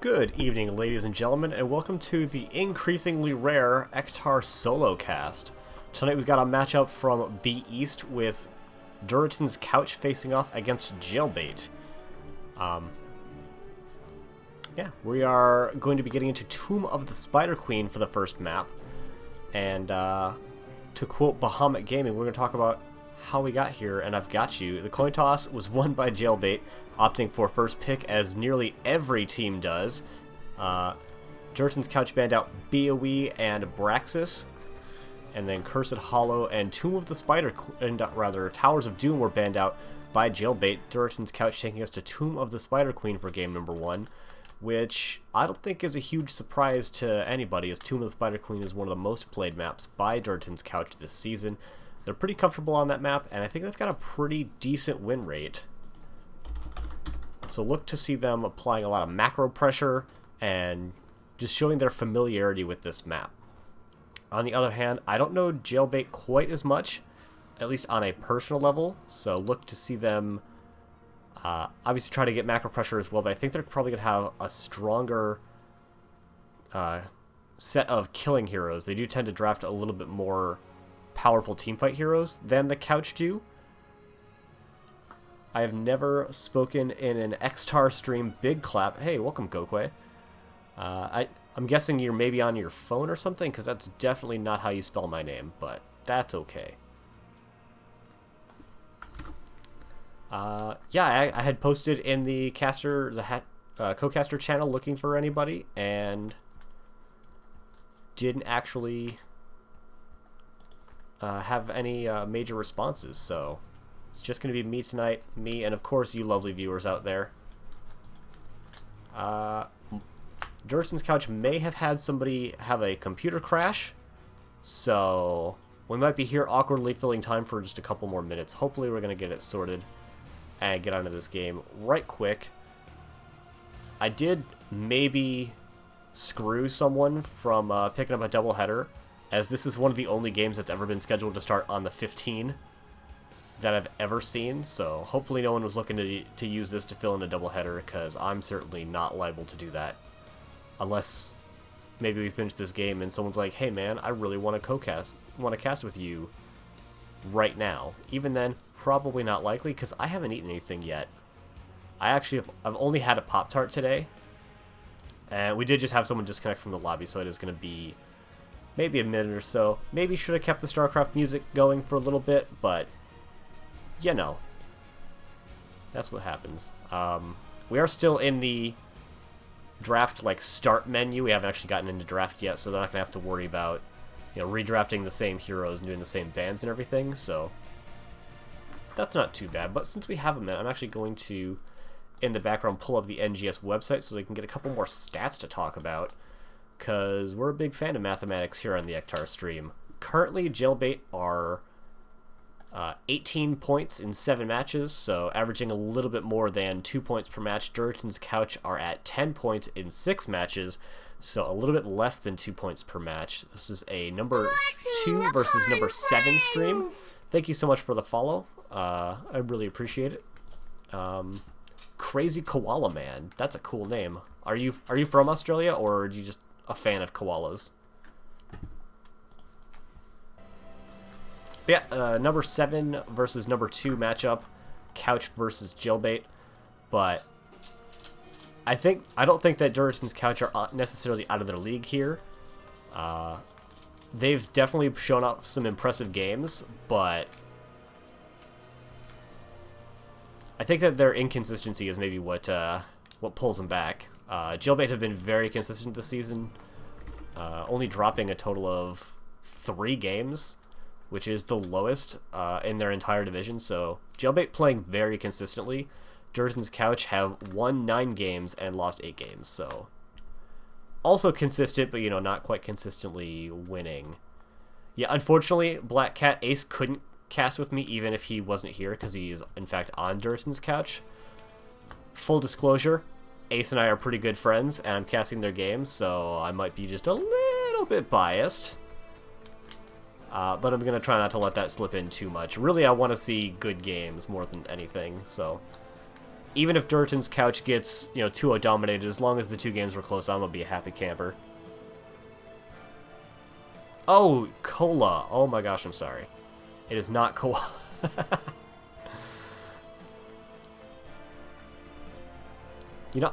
Good evening, ladies and gentlemen, and welcome to the increasingly rare Ektar solo cast. Tonight we've got a matchup from B East with Durotan's Couch facing off against Jailbail. We are going to be getting into Tomb of the Spider Queen for the first map. And to quote Bahamut Gaming, we're going to talk about how we got here, and I've got you. The coin toss was won by Jailbail, opting for first pick as nearly every team does. Durotan's Couch banned out BOE and Braxis, and then Cursed Hollow and Tomb of the Spider, Towers of Doom were banned out by Jailbail. Durotan's Couch taking us to Tomb of the Spider Queen for game number 1, which I don't think is a huge surprise to anybody, as Tomb of the Spider Queen is one of the most played maps by Durotan's Couch this season. They're pretty comfortable on that map, and I think they've got a pretty decent win rate. So look to see them applying a lot of macro pressure and just showing their familiarity with this map. On the other hand, I don't know Jailbail quite as much, at least on a personal level, so look to see them obviously try to get macro pressure as well, but I think they're probably going to have a stronger set of killing heroes. They do tend to draft a little bit more powerful teamfight heroes than the Couch do. I have never spoken in an Xtar stream. Big clap. Hey, welcome, Gokwe. I'm guessing you're maybe on your phone or something, because that's definitely not how you spell my name, but that's okay. I had posted in the co-caster channel looking for anybody, and didn't actually have any major responses, so it's just going to be me tonight, and of course you lovely viewers out there. Durotan's Couch may have had somebody have a computer crash, so we might be here awkwardly filling time for just a couple more minutes. Hopefully we're going to get it sorted and get onto this game right quick. I did maybe screw someone from picking up a doubleheader, as this is one of the only games that's ever been scheduled to start on the 15 that I've ever seen, so hopefully no one was looking to use this to fill in a doubleheader, because I'm certainly not liable to do that. Unless maybe we finish this game and someone's like, hey man, I really want to cast with you right now. Even then, probably not likely, because I haven't eaten anything yet. I've only had a Pop-Tart today, and we did just have someone disconnect from the lobby, so it is going to be maybe a minute or so. Maybe should have kept the StarCraft music going for a little bit, but you know, that's what happens. We are still in the draft start menu. We haven't actually gotten into draft yet, so they're not gonna have to worry about redrafting the same heroes and doing the same bans and everything. So that's not too bad. But since we have a minute, I'm actually going to, in the background, pull up the NGS website so they can get a couple more stats to talk about, because we're a big fan of mathematics here on the Ektar stream. Currently, Jailbail are 18 points in 7 matches, so averaging a little bit more than 2 points per match. Durotan's Couch are at 10 points in 6 matches, so a little bit less than 2 points per match. This is a number 2 versus number 7 stream. Thank you so much for the follow. I really appreciate it. Crazy Koala Man. That's a cool name. Are you from Australia, or are you just a fan of koalas? Yeah, number 7 versus number 2 matchup, Couch versus Jailbail, but I don't think that Durotan's Couch are necessarily out of their league here. They've definitely shown up some impressive games, but I think that their inconsistency is maybe what pulls them back. Jailbail have been very consistent this season, only dropping a total of 3 games, which is the lowest in their entire division. So Jailbail playing very consistently. Durotan's Couch have won 9 games and lost 8 games, so also consistent, but not quite consistently winning. Yeah, unfortunately, Black Cat Ace couldn't cast with me even if he wasn't here, because he is in fact on Durotan's Couch. Full disclosure, Ace and I are pretty good friends, and I'm casting their games, so I might be just a little bit biased. But I'm going to try not to let that slip in too much. Really, I want to see good games more than anything, so even if Durotan's couch gets, 2-0 dominated, as long as the 2 games were close, I'm going to be a happy camper. Oh, cola. Oh my gosh, I'm sorry. It is not cola.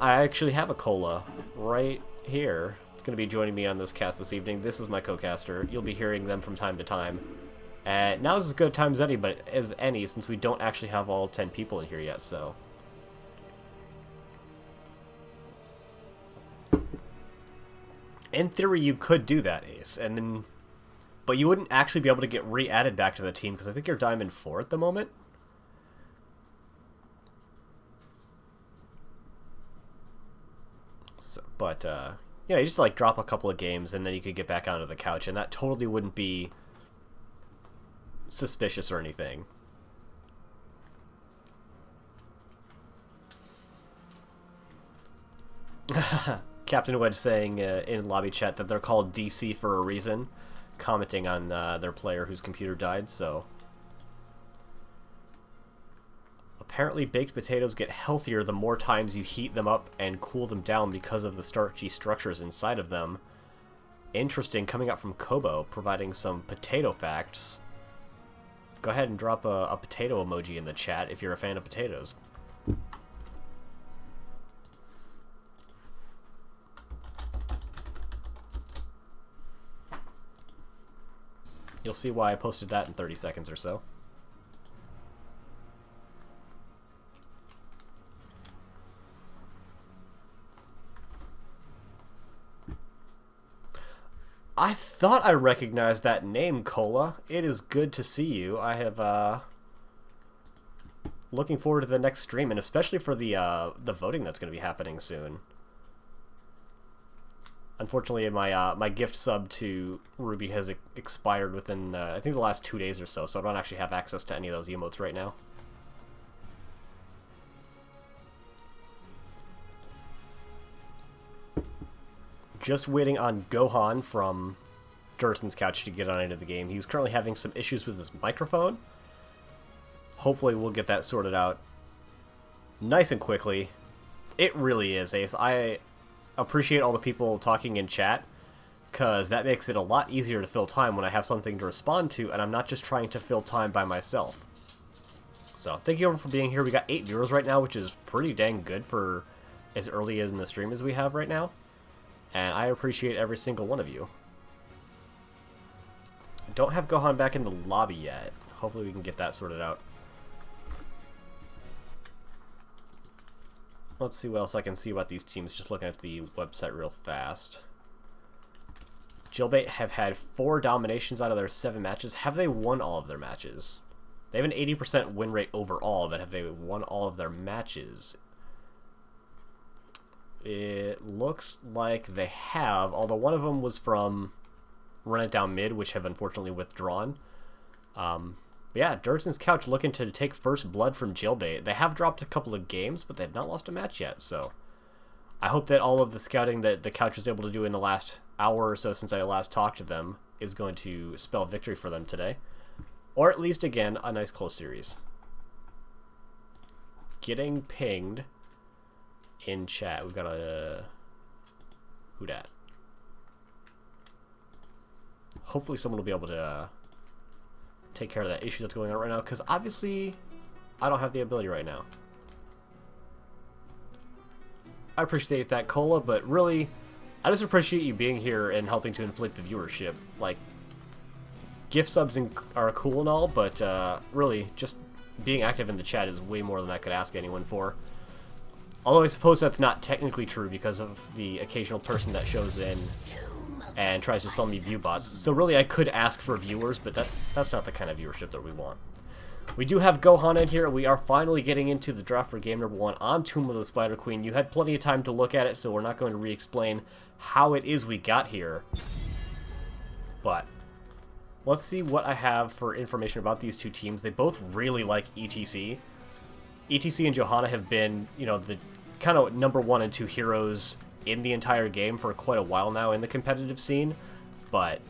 I actually have a cola right here. It's going to be joining me on this cast this evening. This is my co-caster. You'll be hearing them from time to time. Now is as good a time as any, since we don't actually have all 10 people in here yet, so... In theory, you could do that, Ace, and then... But you wouldn't actually be able to get re-added back to the team, because I think you're Diamond 4 at the moment. So, but, you just, like, drop a couple of games, and then you could get back onto the couch, and that totally wouldn't be suspicious or anything. Captain Wedge saying in lobby chat that they're called DC for a reason, commenting on their player whose computer died, so... Apparently baked potatoes get healthier the more times you heat them up and cool them down because of the starchy structures inside of them. Interesting, coming out from Kobo, providing some potato facts. Go ahead and drop a potato emoji in the chat if you're a fan of potatoes. You'll see why I posted that in 30 seconds or so. I thought I recognized that name, Cola. It is good to see you. I have, looking forward to the next stream, and especially for the voting that's going to be happening soon. Unfortunately, my gift sub to Ruby has expired within, I think, the last 2 days or so, so I don't actually have access to any of those emotes right now. Just waiting on Gohan from Durotan's couch to get on into the game. He's currently having some issues with his microphone. Hopefully we'll get that sorted out nice and quickly. It really is, Ace. I appreciate all the people talking in chat, because that makes it a lot easier to fill time when I have something to respond to, and I'm not just trying to fill time by myself. So, thank you everyone for being here. We got 8 viewers right now, which is pretty dang good for as early in the stream as we have right now. And I appreciate every single one of you. I don't have Gohan back in the lobby yet. Hopefully we can get that sorted out. Let's see what else I can see about these teams, just looking at the website real fast. Jailbail have had 4 dominations out of their 7 matches. Have they won all of their matches? They have an 80% win rate overall, but have they won all of their matches? It looks like they have, although one of them was from Run It Down Mid, which have unfortunately withdrawn. But yeah, Durotan's couch looking to take first blood from Jailbail. They have dropped a couple of games, but they've not lost a match yet, so I hope that all of the scouting that the couch was able to do in the last hour or so since I last talked to them is going to spell victory for them today. Or at least, again, a nice close series. Getting pinged in chat. We've got a... Who dat? Hopefully someone will be able to take care of that issue that's going on right now, because obviously I don't have the ability right now. I appreciate that, Cola, but really, I just appreciate you being here and helping to inflate the viewership. Like, gift subs are cool and all, but really, just being active in the chat is way more than I could ask anyone for. Although I suppose that's not technically true because of the occasional person that shows in and tries to sell me view bots. So really I could ask for viewers, but that's not the kind of viewership that we want. We do have Gohan in here. We are finally getting into the draft for game number 1 on Tomb of the Spider Queen. You had plenty of time to look at it, so we're not going to re-explain how it is we got here. But let's see what I have for information about these two teams. They both really like ETC. ETC and Johanna have been, the kind of number 1 and 2 heroes in the entire game for quite a while now in the competitive scene, but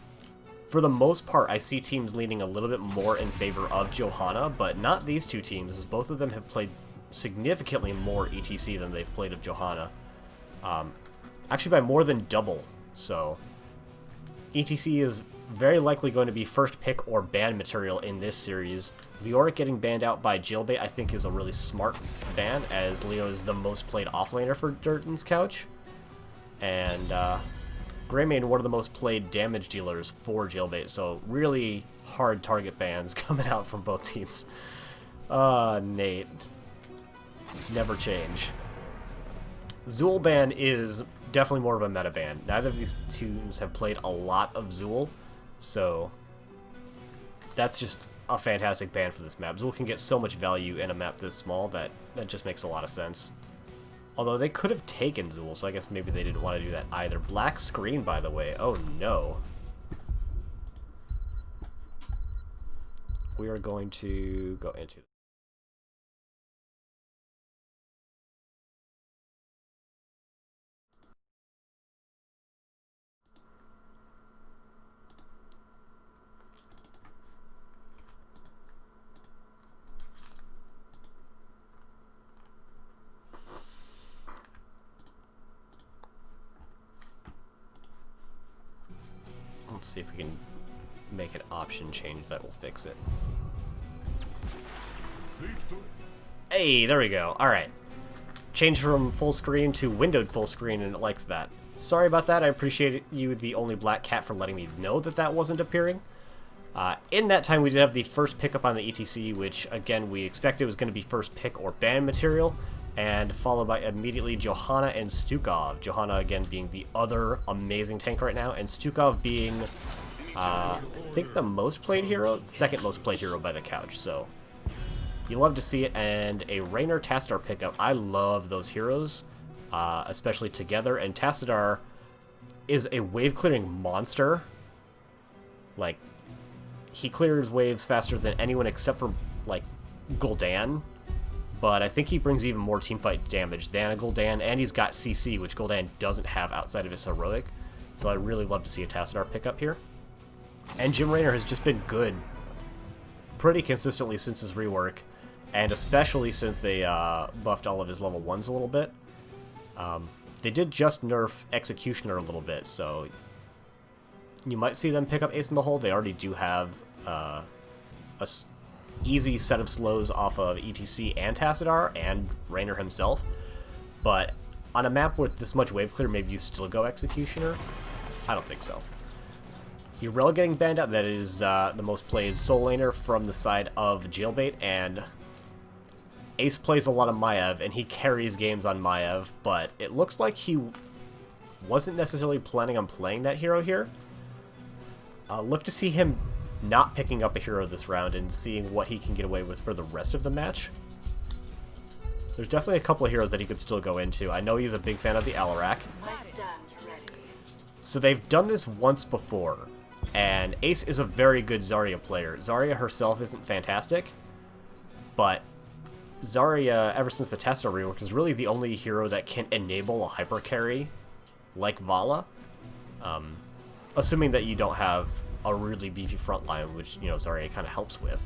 for the most part, I see teams leaning a little bit more in favor of Johanna, but not these two teams, as both of them have played significantly more ETC than they've played of Johanna. Actually by more than double. So ETC is very likely going to be first pick or ban material in this series. Leoric getting banned out by Jailbail I think is a really smart ban, as Leo is the most played offlaner for Durotan's couch. And Greymane, one of the most played damage dealers for Jailbail, so really hard target bans coming out from both teams. Nate. Never change. Zool ban is definitely more of a meta ban. Neither of these teams have played a lot of Zool, so that's just a fantastic ban for this map. Zool can get so much value in a map this small that just makes a lot of sense. Although they could have taken Zool, so I guess maybe they didn't want to do that either. Black screen, by the way. Oh no. We are going to go into... Let's see if we can make an option change that will fix it. Hey, there we go. Alright. Change from full screen to windowed full screen, and it likes that. Sorry about that. I appreciate you, the only black cat, for letting me know that that wasn't appearing. In that time, we did have the first pickup on the ETC, which, again, we expected was going to be first pick or ban material, and followed by immediately Johanna and Stukov. Johanna, again, being the other amazing tank right now, and Stukov being, I think, the most played hero? Second most played hero by the couch, so you love to see it. And a Raynor Tassadar pickup. I love those heroes, especially together, and Tassadar is a wave-clearing monster. Like, he clears waves faster than anyone except for, like, Gul'dan. But I think he brings even more teamfight damage than a Gul'dan, and he's got CC, which Gul'dan doesn't have outside of his heroic. So I really love to see a Tassadar pickup here. And Jim Raynor has just been good pretty consistently since his rework, and especially since they buffed all of his level 1s a little bit. They did just nerf Executioner a little bit, so you might see them pick up Ace in the Hole. They already do have a easy set of slows off of ETC and Tassadar and Raynor himself, but on a map with this much wave clear, maybe you still go Executioner? I don't think so. Urel getting banned out, that is the most played soul laner from the side of Jailbail, and Ace plays a lot of Maiev, and he carries games on Maiev, but it looks like he wasn't necessarily planning on playing that hero here. Look to see him not picking up a hero this round and seeing what he can get away with for the rest of the match. There's definitely a couple of heroes that he could still go into. I know he's a big fan of the Alarak. So they've done this once before, and Ace is a very good Zarya player. Zarya herself isn't fantastic, but Zarya, ever since the Tassadar rework, is really the only hero that can enable a hyper carry like Vala. Assuming that you don't have a really beefy front line, which, you know, Zarya kind of helps with.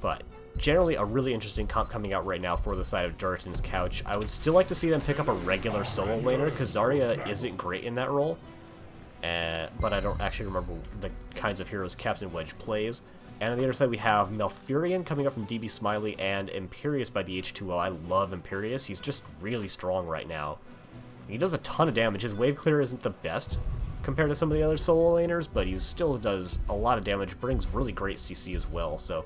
But generally a really interesting comp coming out right now for the side of Durotan's couch. I would still like to see them pick up a regular solo laner, because Zarya isn't great in that role. But I don't actually remember the kinds of heroes Captain Wedge plays. And on the other side we have Malfurion coming up from DB Smiley and Imperius by the H2O. I love Imperius. He's just really strong right now. He does a ton of damage. His wave clear isn't the best compared to some of the other solo laners, but he still does a lot of damage, brings really great CC as well, so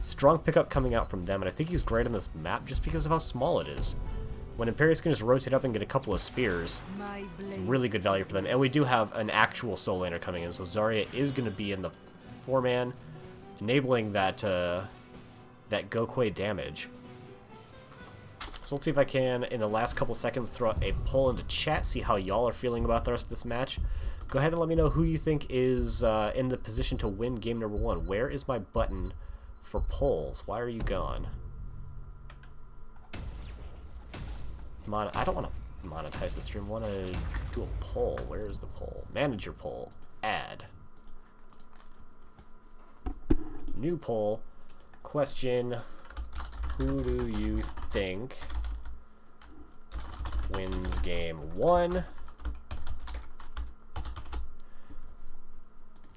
strong pickup coming out from them, and I think he's great on this map just because of how small it is. When Imperius can just rotate up and get a couple of spears, it's really good value for them, and we do have an actual solo laner coming in, so Zarya is going to be in the 4-man, enabling that, that Gokwe damage. So let's see if I can, in the last couple seconds, throw out a poll into chat, see how y'all are feeling about the rest of this match. Go ahead and let me know who you think is in the position to win game number 1. Where is my button for polls? Why are you gone? I don't want to monetize the stream. I want to do a poll. Where is the poll? Manager poll. Add. New poll. Question. Who do you think wins game 1?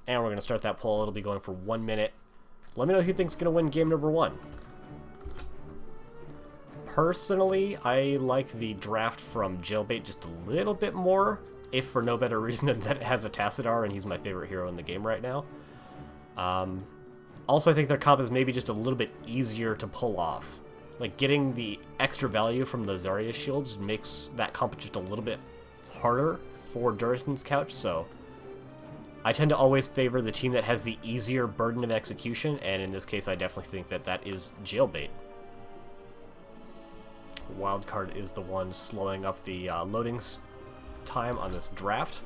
And we're going to start that poll. It'll be going for 1 minute. Let me know who you think's going to win game number 1. Personally, I like the draft from Jailbail just a little bit more, if for no better reason than that it has a Tassadar, and he's my favorite hero in the game right now. Also, I think their comp is maybe just a little bit easier to pull off. Like, getting the extra value from the Zarya shields makes that comp just a little bit harder for Durotan's Couch, so I tend to always favor the team that has the easier burden of execution, and in this case, I definitely think that that is Jailbail. Wildcard is the one slowing up the loading time on this draft.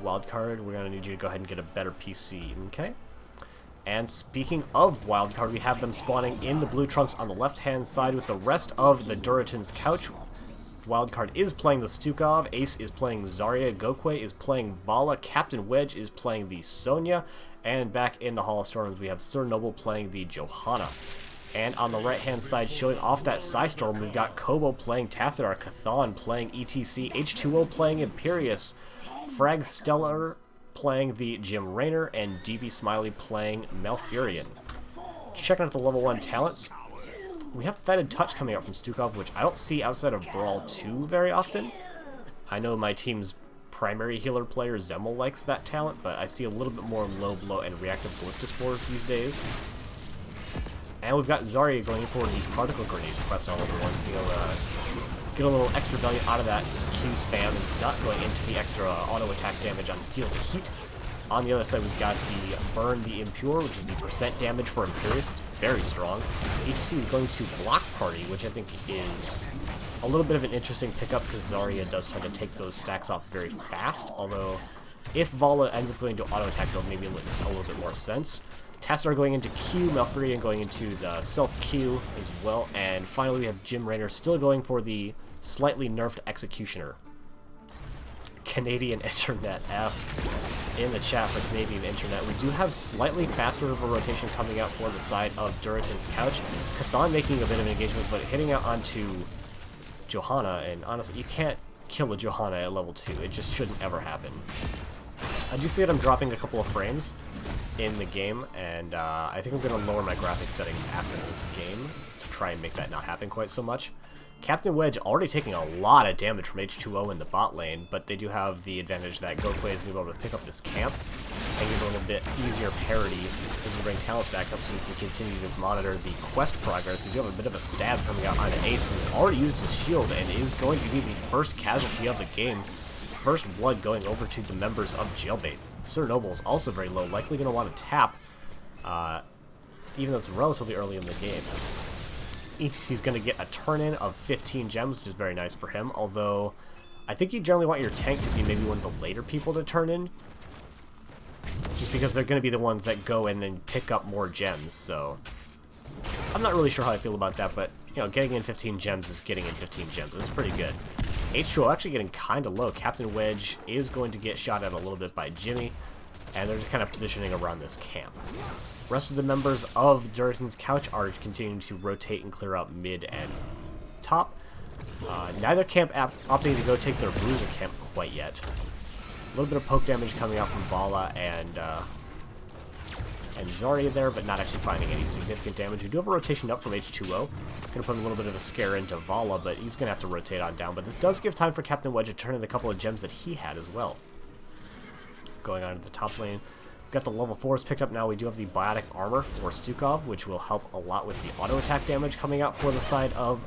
Wildcard, we're going to need you to go ahead and get a better PC, okay? And speaking of Wildcard, we have them spawning in the blue trunks on the left-hand side with the rest of the Durotan's Couch. Wildcard is playing the Stukov, Ace is playing Zarya, Gokwe is playing Vala, Captain Wedge is playing the Sonya, and back in the Hall of Storms we have Sir Noble playing the Johanna. And on the right-hand side, showing off that Psystorm, we've got Kobo playing Tassadar, Cathan playing ETC, H2O playing Imperius, Frag Stellar playing the Jim Raynor, and DB Smiley playing Malfurion. Checking out the level 1 talents, we have Fetid Touch coming out from Stukov, which I don't see outside of Brawl 2 very often. I know my team's primary healer player, Zemel, likes that talent, but I see a little bit more Low Blow and Reactive Ballista Spores these days. And we've got Zarya going for the Particle Grenade quest on level 1. You'll get a little extra value out of that Q spam and not going into the extra auto attack damage on Field of Heat. On the other side, we've got the Burn the Impure, which is the percent damage for Imperius. It's very strong. ETC is going to Block Party, which I think is a little bit of an interesting pickup because Zarya does tend to take those stacks off very fast, although if Vala ends up going to auto attack, it'll maybe make a little bit more sense. Tassadar going into Q, Malfurion going into the self-Q as well, and finally we have Jim Raynor still going for the slightly nerfed Executioner. Canadian Internet F in the chat for Canadian Internet. We do have slightly faster of a rotation coming out for the side of Durotan's Couch. Cathan making a bit of an engagement, but hitting out onto Johanna, and honestly, you can't kill a Johanna at level 2. It just shouldn't ever happen. I do see that I'm dropping a couple of frames in the game, and I think I'm going to lower my graphics settings after this game to try and make that not happen quite so much. Captain Wedge already taking a lot of damage from H2O in the bot lane, but they do have the advantage that Gokwe is going to be able to pick up this camp and give a little bit easier parity as we bring talents back up so we can continue to monitor the quest progress. We do have a bit of a stab coming out on Ace, who's already used his shield and is going to be the first casualty of the game. First blood going over to the members of Jailbail. Sir Noble is also very low, likely going to want to tap, even though it's relatively early in the game. He's going to get a turn-in of 15 gems, which is very nice for him, although I think you generally want your tank to be maybe one of the later people to turn in, just because they're going to be the ones that go in and pick up more gems, so I'm not really sure how I feel about that, but, you know, getting in 15 gems is getting in 15 gems. It's pretty good. H2O actually getting kind of low. Captain Wedge is going to get shot at a little bit by Jimmy, and they're just kind of positioning around this camp. Rest of the members of Durotan's Couch are continuing to rotate and clear out mid and top. Neither camp opting to go take their bruiser camp quite yet. A little bit of poke damage coming out from Vala and Zarya there, but not actually finding any significant damage. We do have a rotation up from H2O. Going to put a little bit of a scare into Vala, but he's going to have to rotate on down. But this does give time for Captain Wedge to turn in a couple of gems that he had as well. Going on to the top lane. We've got the level 4s picked up now. We do have the Biotic Armor for Stukov, which will help a lot with the auto attack damage coming out for the side of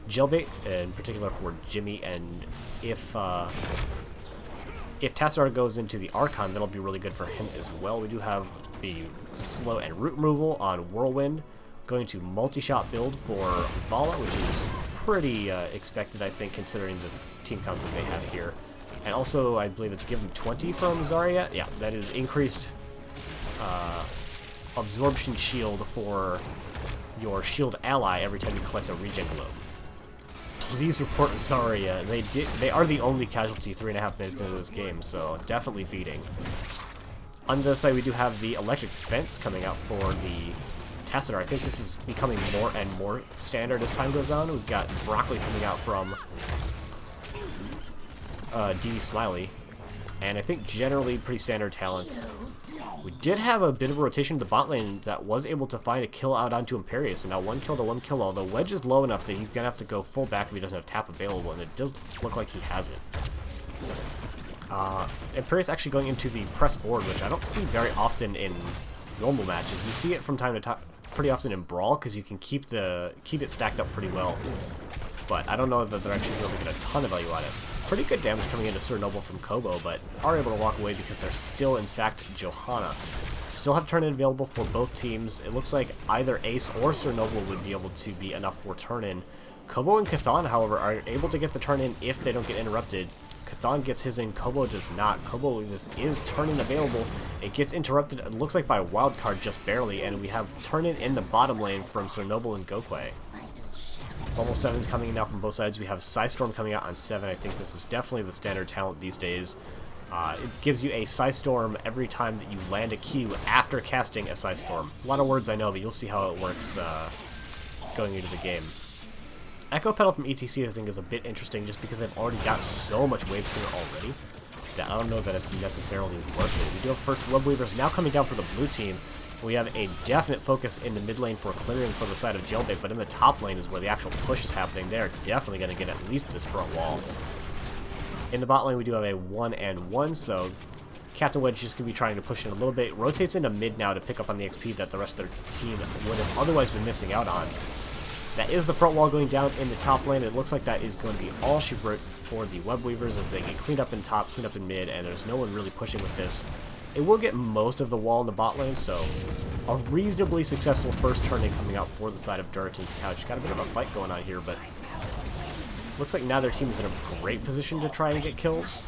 Jailbail, in particular for Jimmy. And if Tassadar goes into the Archon, that'll be really good for him as well. We do have the slow and root removal on Whirlwind, going to multi-shot build for Vala, which is pretty expected, I think, considering the team count that they have here. And also, I believe it's given 20 from Zarya. Yeah, that is increased absorption shield for your shield ally every time you collect a regen globe. Please report Zarya. They are the only casualty 3.5 minutes into this game, so definitely feeding. On the side, we do have the electric fence coming out for the Tassadar. I think this is becoming more and more standard as time goes on. We've got Broccoli coming out from DD Smiley, and I think generally pretty standard talents. We did have a bit of a rotation to the bot lane that was able to find a kill out onto Imperius, and now 1 kill to 1 kill, although Wedge is low enough that he's going to have to go full back if he doesn't have tap available, and it does look like he has it. Imperius actually going into the press forward, which I don't see very often in normal matches. You see it from time to time, pretty often in Brawl, because you can keep it stacked up pretty well, but I don't know that they're actually able to get a ton of value on it. Pretty good damage coming into Sir Noble from Kobo, but are able to walk away because they're still, in fact, Johanna. Still have turn-in available for both teams. It looks like either Ace or Sir Noble would be able to be enough for turn-in. Kobo and Cathan, however, are able to get the turn-in if they don't get interrupted. Cathan gets his in, Kobo does not. Kobo, this is turn-in available. It gets interrupted, it looks like by a wildcard just barely, and we have turn-in in the bottom lane from Sir Noble and Gokwe. Level 7's coming in now from both sides. We have Psystorm coming out on 7. I think this is definitely the standard talent these days. It gives you a Psystorm every time that you land a Q after casting a Psystorm. A lot of words I know, but you'll see how it works going into the game. Echo Pedal from ETC I think is a bit interesting just because they've already got so much wave clear already that I don't know that it's necessarily worth it. We do have first Web Weavers now coming down for the blue team. We have a definite focus in the mid lane for clearing for the side of Jailbail, but in the top lane is where the actual push is happening. They're definitely going to get at least this front wall. In the bot lane, we do have a 1-and-1, so Captain Wedge just going to be trying to push in a little bit. Rotates into mid now to pick up on the XP that the rest of their team would have otherwise been missing out on. That is the front wall going down in the top lane. It looks like that is going to be all she wrote for the Web Weavers as they get cleaned up in top, cleaned up in mid, and there's no one really pushing with this. It will get most of the wall in the bot lane, so a reasonably successful first turn-in coming out for the side of Durotan's Couch. Got a bit of a fight going on here, but looks like now their team is in a great position to try and get kills.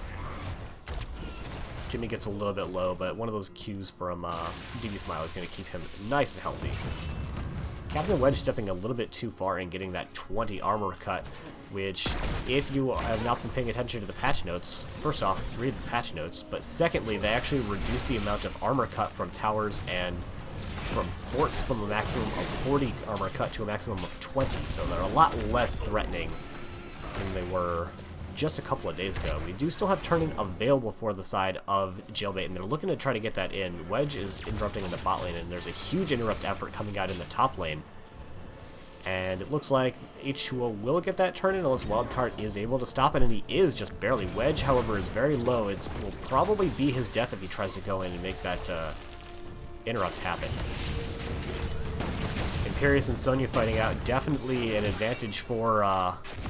Jimmy gets a little bit low, but one of those Qs from DD Smile is going to keep him nice and healthy. Captain Wedge stepping a little bit too far and getting that 20 armor cut, which, if you have not been paying attention to the patch notes, first off, read the patch notes, but secondly, they actually reduced the amount of armor cut from towers and from forts from a maximum of 40 armor cut to a maximum of 20, so they're a lot less threatening than they were just a couple of days ago. We do still have turn-in available for the side of Jailbail, and they're looking to try to get that in. Wedge is interrupting in the bot lane, and there's a huge interrupt effort coming out in the top lane. And it looks like H2O will get that turn-in unless Wildcard is able to stop it, and he is just barely. Wedge, however, is very low. It will probably be his death if he tries to go in and make that interrupt happen. Imperius and Sonya fighting out. Definitely an advantage for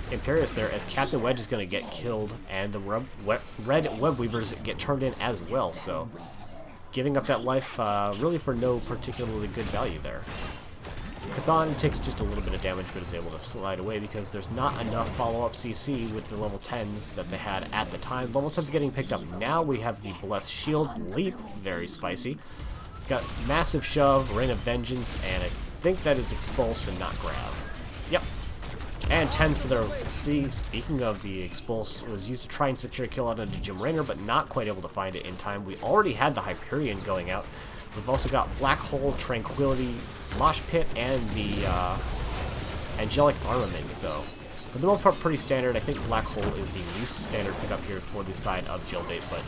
Imperius there, as Captain Wedge is going to get killed, and the red Web Weavers get turned in as well, so giving up that life really for no particularly good value there. Cathan takes just a little bit of damage but is able to slide away because there's not enough follow-up CC with the level 10s that they had at the time. Level 10s getting picked up now. We have the Blessed Shield, Leap, very spicy. Got Massive Shove, Rain of Vengeance, and I think that is Expulse and not Grab. Yep. And 10s for their C. Speaking of the Expulse, was used to try and secure a kill out into Jim Raynor, but not quite able to find it in time. We already had the Hyperion going out. We've also got Black Hole, Tranquility, Mosh Pit, and the Angelic Armament, so for the most part pretty standard. I think Black Hole is the least standard pickup here for the side of Jailbail, but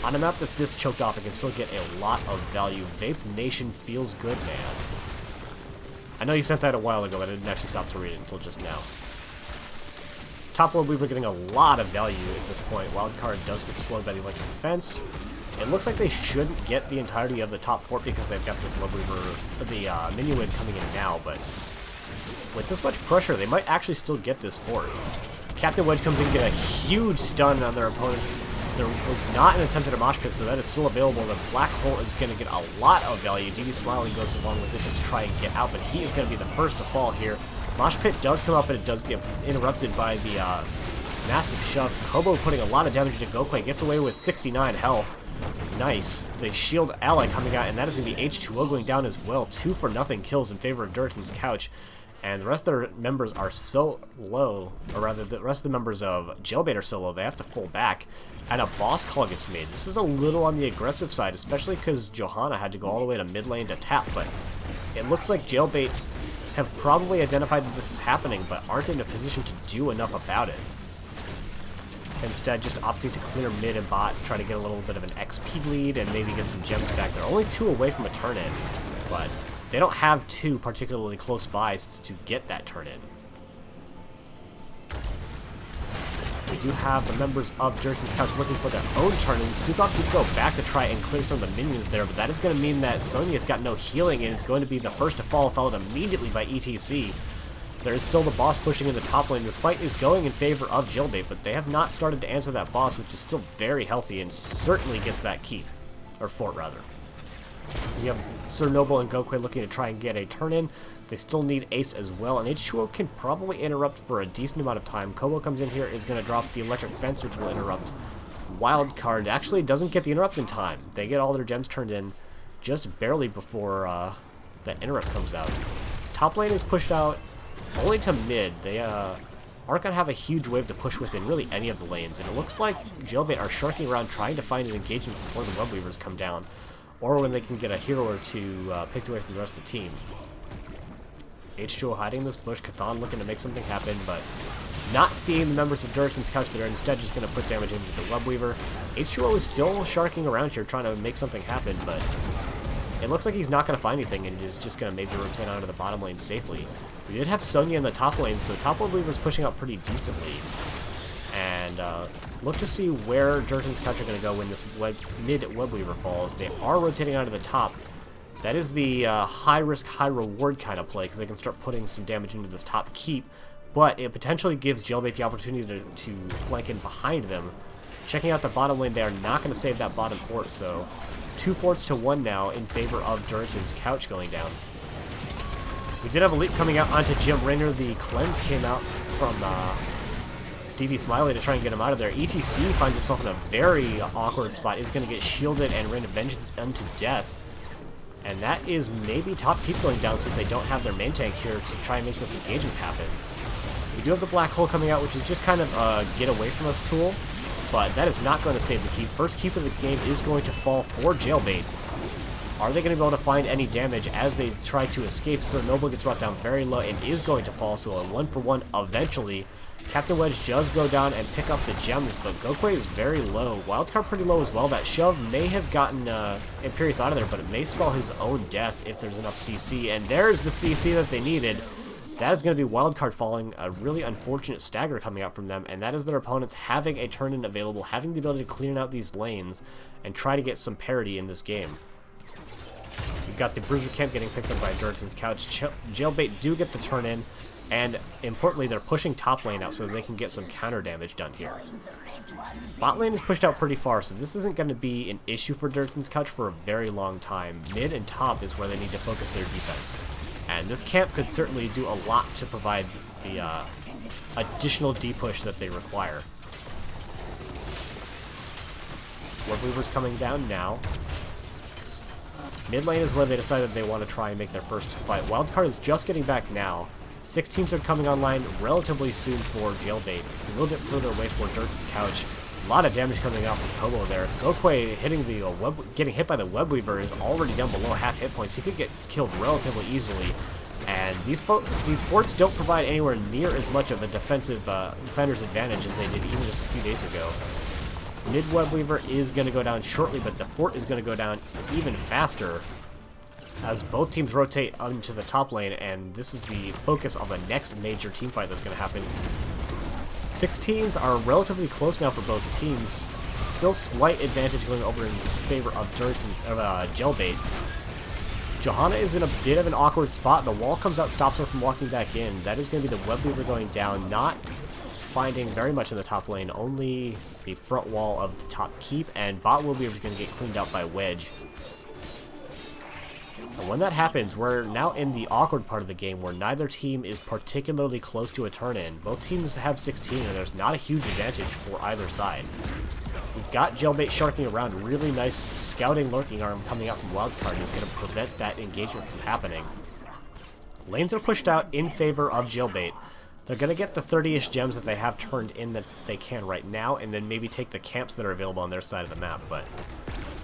on a map that's this choked off, it can still get a lot of value. Vape Nation feels good, man. I know you sent that a while ago, but I didn't actually stop to read it until just now. Top Web Weaver getting a lot of value at this point. Wildcard does get slowed by the Electric Defense. It looks like they shouldn't get the entirety of the top fort because they've got this Web Weaver, the Minuid coming in now, but with this much pressure, they might actually still get this fort. Captain Wedge comes in and get a huge stun on their opponents. There was not an attempt at a mosh pit, so that is still available. The Black Hole is going to get a lot of value. DD Smiley goes along with it just to try and get out, but he is going to be the first to fall here. Mosh pit does come up, and it does get interrupted by the Massive Shove. Kobo putting a lot of damage to Gokwe, gets away with 69 health. Nice. The shield ally coming out, and that is going to be H2O going down as well. 2-for-0 kills in favor of Durotan's Couch. And the rest of their members are so low, or rather the rest of the members of Jailbail are so low, they have to pull back. And a boss call gets made. This is a little on the aggressive side, especially because Johanna had to go all the way to mid lane to tap, but It looks like Jailbait have probably identified that this is happening, but aren't in a position to do enough about it. Instead, just opting to clear mid and bot, try to get a little bit of an XP lead, and maybe get some gems back. They're only 2 away from a turn-in, but they don't have 2 particularly close by to get that turn-in. We do have the members of Durotan's Couch looking for their own turn-ins. Stukov did go back to try and clear some of the minions there, but that is going to mean that Sonya's got no healing and is going to be the first to fall, followed immediately by ETC. There is still the boss pushing in the top lane. This fight is going in favor of Jailbait, but they have not started to answer that boss, which is still very healthy and certainly gets that keep. Or fort, rather. We have Sir Noble and Gokwe looking to try and get a turn-in. They still need Ace as well, and H2O can probably interrupt for a decent amount of time. Kobo comes in here, is going to drop the electric fence, which will interrupt. Wildcard actually doesn't get the interrupt in time. They get all their gems turned in just barely before that interrupt comes out. Top lane is pushed out only to mid. They aren't going to have a huge wave to push within really any of the lanes, and it looks like Jailbait are sharking around trying to find an engagement before the Web Weavers come down, or when they can get a hero or two picked away from the rest of the team. H2O hiding in this bush, Cthon looking to make something happen, but not seeing the members of Durotan's Couch. They're instead just going to put damage into the Web Weaver. H2O is still sharking around here trying to make something happen, but it looks like he's not going to find anything and is just going to maybe rotate onto the bottom lane safely. We did have Sonya in the top lane, so top Web Weaver's pushing out pretty decently. And look to see where Durotan's Couch are going to go when this mid Web Weaver falls. They are rotating onto the top. That is the high-risk, high-reward kind of play, because they can start putting some damage into this top keep, but it potentially gives Jailbait the opportunity to flank in behind them. Checking out the bottom lane, they are not going to save that bottom fort, so 2 forts to 1 now in favor of Durotan's Couch going down. We did have a leap coming out onto Jim Raynor. The cleanse came out from DB Smiley to try and get him out of there. ETC finds himself in a very awkward spot. He's going to get shielded and Rain of Vengeance unto death. And that is maybe top keep going down since they don't have their main tank here to try and make this engagement happen. We do have the Black Hole coming out, which is just kind of a get away from us tool, but that is not going to save the keep. First keep of the game is going to fall for Jailbait. Are they going to be able to find any damage as they try to escape? Sir Noble gets brought down very low and is going to fall, so a 1-for-1 eventually. Captain Wedge does go down and pick up the gems, but Gokwe is very low. Wildcard pretty low as well. That shove may have gotten Imperius out of there, but it may spell his own death if there's enough CC. And there's the CC that they needed. That is going to be Wildcard falling. A really unfortunate stagger coming out from them, and that is their opponents having a turn-in available, having the ability to clean out these lanes and try to get some parity in this game. We've got the Bruiser Camp getting picked up by Durotan's Couch. Jailbait do get the turn-in. And importantly, they're pushing top lane out so they can get some counter damage done here. Bot lane is pushed out pretty far, so this isn't going to be an issue for Durotan's Couch for a very long time. Mid and top is where they need to focus their defense. And this camp could certainly do a lot to provide the additional D-push that they require. Web Weaver's coming down now. Mid lane is where they decided they want to try and make their first fight. Wildcard is just getting back now. 6 teams are coming online relatively soon for Jailbait. A little bit further away for Durotan's Couch. A lot of damage coming out from Kobo there. Gokwe hitting the getting hit by the Web Weaver is already down below half hit points. He could get killed relatively easily. And these forts don't provide anywhere near as much of a defender's advantage as they did even just a few days ago. Mid Web Weaver is going to go down shortly, but the fort is going to go down even faster as both teams rotate onto the top lane, and this is the focus of the next major team fight that's going to happen. 6 teams are relatively close now for both teams. Still slight advantage going over in favor of Jailbait. Johanna is in a bit of an awkward spot. The wall comes out, stops her from walking back in. That is going to be the Web Weaver going down, not finding very much in the top lane, only the front wall of the top keep, and bot Web Weaver is going to get cleaned out by Wedge. And when that happens, we're now in the awkward part of the game where neither team is particularly close to a turn-in. Both teams have 16, and there's not a huge advantage for either side. We've got Jailbait sharking around. Really nice scouting lurking arm coming out from Wildcard is going to prevent that engagement from happening. Lanes are pushed out in favor of Jailbait. They're going to get the 30-ish gems that they have turned in that they can right now, and then maybe take the camps that are available on their side of the map, but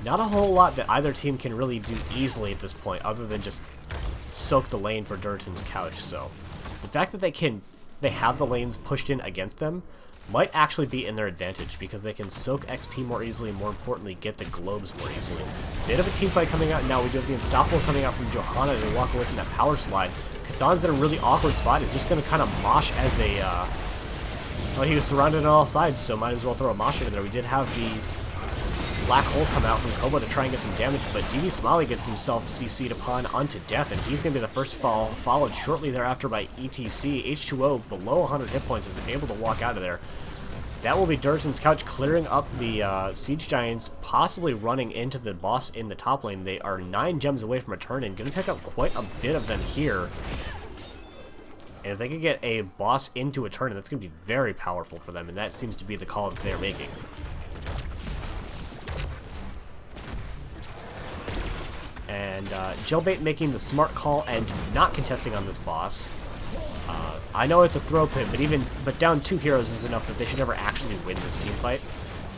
not a whole lot that either team can really do easily at this point, other than just soak the lane for Durotan's Couch. So the fact that they have the lanes pushed in against them might actually be in their advantage, because they can soak XP more easily and, more importantly, get the globes more easily. Bit of a team fight coming out now. We do have the Unstoppable coming out from Johanna to walk away from that power slide. Cthulhu's in a really awkward spot. He's just going to kind of mosh as a... well, he was surrounded on all sides, so might as well throw a mosh in there. We did have the black hole come out from Kobo to try and get some damage, but DB Smiley gets himself CC'd upon unto death, and he's going to be the first to fall, followed shortly thereafter by ETC. H2O below 100 hit points is able to walk out of there. That will be Durotan's Couch clearing up the Siege Giants, possibly running into the boss in the top lane. They are 9 gems away from a turn-in, going to pick up quite a bit of them here. And if they can get a boss into a turn-in, that's going to be very powerful for them, and that seems to be the call that they're making. And Jailbail making the smart call and not contesting on this boss. I know it's a throw pit, but down 2 heroes is enough that they should never actually win this team fight.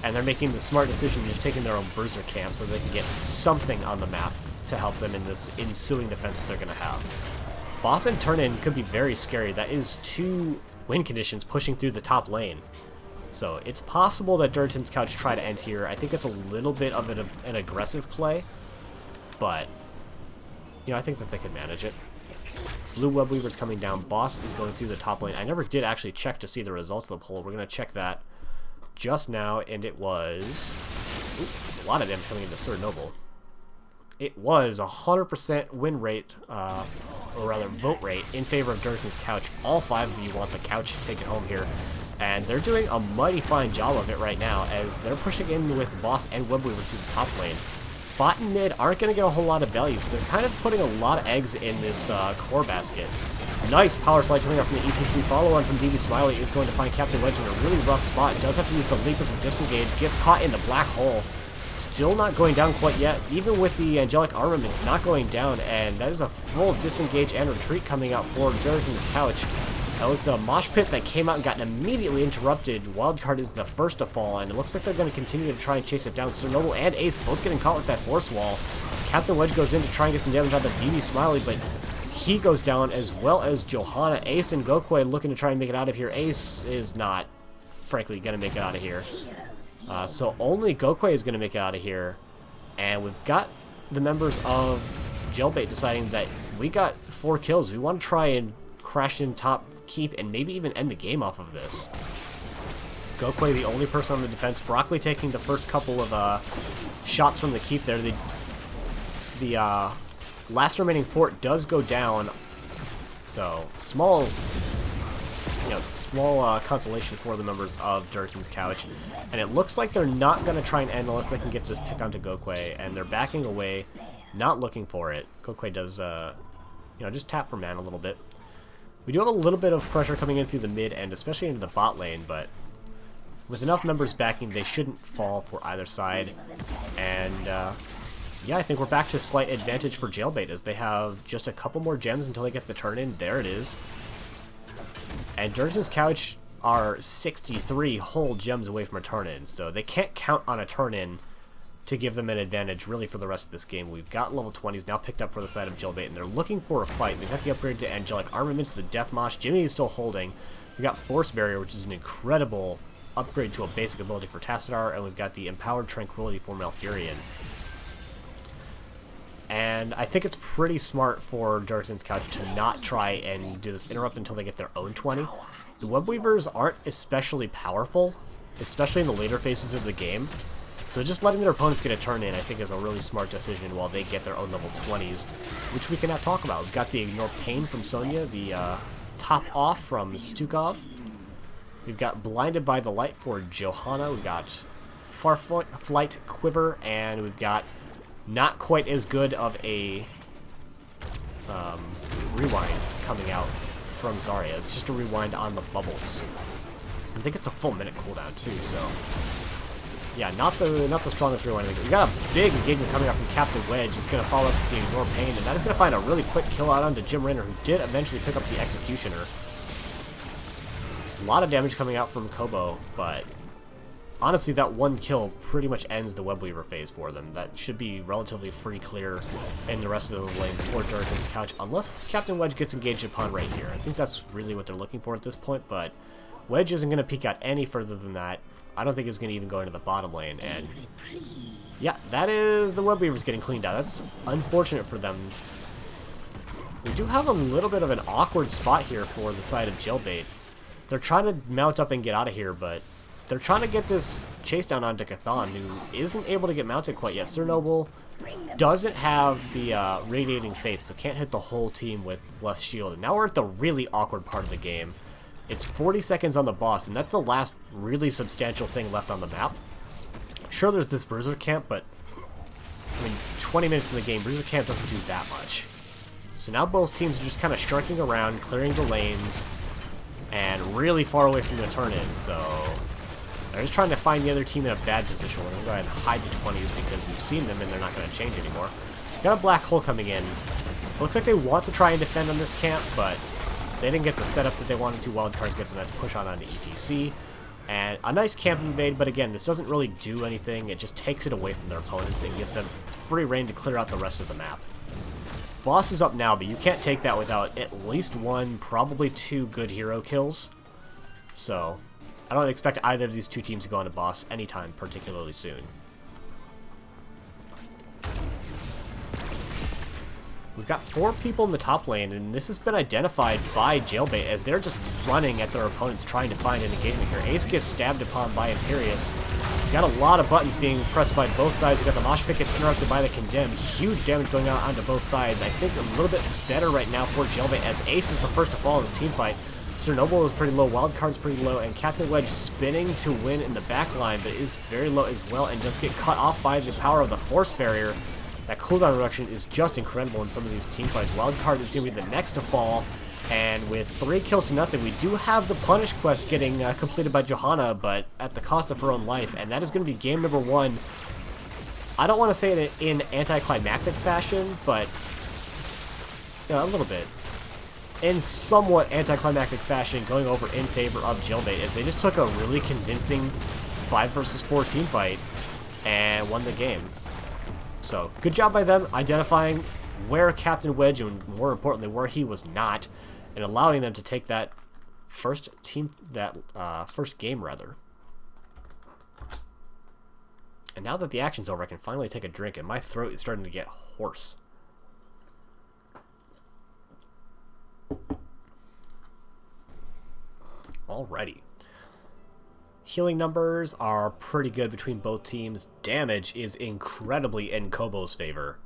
And they're making the smart decision of just taking their own Bruiser camp so they can get something on the map to help them in this ensuing defense that they're going to have. Boss and turn-in could be very scary. That is 2 win conditions pushing through the top lane. So it's possible that Durotan's Couch try to end here. I think it's a little bit of an aggressive play, but you know, I think that they can manage it. Blue Web Weaver's coming down. Boss is going through the top lane. I never did actually check to see the results of the poll. We're going to check that just now, and it was... Ooh, a lot of damage coming into Sir Noble. It was 100% win rate, or rather vote rate, in favor of Durotan's Couch. All 5 of you want the Couch to take it home here, and they're doing a mighty fine job of it right now, as they're pushing in with Boss and Web Weaver through the top lane. Bot and mid aren't going to get a whole lot of value, so they're kind of putting a lot of eggs in this core basket. Nice power slide coming up from the ETC. Follow-on from DB Smiley is going to find Captain Wedge in a really rough spot. Does have to use the leap as a disengage. Gets caught in the black hole. Still not going down quite yet. Even with the angelic armaments not going down, and that is a full disengage and retreat coming out for Durotan's Couch. That was a mosh pit that came out and got immediately interrupted. Wildcard is the first to fall, and it looks like they're going to continue to try and chase it down. Sir Noble and Ace both getting caught with that force wall. Captain Wedge goes in to try and get some damage out of DB Smiley, but he goes down, as well as Johanna. Ace and Gokwe looking to try and make it out of here. Ace is not, frankly, going to make it out of here. So only Gokwe is going to make it out of here. And we've got the members of Jailbail deciding that we got 4 kills. We want to try and crash in top keep and maybe even end the game off of this. Gokwe the only person on the defense. Broccoli taking the first couple of shots from the keep there. The last remaining fort does go down, so small consolation for the members of Durotan's Couch. And it looks like they're not going to try and end unless they can get this pick onto Gokwe, and they're backing away, not looking for it. Gokwe does just tap for mana a little bit. We do have a little bit of pressure coming in through the mid and especially into the bot lane, but with enough members backing, they shouldn't fall for either side. And yeah, I think we're back to a slight advantage for Jailbail, as they have just a couple more gems until they get the turn-in. There it is. And Durotan's Couch are 63 whole gems away from a turn-in, so they can't count on a turn-in to give them an advantage really for the rest of this game. We've got level 20s now picked up for the side of Jailbail, and they're looking for a fight. They've got the upgrade to angelic armaments, the death mosh. Jimmy is still holding. We've got force barrier, which is an incredible upgrade to a basic ability for Tassadar, and we've got the empowered tranquility for Malfurion. And I think it's pretty smart for Durotan's Couch to not try and do this interrupt until they get their own 20. The Web Weavers aren't especially powerful, especially in the later phases of the game. So just letting their opponents get a turn in, I think, is a really smart decision while they get their own level 20s, which we can now talk about. We've got the Ignore Pain from Sonya, the Top Off from Stukov. We've got Blinded by the Light for Johanna. We've got Far Flight Quiver, and we've got not quite as good of a rewind coming out from Zarya. It's just a rewind on the bubbles. I think it's a full minute cooldown too, so yeah, not the strongest rewind. We got a big engagement coming out from Captain Wedge. It's going to follow up with the Ignore Pain, and that is going to find a really quick kill out onto Jim Raynor, who did eventually pick up the Executioner. A lot of damage coming out from Kobo, but honestly, that one kill pretty much ends the Webweaver phase for them. That should be relatively free clear in the rest of the lanes for Durotan's Couch, unless Captain Wedge gets engaged upon right here. I think that's really what they're looking for at this point, but Wedge isn't going to peek out any further than that. I don't think he's going to even go into the bottom lane, and yeah, that is the Webweavers getting cleaned out. That's unfortunate for them. We do have a little bit of an awkward spot here for the side of Jailbail. They're trying to mount up and get out of here, but they're trying to get this chase down onto Cthon, who isn't able to get mounted quite yet. Sir Noble doesn't have the Radiating Faith, so can't hit the whole team with less shield. And now we're at the really awkward part of the game. It's 40 seconds on the boss, and that's the last really substantial thing left on the map. Sure, there's this Bruiser Camp, but I mean, 20 minutes in the game, Bruiser Camp doesn't do that much. So now both teams are just kind of sharking around, clearing the lanes, and really far away from the turn-in, so they're just trying to find the other team in a bad position. We're going to go ahead and hide the 20s because we've seen them and they're not going to change anymore. Got a black hole coming in. Looks like they want to try and defend on this camp, but they didn't get the setup that they wanted to. Wildcard gets a nice push on onto ETC. And a nice camp invade, but again, this doesn't really do anything. It just takes it away from their opponents and gives them free reign to clear out the rest of the map. Boss is up now, but you can't take that without at least one, probably two good hero kills. So I don't expect either of these two teams to go on to boss anytime particularly soon. We've got 4 people in the top lane, and this has been identified by Jailbail as they're just running at their opponents trying to find an engagement here. Ace gets stabbed upon by Imperius. Got a lot of buttons being pressed by both sides. We got the Mosh Pit gets interrupted by the Condemned. Huge damage going on onto both sides. I think a little bit better right now for Jailbail as Ace is the first to fall in this team fight. Sir Noble is pretty low, Wildcard's pretty low, and Captain Wedge spinning to win in the back line, but is very low as well and does get cut off by the power of the Force Barrier. That cooldown reduction is just incredible in some of these team fights. Wildcard is going to be the next to fall, and with 3 kills to nothing, we do have the Punish quest getting completed by Johanna, but at the cost of her own life, and that is going to be game number 1. I don't want to say it in anticlimactic fashion, but a little bit. In somewhat anticlimactic fashion, going over in favor of Jailbail, as they just took a really convincing 5 versus 4 team fight and won the game. So, good job by them identifying where Captain Wedge, and more importantly, where he was not, and allowing them to take that first game, rather. And now that the action's over, I can finally take a drink, and my throat is starting to get hoarse. Alrighty. Healing numbers are pretty good between both teams. Damage is incredibly in Kobo's favor.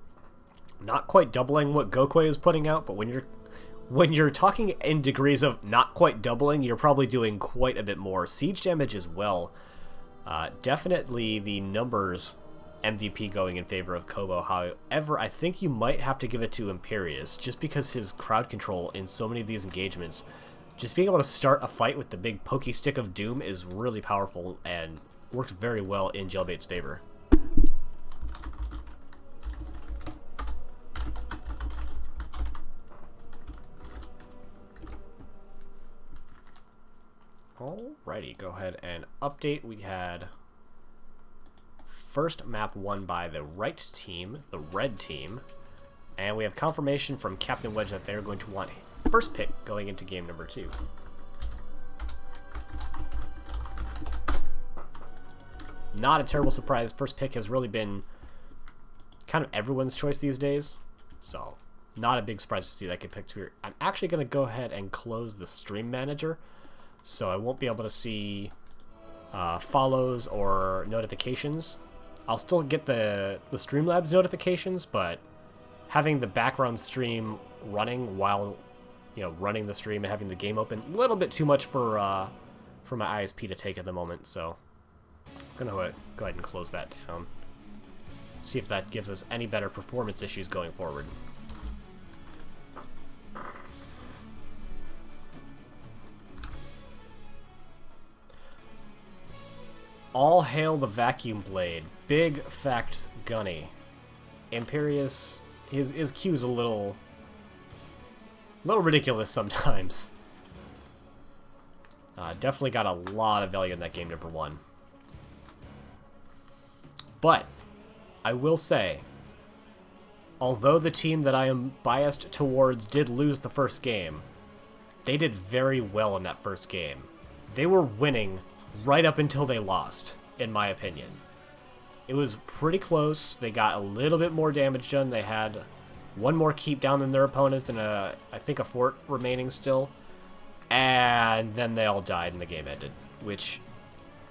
Not quite doubling what Gokwe is putting out, but when you're talking in degrees of not quite doubling, you're probably doing quite a bit more. Siege damage as well. Definitely the numbers MVP going in favor of Kobo. However, I think you might have to give it to Imperius, just because his crowd control in so many of these engagements. Just being able to start a fight with the big pokey stick of doom is really powerful and works very well in Jailbail's favor. Alrighty, go ahead and update. We had first map won by the right team, the red team, and we have confirmation from Captain Wedge that they're going to want first pick going into game number 2. Not a terrible surprise. First pick has really been kind of everyone's choice these days, so not a big surprise to see that get picked here. I'm actually going to go ahead and close the stream manager, so I won't be able to see follows or notifications. I'll still get the Streamlabs notifications, but having the background stream running while running the stream and having the game open, a little bit too much for my ISP to take at the moment, so I'm gonna go ahead and close that down. See if that gives us any better performance issues going forward. All hail the vacuum blade. Big facts gunny. Imperius, his Q's a little ridiculous sometimes. Definitely got a lot of value in that game number 1. But I will say, although the team that I am biased towards did lose the first game, they did very well in that first game. They were winning right up until they lost, in my opinion. It was pretty close. They got a little bit more damage done. They had one more keep down than their opponents and I think a fort remaining still. And then they all died and the game ended, which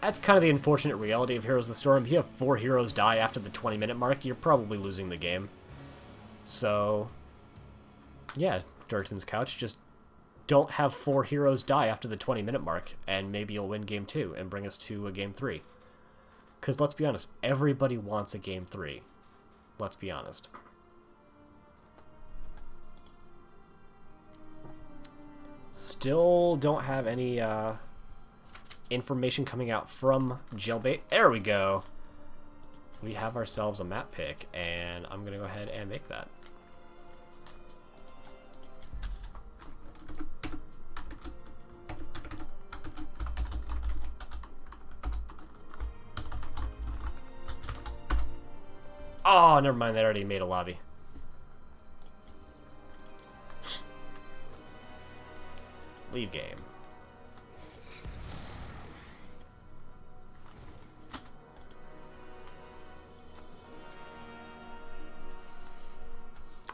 that's kind of the unfortunate reality of Heroes of the Storm. If you have 4 heroes die after the 20-minute mark, you're probably losing the game. So, yeah, Durotan's Couch, just don't have 4 heroes die after the 20-minute mark, and maybe you'll win Game 2 and bring us to a Game 3. Because let's be honest, everybody wants a Game 3. Let's be honest. Still don't have any information coming out from Jailbail. There we go. We have ourselves a map pick, and I'm going to go ahead and make that. Oh, never mind. They already made a lobby. Leave game.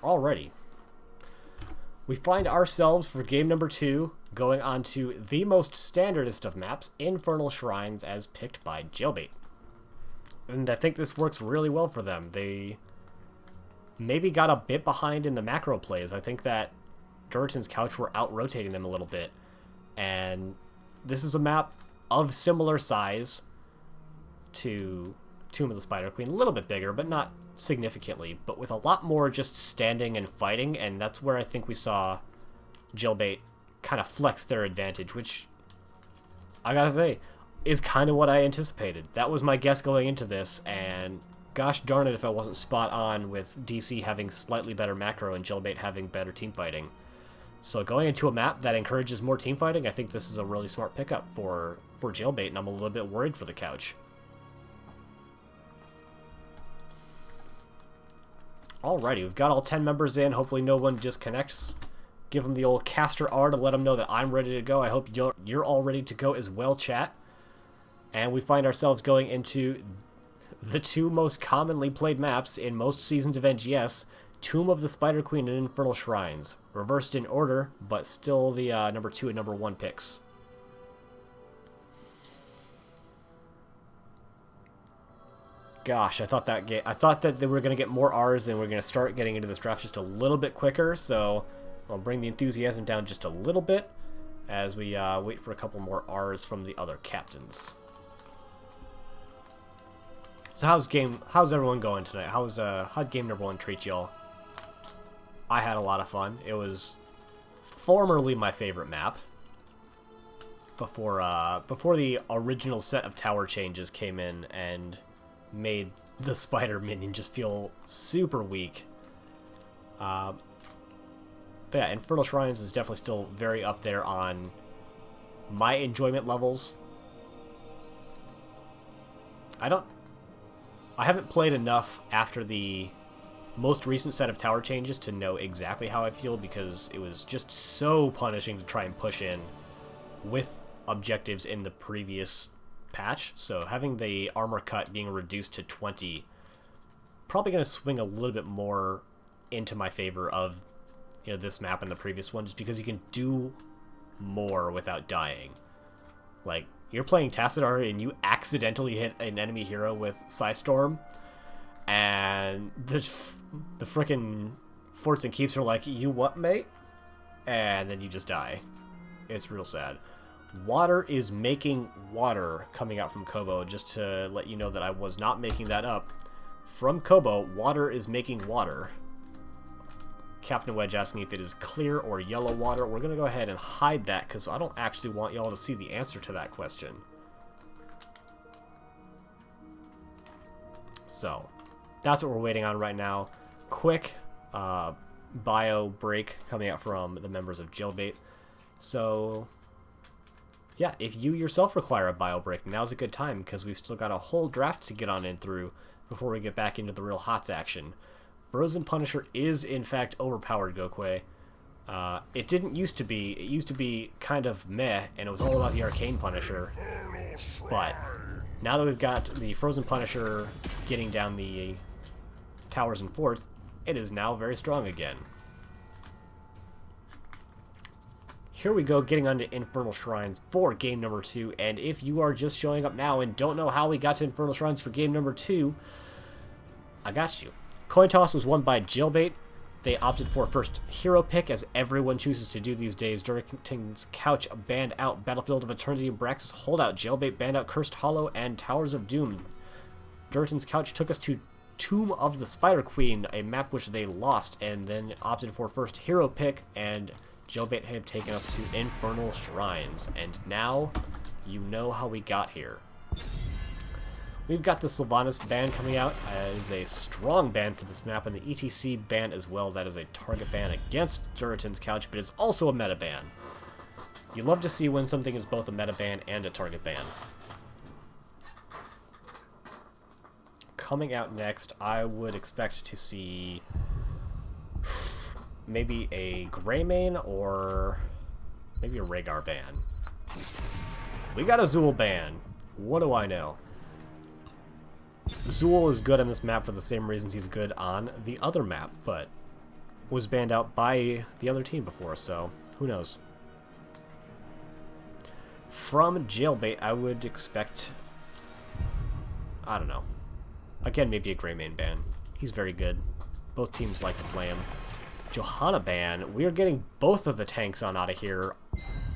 Alrighty. We find ourselves for game number 2 going on to the most standardest of maps, Infernal Shrines, as picked by Jailbail. And I think this works really well for them. They maybe got a bit behind in the macro plays. I think that Durotan's Couch were out-rotating them a little bit. And this is a map of similar size to Tomb of the Spider Queen. A little bit bigger, but not significantly. But with a lot more just standing and fighting. And that's where I think we saw Jailbail kind of flex their advantage, which, I gotta say, is kind of what I anticipated. That was my guess going into this, and gosh darn it if I wasn't spot on with DC having slightly better macro and Jailbail having better team fighting. So going into a map that encourages more team fighting, I think this is a really smart pickup for Jailbail, and I'm a little bit worried for the Couch. Alrighty, we've got all 10 members in. Hopefully no one disconnects. Give them the old caster R to let them know that I'm ready to go. I hope you're all ready to go as well, chat. And we find ourselves going into the 2 most commonly played maps in most seasons of NGS, Tomb of the Spider Queen and Infernal Shrines. Reversed in order, but still the number 2 and number 1 picks. Gosh, I thought that they were going to get more R's and we're going to start getting into this draft just a little bit quicker, so I'll bring the enthusiasm down just a little bit as we wait for a couple more R's from the other captains. So how's everyone going tonight? How'd game number 1 treat y'all? I had a lot of fun. It was formerly my favorite map before the original set of tower changes came in and made the spider minion just feel super weak. But yeah, Infernal Shrines is definitely still very up there on my enjoyment levels. I haven't played enough after the most recent set of tower changes to know exactly how I feel, because it was just so punishing to try and push in with objectives in the previous patch. So having the armor cut being reduced to 20, probably going to swing a little bit more into my favor of this map and the previous one, just because you can do more without dying. Like, you're playing Tassadar and you accidentally hit an enemy hero with Psystorm, and the frickin' forts and keeps are like, you what, mate? And then you just die. It's real sad. Water is making water coming out from Kobo, just to let you know that I was not making that up. From Kobo, water is making water. Captain Wedge asking if it is clear or yellow water. We're going to go ahead and hide that because I don't actually want y'all to see the answer to that question. So, that's what we're waiting on right now. Quick bio break coming out from the members of Jailbail. So, yeah, if you yourself require a bio break, now's a good time because we've still got a whole draft to get on in through before we get back into the real HOTS action. Frozen Punisher is, in fact, overpowered, Gokwe. It didn't used to be. It used to be kind of meh, and it was all about the Arcane Punisher. But now that we've got the Frozen Punisher getting down the towers and forts, it is now very strong again. Here we go, getting onto Infernal Shrines for game number 2, and if you are just showing up now and don't know how we got to Infernal Shrines for game number 2, I got you. Coin toss was won by Jailbail. They opted for first hero pick, as everyone chooses to do these days. Durotan's Couch banned out Battlefield of Eternity and Brax's Holdout. Jailbail banned out Cursed Hollow and Towers of Doom. Durotan's Couch took us to Tomb of the Spider Queen, a map which they lost, and then opted for first hero pick, and Jailbail have taken us to Infernal Shrines. And now you know how we got here. We've got the Sylvanas ban coming out as a strong ban for this map, and the ETC ban as well. That is a target ban against Durotan's Couch, but it's also a meta ban. You love to see when something is both a meta ban and a target ban. Coming out next, I would expect to see maybe a Greymane or maybe a Rhaegar ban. We got a Zool ban. What do I know? Zool is good on this map for the same reasons he's good on the other map, but was banned out by the other team before, so who knows. From Jailbail, I would expect, I don't know. Again, maybe a Greymane ban. He's very good. Both teams like to play him. Johanna ban. We are getting both of the tanks on out of here.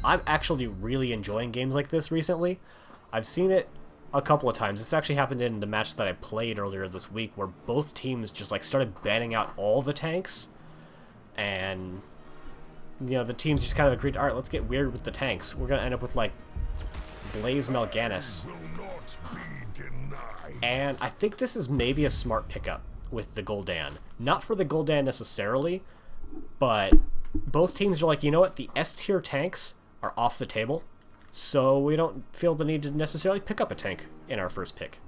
I'm actually really enjoying games like this recently. I've seen it a couple of times. This actually happened in the match that I played earlier this week, where both teams just like started banning out all the tanks, and you know, the teams just kind of agreed, all right, let's get weird with the tanks. We're gonna end up with like Blaze Mal'Ganis, and I think this is maybe a smart pickup with the Gul'dan. Not for the Gul'dan necessarily, but both teams are like, you know what, the S tier tanks are off the table, so we don't feel the need to necessarily pick up a tank in our first pick.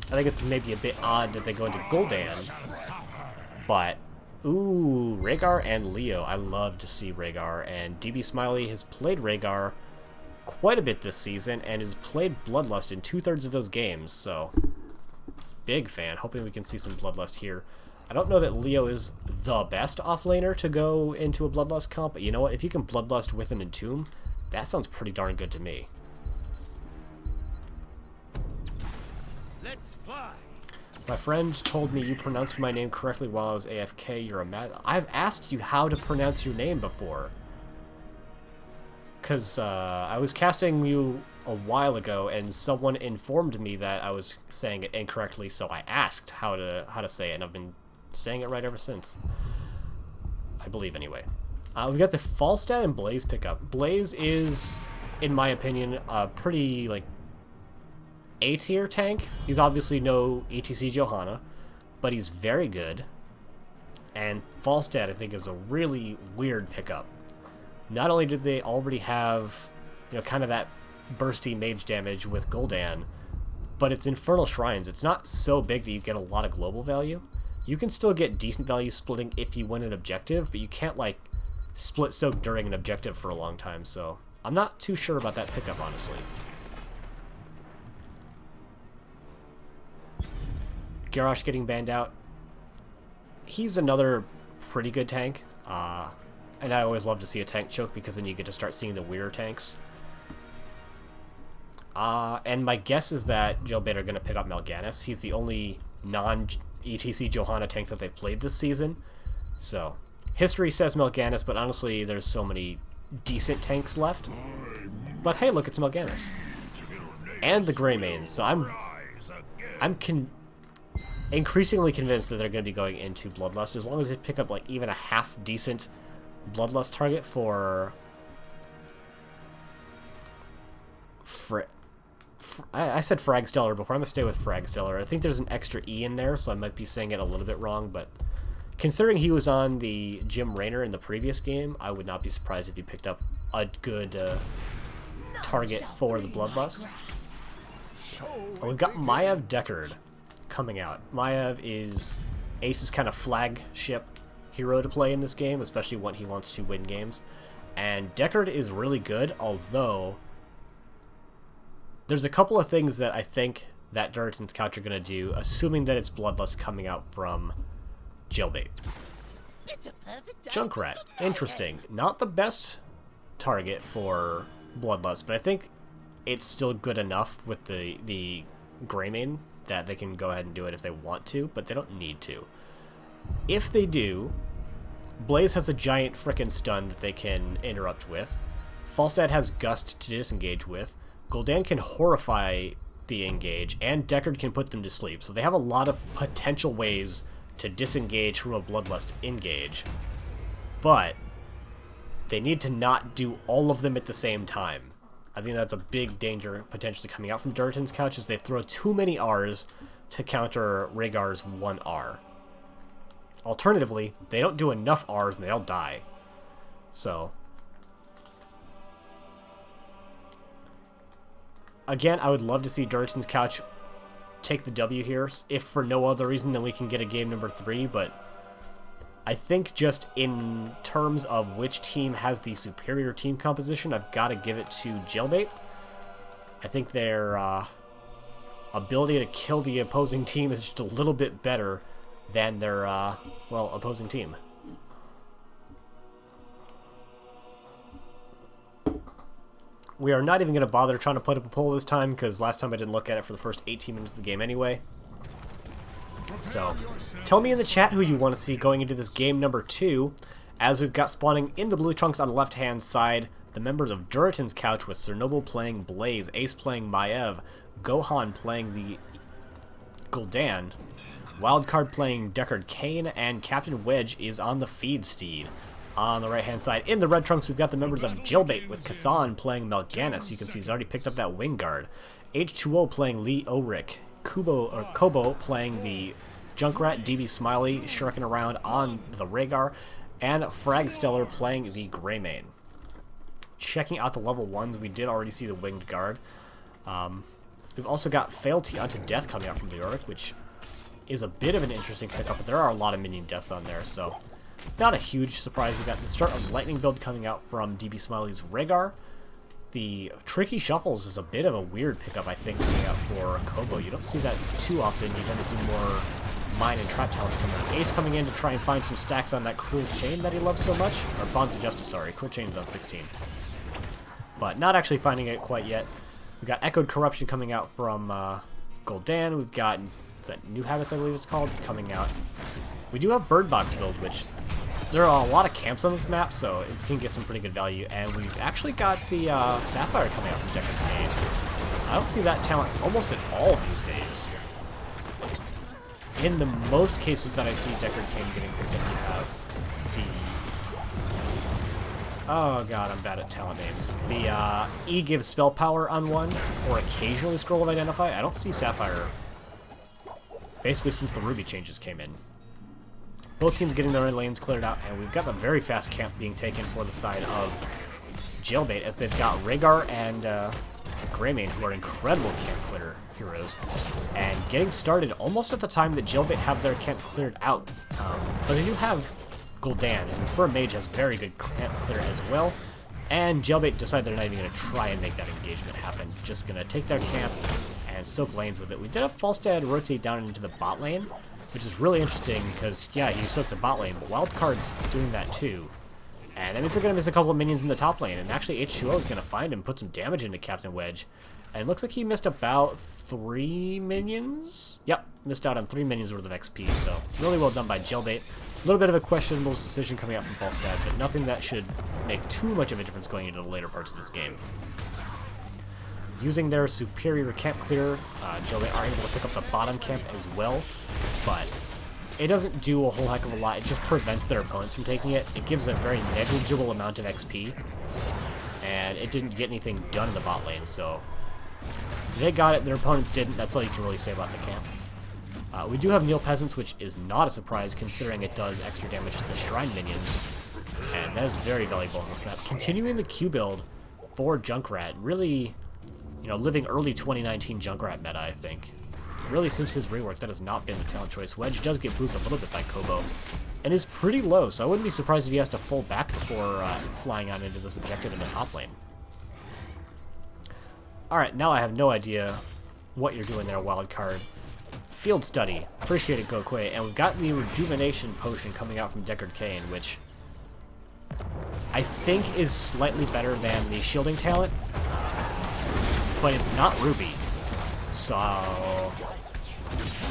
I think it's maybe a bit odd that they go into Gul'dan, but ooh, Rhaegar and Leo. I love to see Rhaegar, and DB Smiley has played Rhaegar quite a bit this season and has played Bloodlust in 2/3 of those games, so big fan. Hoping we can see some Bloodlust here. I don't know that Leo is the best offlaner to go into a Bloodlust comp, but you know what? If you can Bloodlust with an Entomb, that sounds pretty darn good to me. Let's fly. My friend told me you pronounced my name correctly while I was AFK. You're a mad... I've asked you how to pronounce your name before. Because I was casting you a while ago, and someone informed me that I was saying it incorrectly, so I asked how to say it, and I've been saying it right ever since. I believe, anyway. We've got the Falstad and Blaze pickup. Blaze is, in my opinion, a pretty, like, A-tier tank. He's obviously no ETC Johanna, but he's very good. And Falstad, I think, is a really weird pickup. Not only did they already have, you know, kind of that bursty mage damage with Gul'dan, but it's Infernal Shrines. It's not so big that you get a lot of global value. You can still get decent value splitting if you win an objective, but you can't, like, split soak during an objective for a long time, so I'm not too sure about that pickup, honestly. Garrosh getting banned out. He's another pretty good tank, and I always love to see a tank choke, because then you get to start seeing the weirder tanks. And my guess is that Jailbail are going to pick up Mal'Ganis. He's the only non-ETC Johanna tank that they've played this season, so history says Mal'Ganis, but honestly, there's so many decent tanks left. But hey, look, it's Mal'Ganis. And the Greymanes, so I'm increasingly convinced that they're going to be going into Bloodlust, as long as they pick up, like, even a half-decent Bloodlust target for... I said Fragstellar before. I'm going to stay with Fragstellar. I think there's an extra E in there, so I might be saying it a little bit wrong, but considering he was on the Jim Raynor in the previous game, I would not be surprised if he picked up a good target for the Bloodlust. Oh, we've got Maiev Deckard coming out. Maiev is Ace's kind of flagship hero to play in this game, especially when he wants to win games. And Deckard is really good, although there's a couple of things that I think that Durotan's couch are going to do, assuming that it's Bloodlust coming out from Jailbail. Junkrat, interesting. Not the best target for Bloodlust, but I think it's still good enough with the Greymane that they can go ahead and do it if they want to, but they don't need to. If they do, Blaze has a giant frickin' stun that they can interrupt with. Falstad has Gust to disengage with. Gul'dan can horrify the engage, and Deckard can put them to sleep. So they have a lot of potential ways to disengage from a Bloodlust engage, but they need to not do all of them at the same time. I think that's a big danger potentially coming out from Durotan's couch, is they throw too many Rs to counter Rhaegar's 1 R. Alternatively, they don't do enough Rs and they all die. So again, I would love to see Durotan's couch take the W here, if for no other reason than we can get a game number 3, but I think just in terms of which team has the superior team composition, I've got to give it to Jailbail. I think their ability to kill the opposing team is just a little bit better than their, well, opposing team. We are not even going to bother trying to put up a poll this time, because last time I didn't look at it for the first 18 minutes of the game anyway. So, tell me in the chat who you want to see going into this game number 2, as we've got spawning in the blue trunks on the left-hand side, the members of Durotan's couch with Chernobyl playing Blaze, Ace playing Maiev, Gohan playing the Gul'dan, Wildcard playing Deckard Cain, and Captain Wedge is on the feed steed. On the right-hand side, in the red trunks, we've got the members of Jailbail with Cathan playing Mal'Ganis. You can see he's already picked up that wing guard. H2O playing Lee Ulrich. Kobo playing the Junkrat, DB Smiley shirking around on the Rhaegar, and Fragstellar playing the Greymane. Checking out the level 1s, we did already see the winged guard. We've also got Fealty unto Death coming out from the Ulrich, which is a bit of an interesting pickup, but there are a lot of minion deaths on there, so not a huge surprise. We got the start of Lightning build coming out from DB Smiley's Rhaegar. The Tricky Shuffles is a bit of a weird pickup, I think, coming out for Kobo. You don't see that too often. You tend to see more Mine and Trap Talents coming out. Ace coming in to try and find some stacks on that Cruel Chain that he loves so much. Or Bonds of Justice, sorry. Cruel Chain's on 16. But not actually finding it quite yet. We've got Echoed Corruption coming out from Gul'dan. We've got, is that New Habits, I believe it's called, coming out. We do have Bird Box build, which there are a lot of camps on this map, so it can get some pretty good value. And we've actually got the Sapphire coming out from Deckard Cain. I don't see that talent almost at all these days. In the most cases that I see Deckard Cain getting picked up, you have the... Oh god, I'm bad at talent names. The E gives spell power on one, or occasionally Scroll of Identify. I don't see Sapphire, basically since the Ruby changes came in. Both teams getting their own lanes cleared out, and we've got a very fast camp being taken for the side of Jailbail, as they've got Rhaegar and Greymane, who are incredible camp clear heroes, and getting started almost at the time that Jailbail have their camp cleared out. But they do have Gul'dan, and for a mage has very good camp clear as well, and Jailbail decide they're not even going to try and make that engagement happen, just going to take their camp and soak lanes with it. We did have Falstad rotate down into the bot lane, which is really interesting because, yeah, you soak the bot lane, but Wildcard's doing that too. And that means they're going to miss a couple of minions in the top lane, and actually H2O is going to find him, put some damage into Captain Wedge. And it looks like he missed about 3 minions? Yep, missed out on 3 minions worth of XP, so really well done by Jailbail. A little bit of a questionable decision coming out from Falstad, but nothing that should make too much of a difference going into the later parts of this game. Using their superior camp clear, Jailbail are able to pick up the bottom camp as well, but it doesn't do a whole heck of a lot. It just prevents their opponents from taking it. It gives a very negligible amount of XP, and it didn't get anything done in the bot lane, so they got it, their opponents didn't. That's all you can really say about the camp. We do have Neil Peasants, which is not a surprise considering it does extra damage to the Shrine minions, and that is very valuable on this map. Continuing the Q build for Junkrat, really, you know, living early 2019 Junkrat meta, I think. really since his rework, that has not been the talent choice. Wedge does get booped a little bit by Kobo, and is pretty low, so I wouldn't be surprised if he has to full back before flying on into this objective in the top lane. Alright, now I have no idea what you're doing there, Wildcard. Field Study. Appreciate it, Gokwe. And we've got the Rejuvenation Potion coming out from Deckard Cain, which I think is slightly better than the Shielding talent, but it's not Ruby. So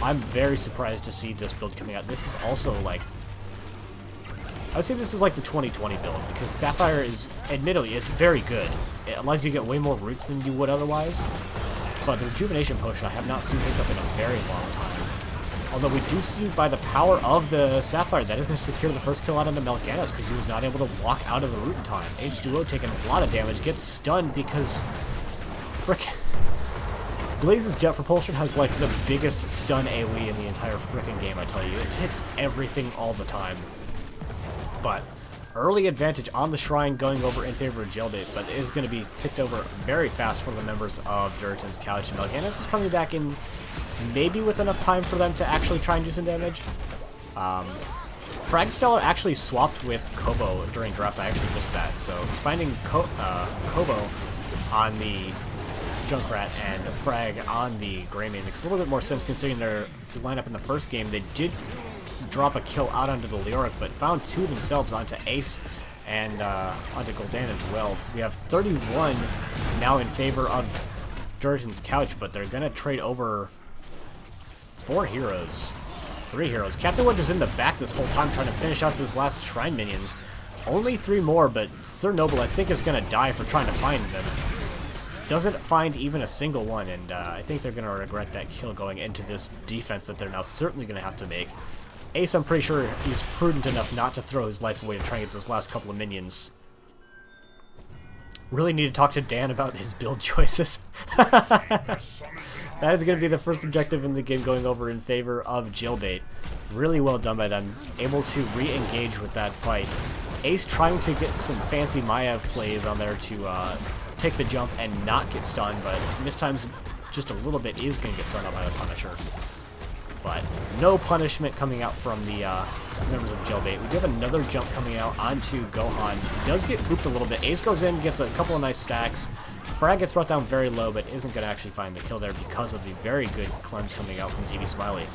I'm very surprised to see this build coming out. This is also like, I would say this is like the 2020 build, because Sapphire is, admittedly, it's very good. It allows you to get way more roots than you would otherwise. But the Rejuvenation Potion I have not seen picked up in a very long time. Although we do see by the power of the Sapphire that is going to secure the first kill out on the Melganis, because he was not able to walk out of the root in time. H2O taking a lot of damage, gets stunned because frickin' Blaze's Jet Propulsion has like the biggest stun AoE in the entire frickin' game, I tell you. It hits everything all the time. But early advantage on the Shrine going over in favor of Jailbail, but it is going to be picked over very fast for the members of Durotan's couch. Melganis is coming back in maybe with enough time for them to actually try and do some damage. Fragstellar actually swapped with Kobo during draft. I actually missed that. So finding Kobo on the Junkrat and Frag on the Greymane makes a little bit more sense considering their lineup in the first game. They did drop a kill out onto the Leoric, but found two themselves onto Ace and onto Gul'dan as well. We have 31 now in favor of Durotan's couch, but they're going to trade over 3 heroes. Captain Wedge was in the back this whole time trying to finish out those last Shrine minions. Only 3 more, but Sir Noble I think is going to die for trying to find them. Doesn't find even a single one, and I think they're going to regret that kill going into this defense that they're now certainly going to have to make. Ace, I'm pretty sure he's prudent enough not to throw his life away to try and get those last couple of minions. Really need to talk to Dan about his build choices. That is going to be the first objective in the game going over in favor of Jailbail. Really well done by them. Able to re-engage with that fight. Ace trying to get some fancy Maya plays on there to take the jump and not get stunned, but mistimes just a little bit is going to get stunned out by the Punisher. But no punishment coming out from the members of Jailbail. We do have another jump coming out onto Gohan. He does get booped a little bit. Ace goes in, gets a couple of nice stacks. Frag gets brought down very low, but isn't going to actually find the kill there because of the very good cleanse coming out from TV Smiley.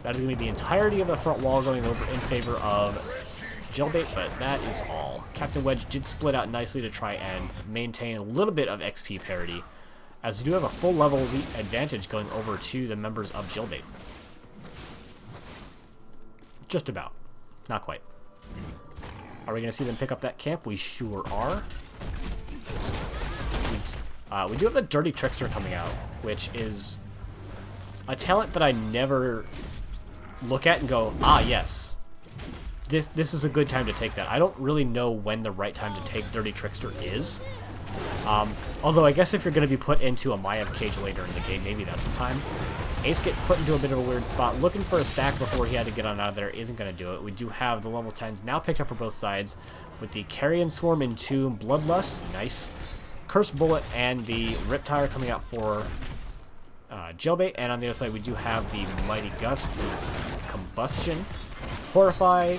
That is going to be the entirety of the front wall going over in favor of Jailbail, but that is all. Captain Wedge did split out nicely to try and maintain a little bit of XP parity, as we do have a full level advantage going over to the members of Jailbail. Just about. Not quite. Are we going to see them pick up that camp? We sure are. We do have the Dirty Trickster coming out, which is a talent that I never look at and go, ah, yes. This is a good time to take that. I don't really know when the right time to take Dirty Trickster is. Although I guess if you're going to be put into a Maiev cage later in the game, maybe that's the time. Ace get put into a bit of a weird spot. Looking for a stack before he had to get on out of there isn't going to do it. We do have the level 10s now picked up for both sides with the Carrion Swarm and Tomb Bloodlust. Nice. Curse Bullet and the Riptire coming out for Jailbail. And on the other side, we do have the Mighty Gust, Combustion, Horrify,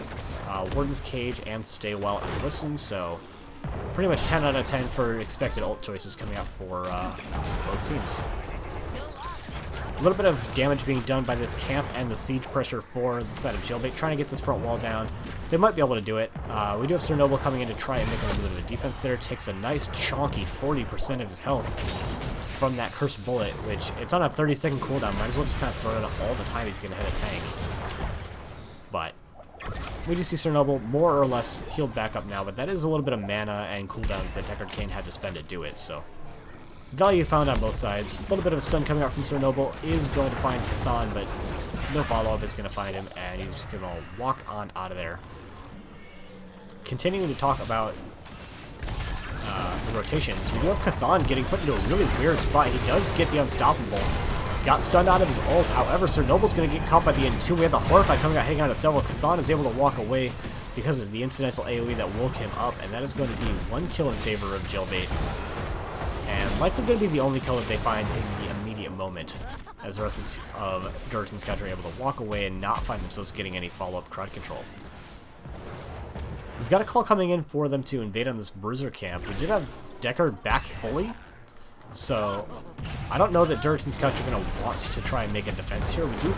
Warden's Cage, and Stay Well and Listen. So pretty much 10 out of 10 for expected ult choices coming out for both teams. A little bit of damage being done by this camp and the siege pressure for the side of Jailbail, trying to get this front wall down. They might be able to do it. We do have Sir Noble coming in to try and make a little bit of a defense there. Takes a nice chonky 40% of his health from that Cursed Bullet, which it's on a 30-second cooldown. Might as well just kind of throw it all the time if you're going to hit a tank. But we do see Sir Noble more or less healed back up now, but that is a little bit of mana and cooldowns that Deckard Cain had to spend to do it, so value found on both sides. A little bit of a stun coming out from Sir Noble is going to find Chthon, but no follow-up is going to find him, and he's just going to walk on out of there. Continuing to talk about the rotations, we do have Chthon getting put into a really weird spot. He does get the Unstoppable. Got stunned out of his ult. However, Sir Noble's going to get caught by the Entomb. We have the Horrify coming out, hanging on to several. Chthon is able to walk away because of the incidental AoE that woke him up, and that is going to be 1 kill in favor of Jailbail. And likely going to be the only kill that they find in the immediate moment, as the rest of Durotan's couch are able to walk away and not find themselves getting any follow-up crowd control. We've got a call coming in for them to invade on this Bruiser camp. We did have Deckard back fully, so I don't know that Durotan's couch are going to want to try and make a defense here. We do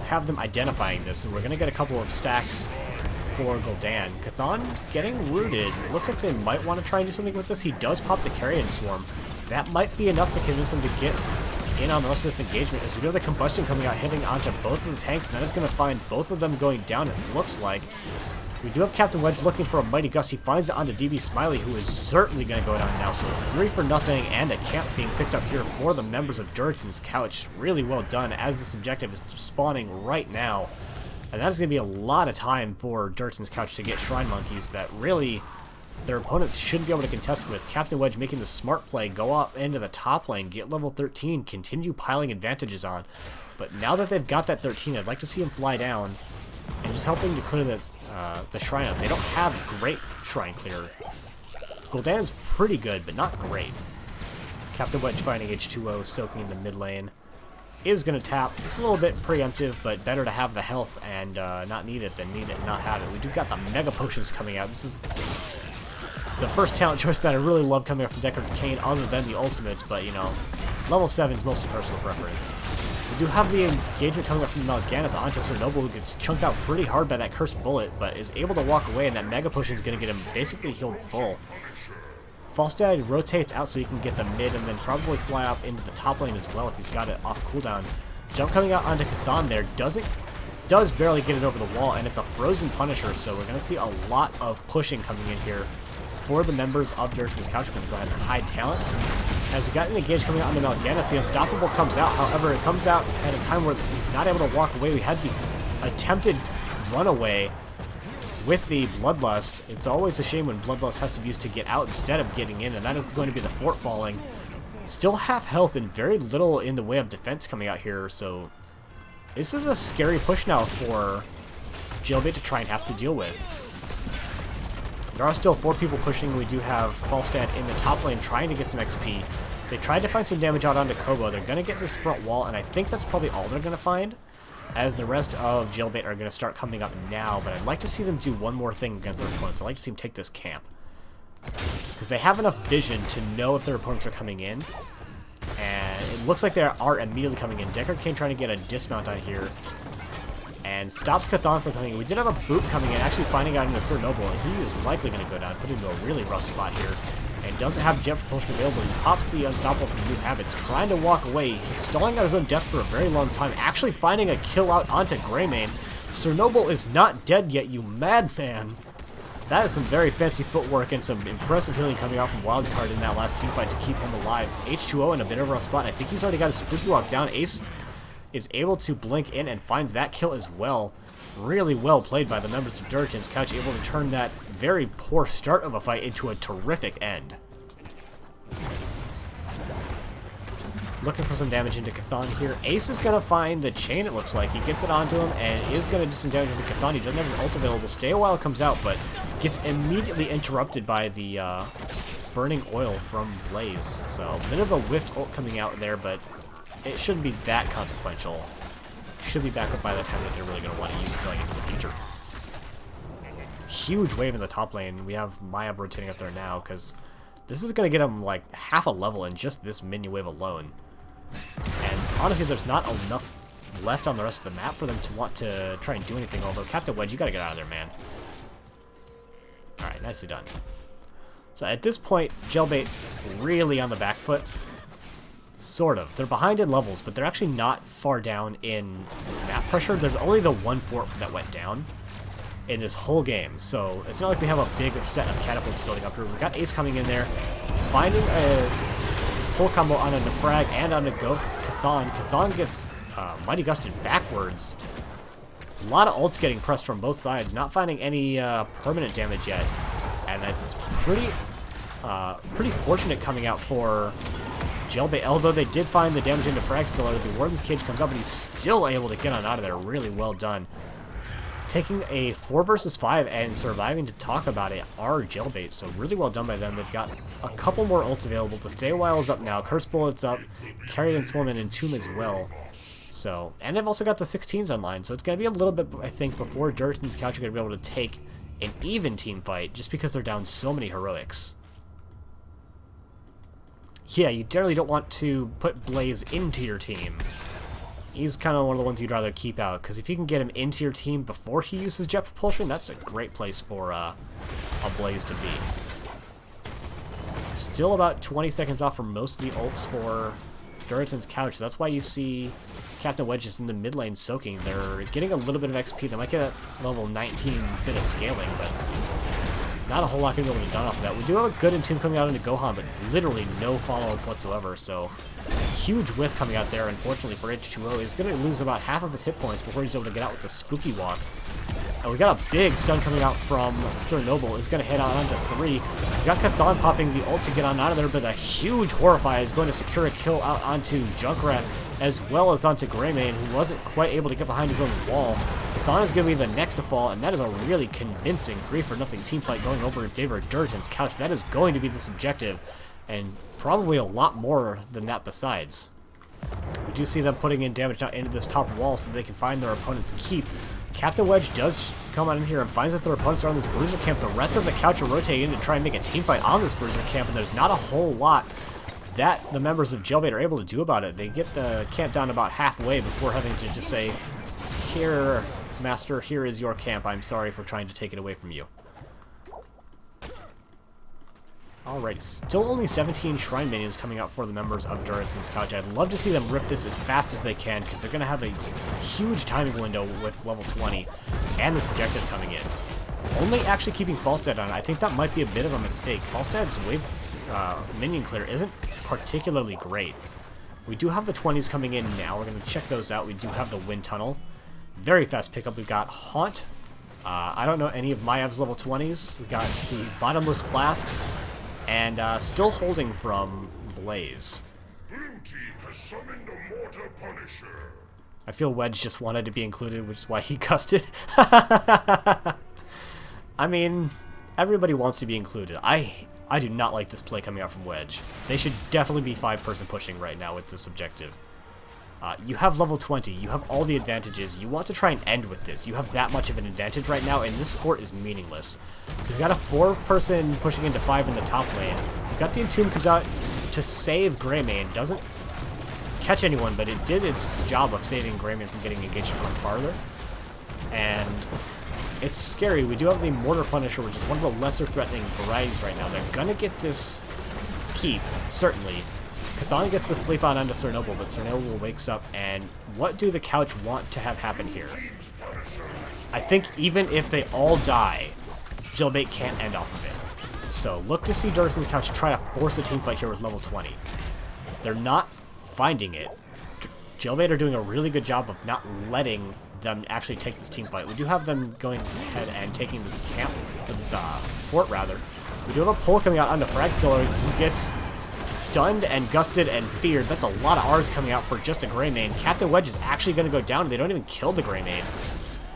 have them identifying this, and we're going to get a couple of stacks for Gul'dan. Chthon getting rooted. Looks like they might want to try and do something with this. He does pop the Carrion Swarm. That might be enough to convince them to get in on the rest of this engagement, as we do have the combustion coming out, hitting onto both of the tanks, and that is going to find both of them going down, it looks like. We do have Captain Wedge looking for a Mighty Gust. He finds it onto DB Smiley, who is certainly going to go down now. So 3 for nothing, and a camp being picked up here for the members of Durotan's couch. Really well done, as this objective is spawning right now. And that is going to be a lot of time for Durotan's couch to get Shrine Monkeys that really their opponents shouldn't be able to contest with. Captain Wedge making the smart play, go up into the top lane, get level 13, continue piling advantages on. But now that they've got that 13, I'd like to see him fly down and just helping to clear this, the shrine up. They don't have great shrine clear. Gul'dan is pretty good, but not great. Captain Wedge finding H2O, soaking in the mid lane. Is going to tap. It's a little bit preemptive, but better to have the health and not need it than need it and not have it. We do got the Mega Potions coming out. This is the first talent choice that I really love coming up from Deckard Cain, other than the ultimates, but, you know, level 7 is mostly personal preference. We do have the engagement coming up from Mal'Ganis onto Chernobyl, who gets chunked out pretty hard by that Cursed Bullet, but is able to walk away, and that Mega Potion is going to get him basically healed full. Falstad rotates out so he can get the mid, and then probably fly up into the top lane as well if he's got it off cooldown. Jump coming out onto Chthon there, does barely get it over the wall, and it's a Frozen Punisher, so we're going to see a lot of pushing coming in here for the members of Durotan's couch. We're going to go ahead and hide talents. As we got an engage coming out on the Mal'Ganis, the Unstoppable comes out. However, it comes out at a time where he's not able to walk away. We had the attempted runaway with the Bloodlust. It's always a shame when Bloodlust has to be used to get out instead of getting in, and that is going to be the fort falling. Still half health and very little in the way of defense coming out here, so this is a scary push now for Jailbail to try and have to deal with. There are still 4 people pushing. We do have Falstad in the top lane trying to get some XP. They tried to find some damage out onto Kobo. They're going to get this front wall, and I think that's probably all they're going to find, as the rest of Jailbail are going to start coming up now. But I'd like to see them do one more thing against their opponents. I'd like to see them take this camp, because they have enough vision to know if their opponents are coming in. And it looks like they are immediately coming in. Deckard Cain trying to get a dismount on here, and stops Chthon from coming in. We did have a boot coming in, actually finding out into Chernobyl, and he is likely going to go down, put him into a really rough spot here. And doesn't have jet propulsion available. He pops the Unstoppable from New Habits, trying to walk away. He's stalling out his own death for a very long time, actually finding a kill out onto Greymane. Chernobyl is not dead yet, you madman. That is some very fancy footwork and some impressive healing coming out from Wildcard in that last teamfight to keep him alive. H2O in a bit of a rough spot. I think he's already got his Spooky Walk down. Ace is able to blink in and finds that kill as well. Really well played by the members of Durotan's couch, able to turn that very poor start of a fight into a terrific end. Looking for some damage into Chthon here. Ace is going to find the chain, it looks like. He gets it onto him and is going to do some damage into Chthon. He doesn't have his ult available. Stay a while comes out, but gets immediately interrupted by the burning oil from Blaze. So a bit of a whiffed ult coming out there, but it shouldn't be that consequential. Should be back up by the time that they're really going to want to use it going into the future. Huge wave in the top lane. We have Maya rotating up there now, because this is going to get him like half a level in just this mini wave alone. And honestly, there's not enough left on the rest of the map for them to want to try and do anything, although Captain Wedge, you got to get out of there, man. Alright, nicely done. So at this point, Jailbail really on the back foot. Sort of. They're behind in levels, but they're actually not far down in map pressure. There's only the one fort that went down in this whole game, so it's not like we have a big set of catapults building up here. We've got Ace coming in there, finding a full combo on a Defrag and on a Chthon. Chthon gets Mighty Gusted backwards. A lot of ults getting pressed from both sides, not finding any permanent damage yet, and it's pretty fortunate coming out for Jailbail, although they did find the damage into Frag still out of the Warden's Cage comes up, and he's still able to get on out of there. Really well done. taking a 4 versus 5 and surviving to talk about it are Jailbait, so really well done by them. They've got a couple more ults available. The Stay a While is up now, Curse Bullet's up, Carry and Swarm and Entomb as well. So, and they've also got the 16s online, so it's going to be a little bit, I think, before Durotan's Couch are going to be able to take an even team fight, just because they're down so many heroics. Yeah, you generally don't want to put Blaze into your team. He's kind of one of the ones you'd rather keep out, because if you can get him into your team before he uses jet propulsion, that's a great place for a Blaze to be. Still about 20 seconds off from most of the ults for Durotan's Couch. That's why you see Captain Wedge just in the mid lane soaking. They're getting a little bit of XP. They might get a level 19 bit of scaling, but not a whole lot going to be able to be done off of that. We do have a good Entomb coming out into Gohan, but literally no follow-up whatsoever, so huge whiff coming out there, unfortunately, for H2O. He's going to lose about half of his hit points before he's able to get out with the Spooky Walk. And we got a big stun coming out from Sir Noble. He's going to hit on onto 3. We got Chthon popping the ult to get on out of there, but a huge Horrify is going to secure a kill out onto Junkrat, as well as onto Greymane, who wasn't quite able to get behind his own wall. Chthon is going to be the next to fall, and that is a really convincing 3-for-0 team fight going over in favor of Durotan's Couch. That is going to be this objective, and probably a lot more than that besides. We do see them putting in damage now into this top wall so they can find their opponent's keep. Captain Wedge does come on in here and finds that their opponents are on this Bruiser camp. The rest of the Couch are rotating in to try and make a team fight on this Bruiser camp, and there's not a whole lot that the members of Jailbait are able to do about it. They get the camp down about halfway before having to just say, "Here, Master, here is your camp. I'm sorry for trying to take it away from you." Alright, still only 17 Shrine Minions coming out for the members of Durotan's Couch. I'd love to see them rip this as fast as they can, because they're going to have a huge timing window with level 20 and this objective coming in. Only actually keeping Falstad on it, I think that might be a bit of a mistake. Falstad's wave minion clear isn't particularly great. We do have the 20s coming in now. We're going to check those out. We do have the Wind Tunnel. Very fast pickup. We've got Haunt. I don't know any of Mayav's level 20s. We've got the Bottomless Flasks. And still holding from Blaze. Blue team has summoned a Mortar Punisher. I feel Wedge just wanted to be included, which is why he gusted. I mean, everybody wants to be included. I do not like this play coming out from Wedge. They should definitely be 5-person pushing right now with this objective. You have level 20. You have all the advantages. You want to try and end with this. You have that much of an advantage right now, and this fort is meaningless. So we've got a 4-person pushing into 5 in the top lane. We've got the Entomb comes out to save Greymane. Doesn't catch anyone, but it did its job of saving Greymane from getting engaged from farther. And it's scary. We do have the Mortar Punisher, which is one of the lesser threatening varieties right now. They're going to get this keep, certainly. Chthon gets the sleep on onto Sir Noble, but Sir Noble wakes up, and what do the Couch want to have happen here? I think even if they all die, Jailbait can't end off of it. So look to see Durotan's Couch try to force a team fight here with level 20. They're not finding it. Jailbait are doing a really good job of not letting them actually take this team fight. We do have them going ahead and taking this camp, this fort rather. We do have a pull coming out onto Fragstiller, who gets stunned and gusted and feared. That's a lot of R's coming out for just a Greymane. Captain Wedge is actually going to go down. They don't even kill the Greymane.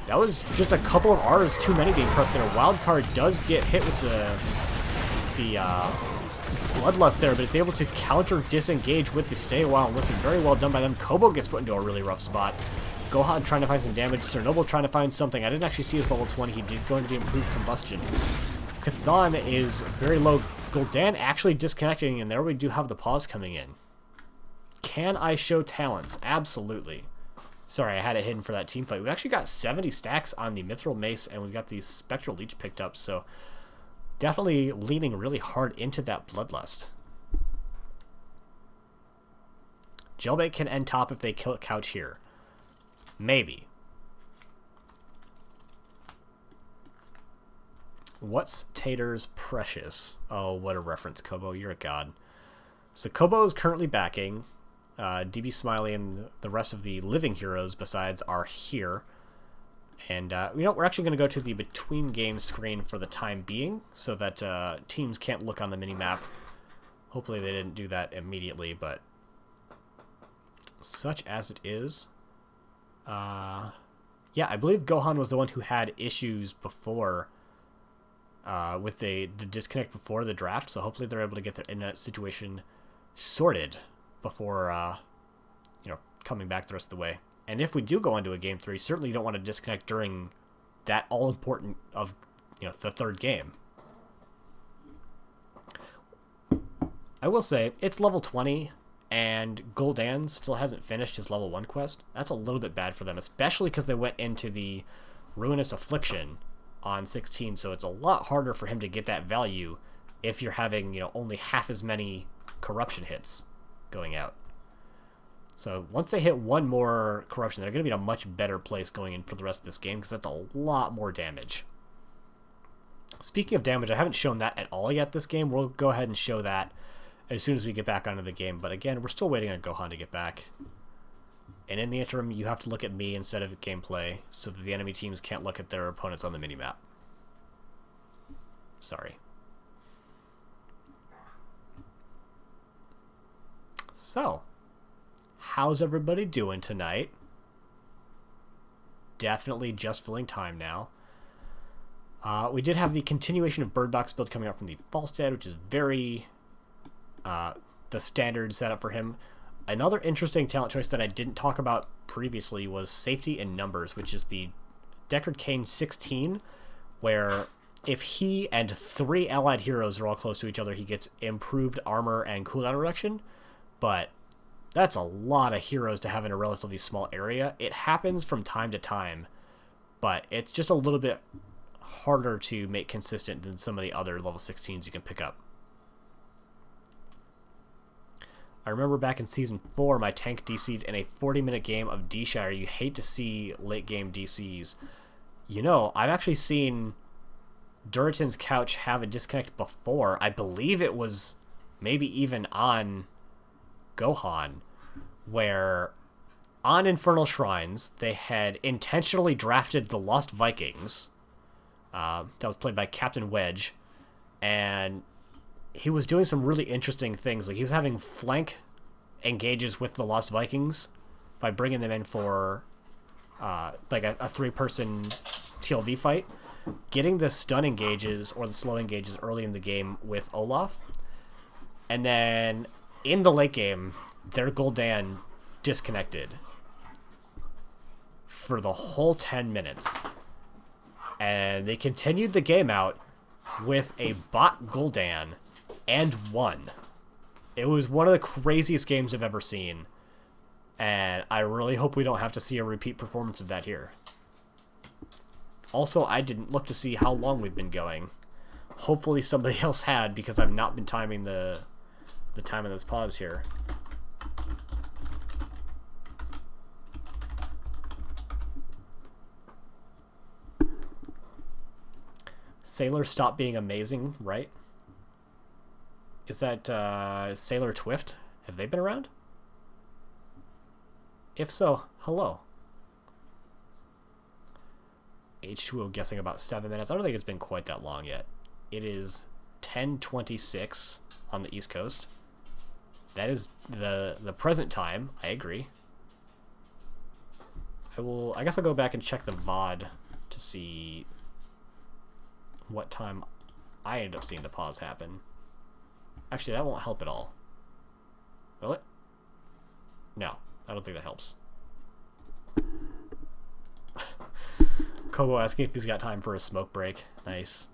That was just a couple of R's too many being pressed there. Wildcard does get hit with the Bloodlust there, but it's able to counter disengage with the Stay a While and listen. Very well done by them. Kobo gets put into a really rough spot. Gohan trying to find some damage. Sir Noble trying to find something. I didn't actually see his level 20. He did go into the improved combustion. Chthon is very low. Gul'dan actually disconnecting, and there we do have the pause coming in. Can I show talents? Absolutely. Sorry, I had it hidden for that team fight. We've actually got 70 stacks on the Mithril Mace, and we've got the Spectral Leech picked up, so definitely leaning really hard into that Bloodlust. Jailbait can end top if they kill Couch here. Maybe. What's Tater's Precious? Oh, what a reference, Kobo. You're a god. So Kobo is currently backing. DB Smiley and the rest of the living heroes besides are here. And, we're actually going to go to the between game screen for the time being so that teams can't look on the minimap. Hopefully they didn't do that immediately, but such as it is. Yeah, I believe Gohan was the one who had issues before with the disconnect before the draft, so hopefully they're able to get their internet situation sorted before coming back the rest of the way. And if we do go into a game 3, certainly you don't want to disconnect during that all important of the third game. I will say it's level 20 and Gul'dan still hasn't finished his level 1 quest. That's a little bit bad for them, especially because they went into the Ruinous Affliction on 16, so it's a lot harder for him to get that value if you're having, only half as many corruption hits going out. So once they hit one more corruption, they're going to be in a much better place going in for the rest of this game, because that's a lot more damage. Speaking of damage, I haven't shown that at all yet this game. We'll go ahead and show that as soon as we get back onto the game. But again, we're still waiting on Gohan to get back. And in the interim, you have to look at me instead of gameplay so that the enemy teams can't look at their opponents on the minimap. Sorry. So, how's everybody doing tonight? Definitely just filling time now. We did have the continuation of Bird Box build coming out from the Falstad, which is very the standard setup for him. Another interesting talent choice that I didn't talk about previously was Safety in Numbers, which is the Deckard Cain 16, where if he and 3 allied heroes are all close to each other, he gets improved armor and cooldown reduction. But that's a lot of heroes to have in a relatively small area. It happens from time to time, but it's just a little bit harder to make consistent than some of the other level 16s you can pick up. I remember back in Season 4, my tank DC'd in a 40-minute game of D-Shire. You hate to see late-game DCs. I've actually seen Durotan's couch have a disconnect before. I believe it was maybe even on Gohan, where on Infernal Shrines, they had intentionally drafted the Lost Vikings. That was played by Captain Wedge, and he was doing some really interesting things. Like, he was having flank engages with the Lost Vikings by bringing them in for a 3-person TLV fight, getting the stun engages or the slow engages early in the game with Olaf, and then in the late game, their Gul'dan disconnected for the whole 10 minutes. And they continued the game out with a bot Gul'dan and won. It was one of the craziest games I've ever seen. And I really hope we don't have to see a repeat performance of that here. Also, I didn't look to see how long we've been going. Hopefully somebody else had, because I've not been timing the time of this pause here. Sailor stopped being amazing, right? Is that Sailor Twift? Have they been around? If so, hello. H2O guessing about 7 minutes. I don't think it's been quite that long yet. It is 10:26 on the East Coast. That is the present time. I agree. I guess I'll go back and check the VOD to see what time I ended up seeing the pause happen. Actually, that won't help at all. Will it? No, I don't think that helps. Kobo asking if he's got time for a smoke break. Nice.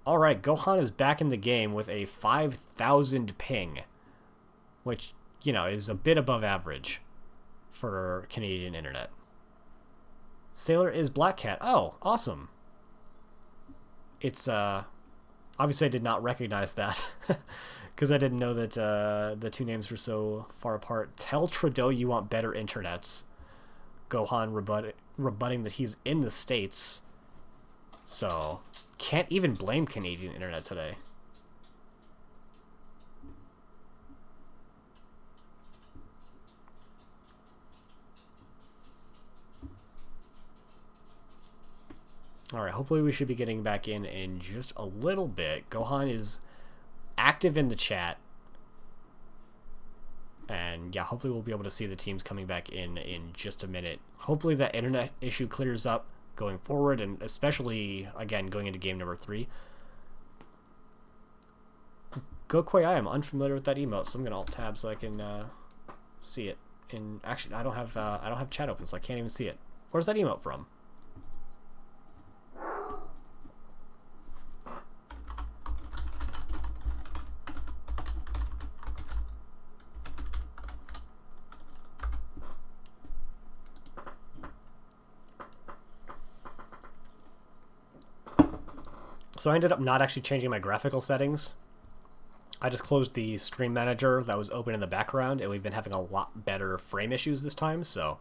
Alright, Gohan is back in the game with a 5,000 ping, which, is a bit above average for Canadian internet. Sailor is Black Cat. Oh, awesome. It's, obviously I did not recognize that, because I didn't know that the two names were so far apart. Tell Trudeau you want better internets. Gohan rebutting that he's in the States. So, can't even blame Canadian internet today. Alright, hopefully we should be getting back in just a little bit. Gohan is active in the chat. And yeah, hopefully we'll be able to see the teams coming back in just a minute. Hopefully that internet issue clears up going forward, and especially, again, going into game number 3. Gokoi, I am unfamiliar with that emote, so I'm gonna alt-tab so I can see it. And actually, I don't have chat open, so I can't even see it. Where's that emote from? So I ended up not actually changing my graphical settings. I just closed the stream manager that was open in the background, and we've been having a lot better frame issues this time, so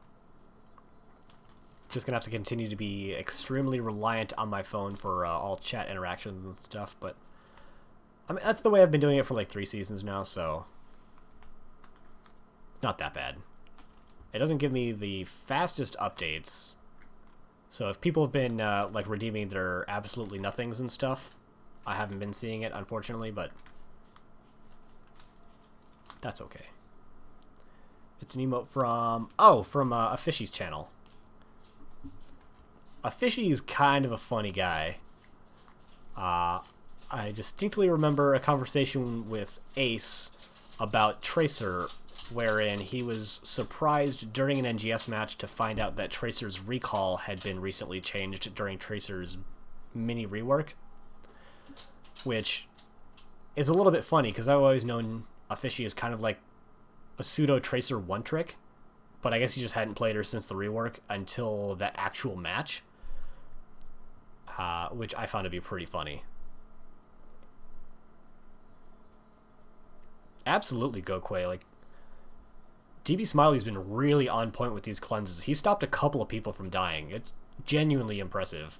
just gonna have to continue to be extremely reliant on my phone for all chat interactions and stuff. But I mean, that's the way I've been doing it for like 3 seasons now, so it's not that bad. It doesn't give me the fastest updates. So if people have been like redeeming their absolutely nothings and stuff, I haven't been seeing it, unfortunately, but that's okay. It's an emote from a Fishy's channel. A Fishy is kind of a funny guy. I distinctly remember a conversation with Ace about Tracer, wherein he was surprised during an NGS match to find out that Tracer's recall had been recently changed during Tracer's mini rework, which is a little bit funny because I've always known a Fishy as kind of like a pseudo Tracer one-trick, but I guess he just hadn't played her since the rework until that actual match, which I found to be pretty funny. Absolutely, Gokwe. Like, DB Smiley's been really on point with these cleanses. He stopped a couple of people from dying. It's genuinely impressive.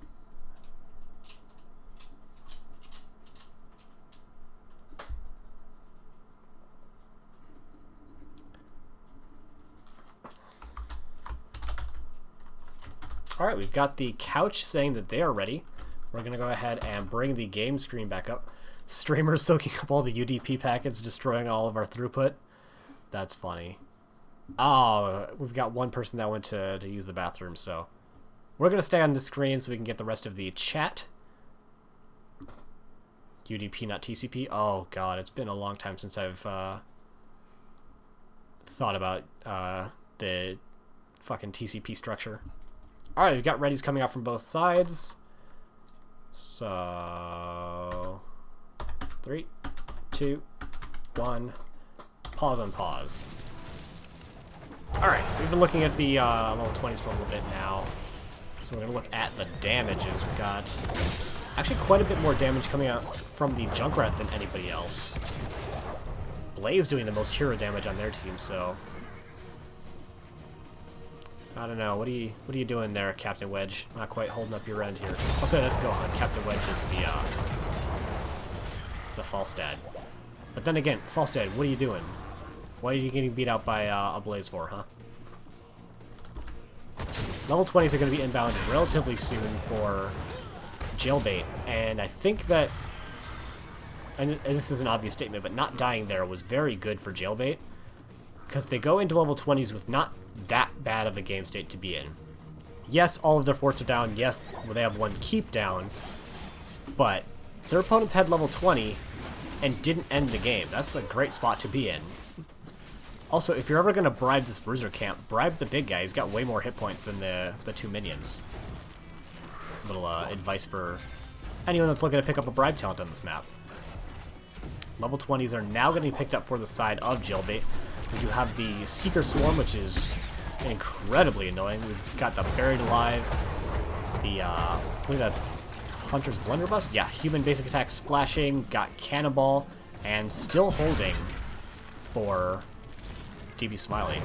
Alright, we've got the couch saying that they are ready. We're going to go ahead and bring the game screen back up. Streamers soaking up all the UDP packets, destroying all of our throughput. That's funny. Oh, we've got one person that went to use the bathroom, so we're going to stay on the screen so we can get the rest of the chat. UDP, not TCP. Oh, God, it's been a long time since I've thought about the fucking TCP structure. Alright, we've got readies coming out from both sides. So 3, 2, 1. Pause on pause. Alright, we've been looking at the level 20s for a little bit now. So we're going to look at the damages. We've got actually quite a bit more damage coming out from the Junkrat than anybody else. Blaze doing the most hero damage on their team, so I don't know. What are you doing there, Captain Wedge? Not quite holding up your end here. I'll say let's go on. Captain Wedge is the Falstad. But then again, Falstad, what are you doing? Why are you getting beat out by a Blaze for, huh? Level 20s are going to be inbound relatively soon for Jailbail, and I think that, and this is an obvious statement, but not dying there was very good for Jailbail, because they go into level 20s with not that bad of a game state to be in. Yes, all of their forts are down. Yes, they have one keep down, but their opponents had level 20 and didn't end the game. That's a great spot to be in. Also, if you're ever going to bribe this Bruiser camp, bribe the big guy. He's got way more hit points than the 2 minions. Little advice for anyone that's looking to pick up a bribe talent on this map. Level 20s are now going to be picked up for the side of Jailbail. We do have the Seeker Swarm, which is incredibly annoying. We've got the Buried Alive, the, I believe that's Hunter's Blunderbuss? Yeah, human basic attack splashing, got Cannonball, and still holding for DB Smiley.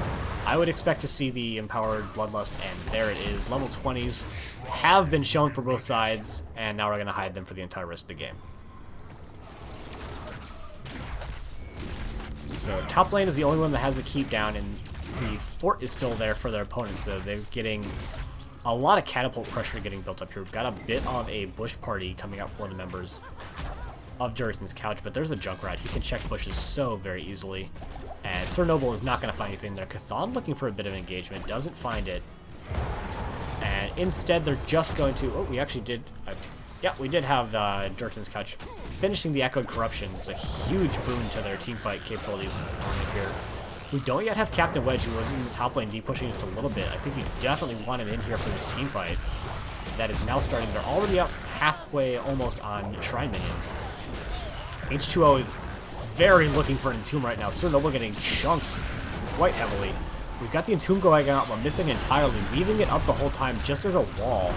I would expect to see the Empowered Bloodlust, and there it is. Level 20s have been shown for both sides, and now we're going to hide them for the entire rest of the game. So top lane is the only one that has the keep down, and the fort is still there for their opponents, so they're getting a lot of catapult pressure getting built up here. We've got a bit of a bush party coming out for the members. of Durotan's couch, but there's a Junkrat. He can check bushes so very easily. And Sir Noble is not going to find anything there. Chthon looking for a bit of engagement, doesn't find it. And instead, they're just going to... Oh, we actually did... yeah, we did have Durotan's couch finishing the Echoed Corruption. It's a huge boon to their teamfight capabilities here. We don't yet have Captain Wedge, who was in the top lane, pushing just a little bit. I think you definitely want him in here for this teamfight. That is now starting. They're already up halfway almost on Shrine minions. H2O is very looking for an Entomb right now. Sir Noble getting chunked quite heavily. We've got the Entomb going out, but missing entirely, leaving it up the whole time just as a wall.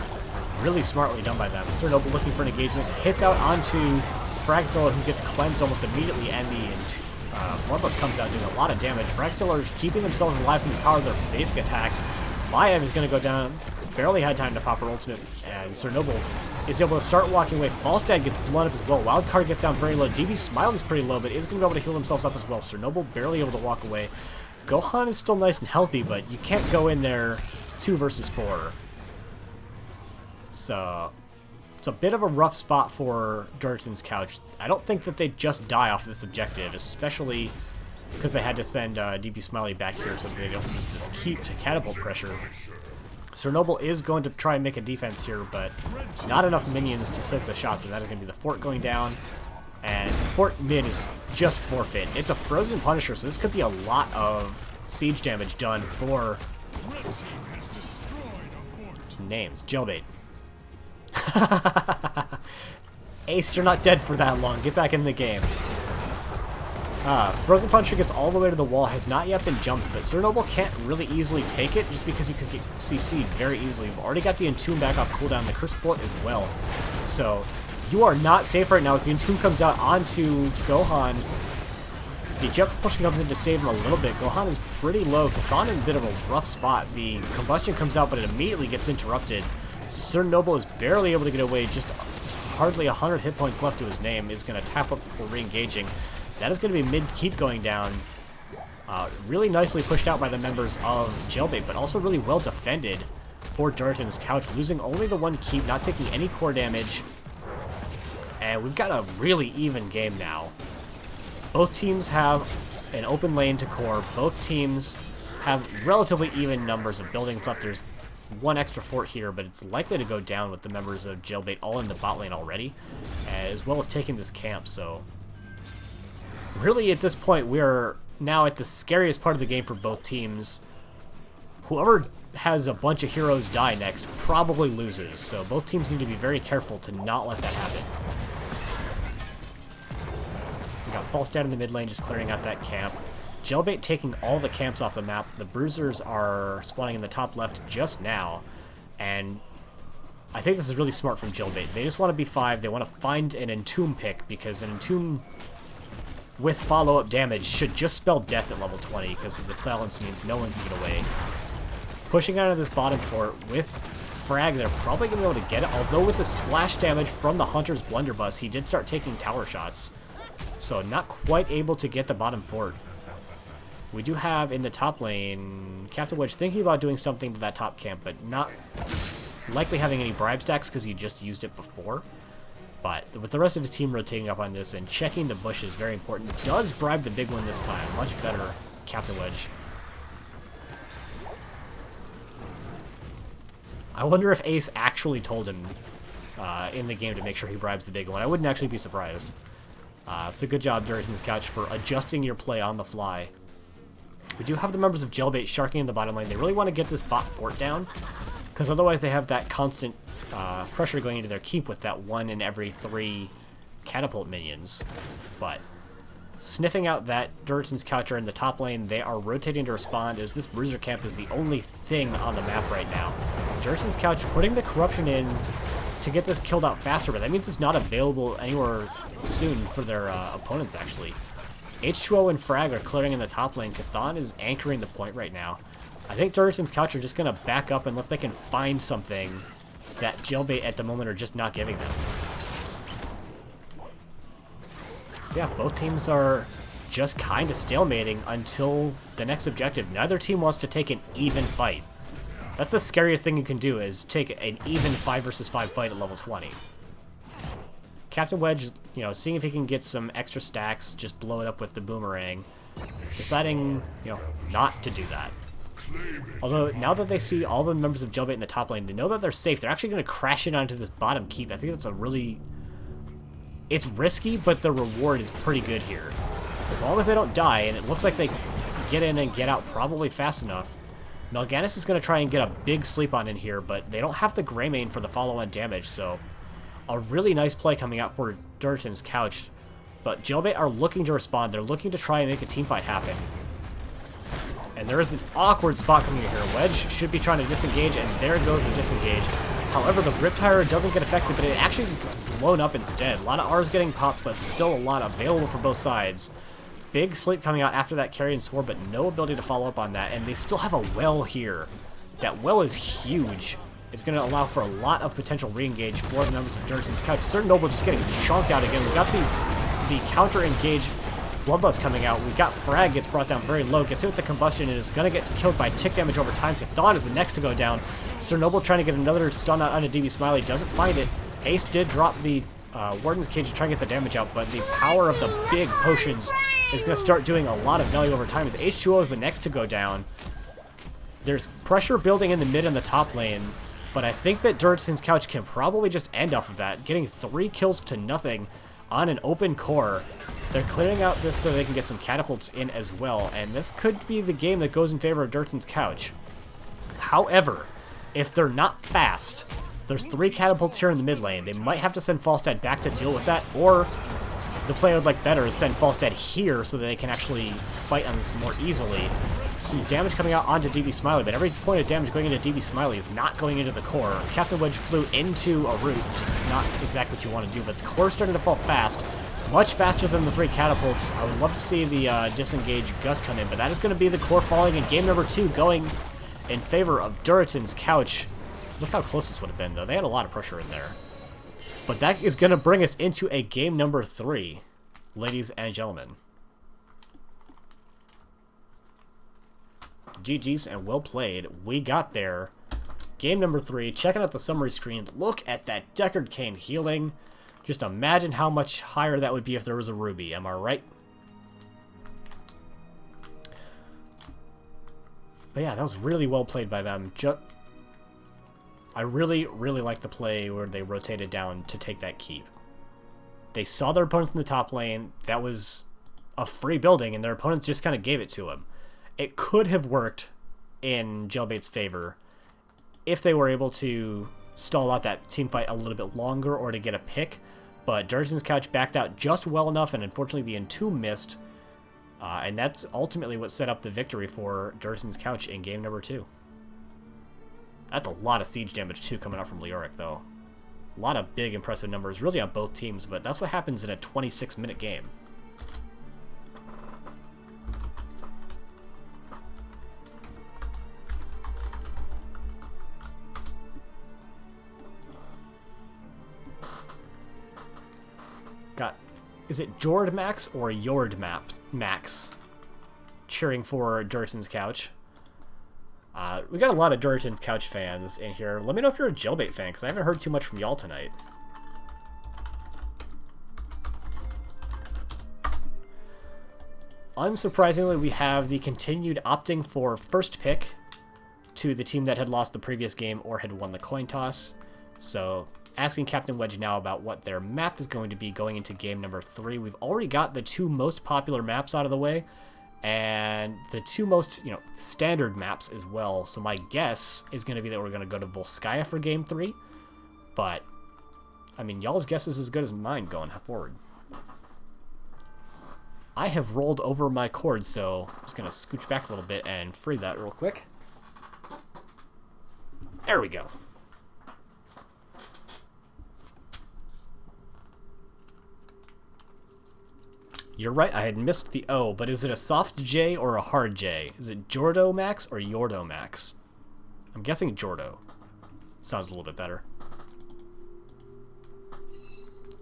Really smartly done by them. Sir Noble looking for an engagement, hits out onto Fragstiller, who gets cleansed almost immediately, and the Bloodlust comes out doing a lot of damage. Fragstiller keeping themselves alive from the power of their basic attacks. Maiev is going to go down. Barely had time to pop her ultimate, and Sir Noble is able to start walking away. Falstad gets blown up as well. Wildcard gets down very low. DB Smile is pretty low, but is going to be able to heal themselves up as well. Sir Noble barely able to walk away. Gohan is still nice and healthy, but you can't go in there 2 versus 4. So it's a bit of a rough spot for Durotan's couch. I don't think that they just die off this objective, especially because they had to send DB Smiley back here so they don't need to keep to catapult pressure. Sir Noble is going to try and make a defense here, but not enough minions to soak the shots, and that is going to be the fort going down. And fort mid is just forfeit. It's a frozen Punisher, so this could be a lot of siege damage done for names. Jailbail. Ace, you're not dead for that long. Get back in the game. Frozen Punisher gets all the way to the wall, has not yet been jumped, but Sir Noble can't really easily take it just because he could get CC'd very easily. We've already got the Entomb back off cooldown, the Curse Bullet as well. So you are not safe right now as the Entomb comes out onto Gohan. The Jet Propulsion comes in to save him a little bit. Gohan is pretty low. Chthon in a bit of a rough spot. The Combustion comes out, but it immediately gets interrupted. Sir Noble is barely able to get away, just hardly 100 hit points left to his name. Is going to tap up before re-engaging. That is going to be mid keep going down. Really nicely pushed out by the members of Jailbail, but also really well defended for Durotan's couch, losing only the 1 keep, not taking any core damage. And we've got a really even game now. Both teams have an open lane to core. Both teams have relatively even numbers of buildings left. There's 1 extra fort here, but it's likely to go down with the members of Jailbail all in the bot lane already, as well as taking this camp, so really, at this point, we're now at the scariest part of the game for both teams. Whoever has a bunch of heroes die next probably loses, so both teams need to be very careful to not let that happen. We got Falstad in the mid lane just clearing out that camp. Jailbail taking all the camps off the map. The Bruisers are spawning in the top left just now, and I think this is really smart from Jailbail. They just want to be 5. They want to find an Entomb pick, because an Entomb with follow-up damage should just spell death at level 20, because the silence means no one can get away. Pushing out of this bottom fort with Frag, they're probably going to be able to get it, although with the splash damage from the Hunter's Blunderbuss, he did start taking tower shots. So not quite able to get the bottom fort. We do have in the top lane Captain Wedge thinking about doing something to that top camp, but not likely having any bribe stacks because he just used it before. But with the rest of his team rotating up on this and checking the bush is very important. Does bribe the big one this time. Much better, Captain Wedge. I wonder if Ace actually told him in the game to make sure he bribes the big one. I wouldn't actually be surprised. So good job, Durotan's couch, for adjusting your play on the fly. We do have the members of Jailbail sharking in the bottom lane. They really want to get this bot fort down, because otherwise they have that constant pressure going into their keep with that 1 in every 3 catapult minions. But sniffing out that Durotan's coucher in the top lane, they are rotating to respond, as this Bruiser camp is the only thing on the map right now. Durotan's couch putting the corruption in to get this killed out faster, but that means it's not available anywhere soon for their opponents, actually. H2O and Frag are clearing in the top lane. Chthon is anchoring the point right now. I think Durotan's couch are just going to back up unless they can find something that Jailbail at the moment are just not giving them. So yeah, both teams are just kind of stalemating until the next objective. Neither team wants to take an even fight. That's the scariest thing you can do, is take an even 5 versus 5 fight at level 20. Captain Wedge, you know, seeing if he can get some extra stacks, just blow it up with the boomerang. Deciding, you know, not to do that. Although, now that they see all the members of Jailbail in the top lane, they know that they're safe. They're actually going to crash in onto this bottom keep. I think that's a really... It's risky, but the reward is pretty good here. As long as they don't die, and it looks like they get in and get out probably fast enough, Mal'Ganis is going to try and get a big sleep on in here, but they don't have the Greymane for the follow-on damage, so a really nice play coming out for Durotan's Couch. But Jailbail are looking to respond. They're looking to try and make a teamfight happen. And there is an awkward spot coming in here. Wedge should be trying to disengage, and there goes the disengage. However, the Riptire doesn't get affected, but it actually just gets blown up instead. A lot of R's getting popped, but still a lot available for both sides. Big sleep coming out after that carry and sword, but no ability to follow up on that. And they still have a well here. That well is huge. It's going to allow for a lot of potential re-engage for the members of Durotan's Couch. Sir Noble just getting chunked out again. We've got the counter-engage Bloodlust coming out. We've got Frag gets brought down very low, gets hit with the combustion, and is going to get killed by tick damage over time. Chthon is the next to go down. Sir Noble trying to get another stun out on a DB Smiley, doesn't find it. Ace did drop the Warden's Cage to try and get the damage out, but the power of the big potions is going to start doing a lot of value over time as H2O is the next to go down. There's pressure building in the mid and the top lane, but I think that Durotan's Couch can probably just end off of that, getting 3 kills to nothing on an open core. They're clearing out this so they can get some catapults in as well, and this could be the game that goes in favor of Durotan's Couch. However, if they're not fast, there's 3 catapults here in the mid lane. They might have to send Falstad back to deal with that, or the play I would like better is send Falstad here so that they can actually fight on this more easily. Some damage coming out onto DB Smiley, but every point of damage going into DB Smiley is not going into the core. Captain Wedge flew into a root, which is not exactly what you want to do, but the core is starting to fall fast. Much faster than the 3 catapults. I would love to see the disengage Gust come in, but that is going to be the core falling in game number 2, going in favor of Durotan's Couch. Look how close this would have been, though. They had a lot of pressure in there. But that is going to bring us into a game number 3, ladies and gentlemen. GG's and well played. We got there. Game number 3. Checking out the summary screen. Look at that Deckard Cain healing. Just imagine how much higher that would be if there was a Ruby. Am I right? But yeah, that was really well played by them. I really, really like the play where they rotated down to take that keep. They saw their opponents in the top lane. That was a free building, and their opponents just kind of gave it to them. It could have worked in Jailbail's favor if they were able to stall out that team fight a little bit longer or to get a pick, but Durotan's Couch backed out just well enough, and unfortunately the Entomb missed, and that's ultimately what set up the victory for Durotan's Couch in game number 2. That's a lot of siege damage too coming out from Leoric, though. A lot of big impressive numbers really on both teams, but that's what happens in a 26-minute game. Is it Jord Max or Yord Max cheering for Durotan's Couch? We got a lot of Durotan's Couch fans in here. Let me know if you're a Jailbail fan, because I haven't heard too much from y'all tonight. Unsurprisingly, we have the continued opting for first pick to the team that had lost the previous game or had won the coin toss. So, asking Captain Wedge now about what their map is going to be going into game number 3. We've already got the 2 most popular maps out of the way, and the 2 most, standard maps as well. So my guess is going to be that we're going to go to Volskaya for game 3. But, I mean, y'all's guess is as good as mine going forward. I have rolled over my cord, so I'm just going to scooch back a little bit and free that real quick. There we go. You're right, I had missed the O, but is it a soft J or a hard J? Is it Jordo Max or Yordo Max? I'm guessing Jordo. Sounds a little bit better.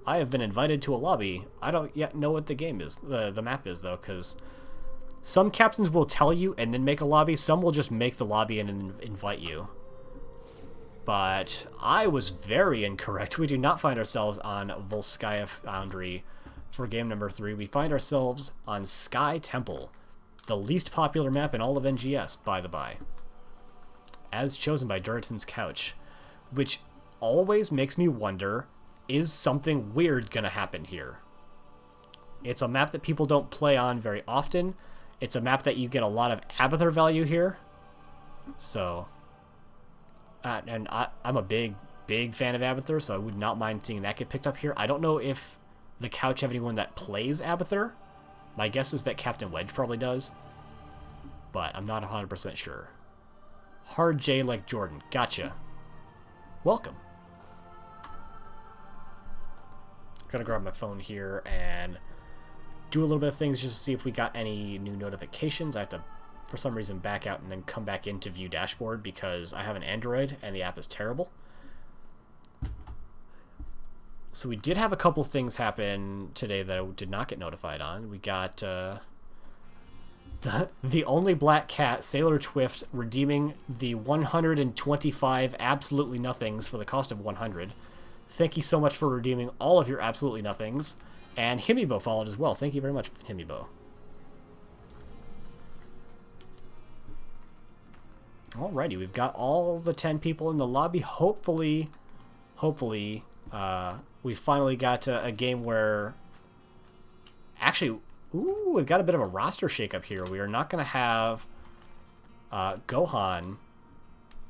I have been invited to a lobby. I don't yet know what the game is, the map is, though, because some captains will tell you and then make a lobby. Some will just make the lobby and invite you. But I was very incorrect. We do not find ourselves on Volskaya Foundry for game number 3. We find ourselves on Sky Temple, the least popular map in all of NGS, by the by, as chosen by Durotan's Couch, which always makes me wonder, is something weird gonna happen here? It's a map that people don't play on very often. It's a map that you get a lot of Abathur value here. So, and I'm a big fan of Abathur, so I would not mind seeing that get picked up here. I don't know if the Couch have anyone that plays Abathur. My guess is that Captain Wedge probably does, but I'm not 100% sure. Hard J like Jordan. Gotcha. Welcome. Gonna grab my phone here and do a little bit of things just to see if we got any new notifications. I have to, for some reason, back out and then come back into view dashboard because I have an Android and the app is terrible. So we did have a couple things happen today that I did not get notified on. We got the only black cat, Sailor Twift, redeeming the 125 absolutely nothings for the cost of 100. Thank you so much for redeeming all of your absolutely nothings. And Himibo followed as well. Thank you very much, Himibo. Alrighty, we've got all the 10 people in the lobby. Hopefully, we finally got to a game where... Actually, ooh, we've got a bit of a roster shakeup here. We are not going to have Gohan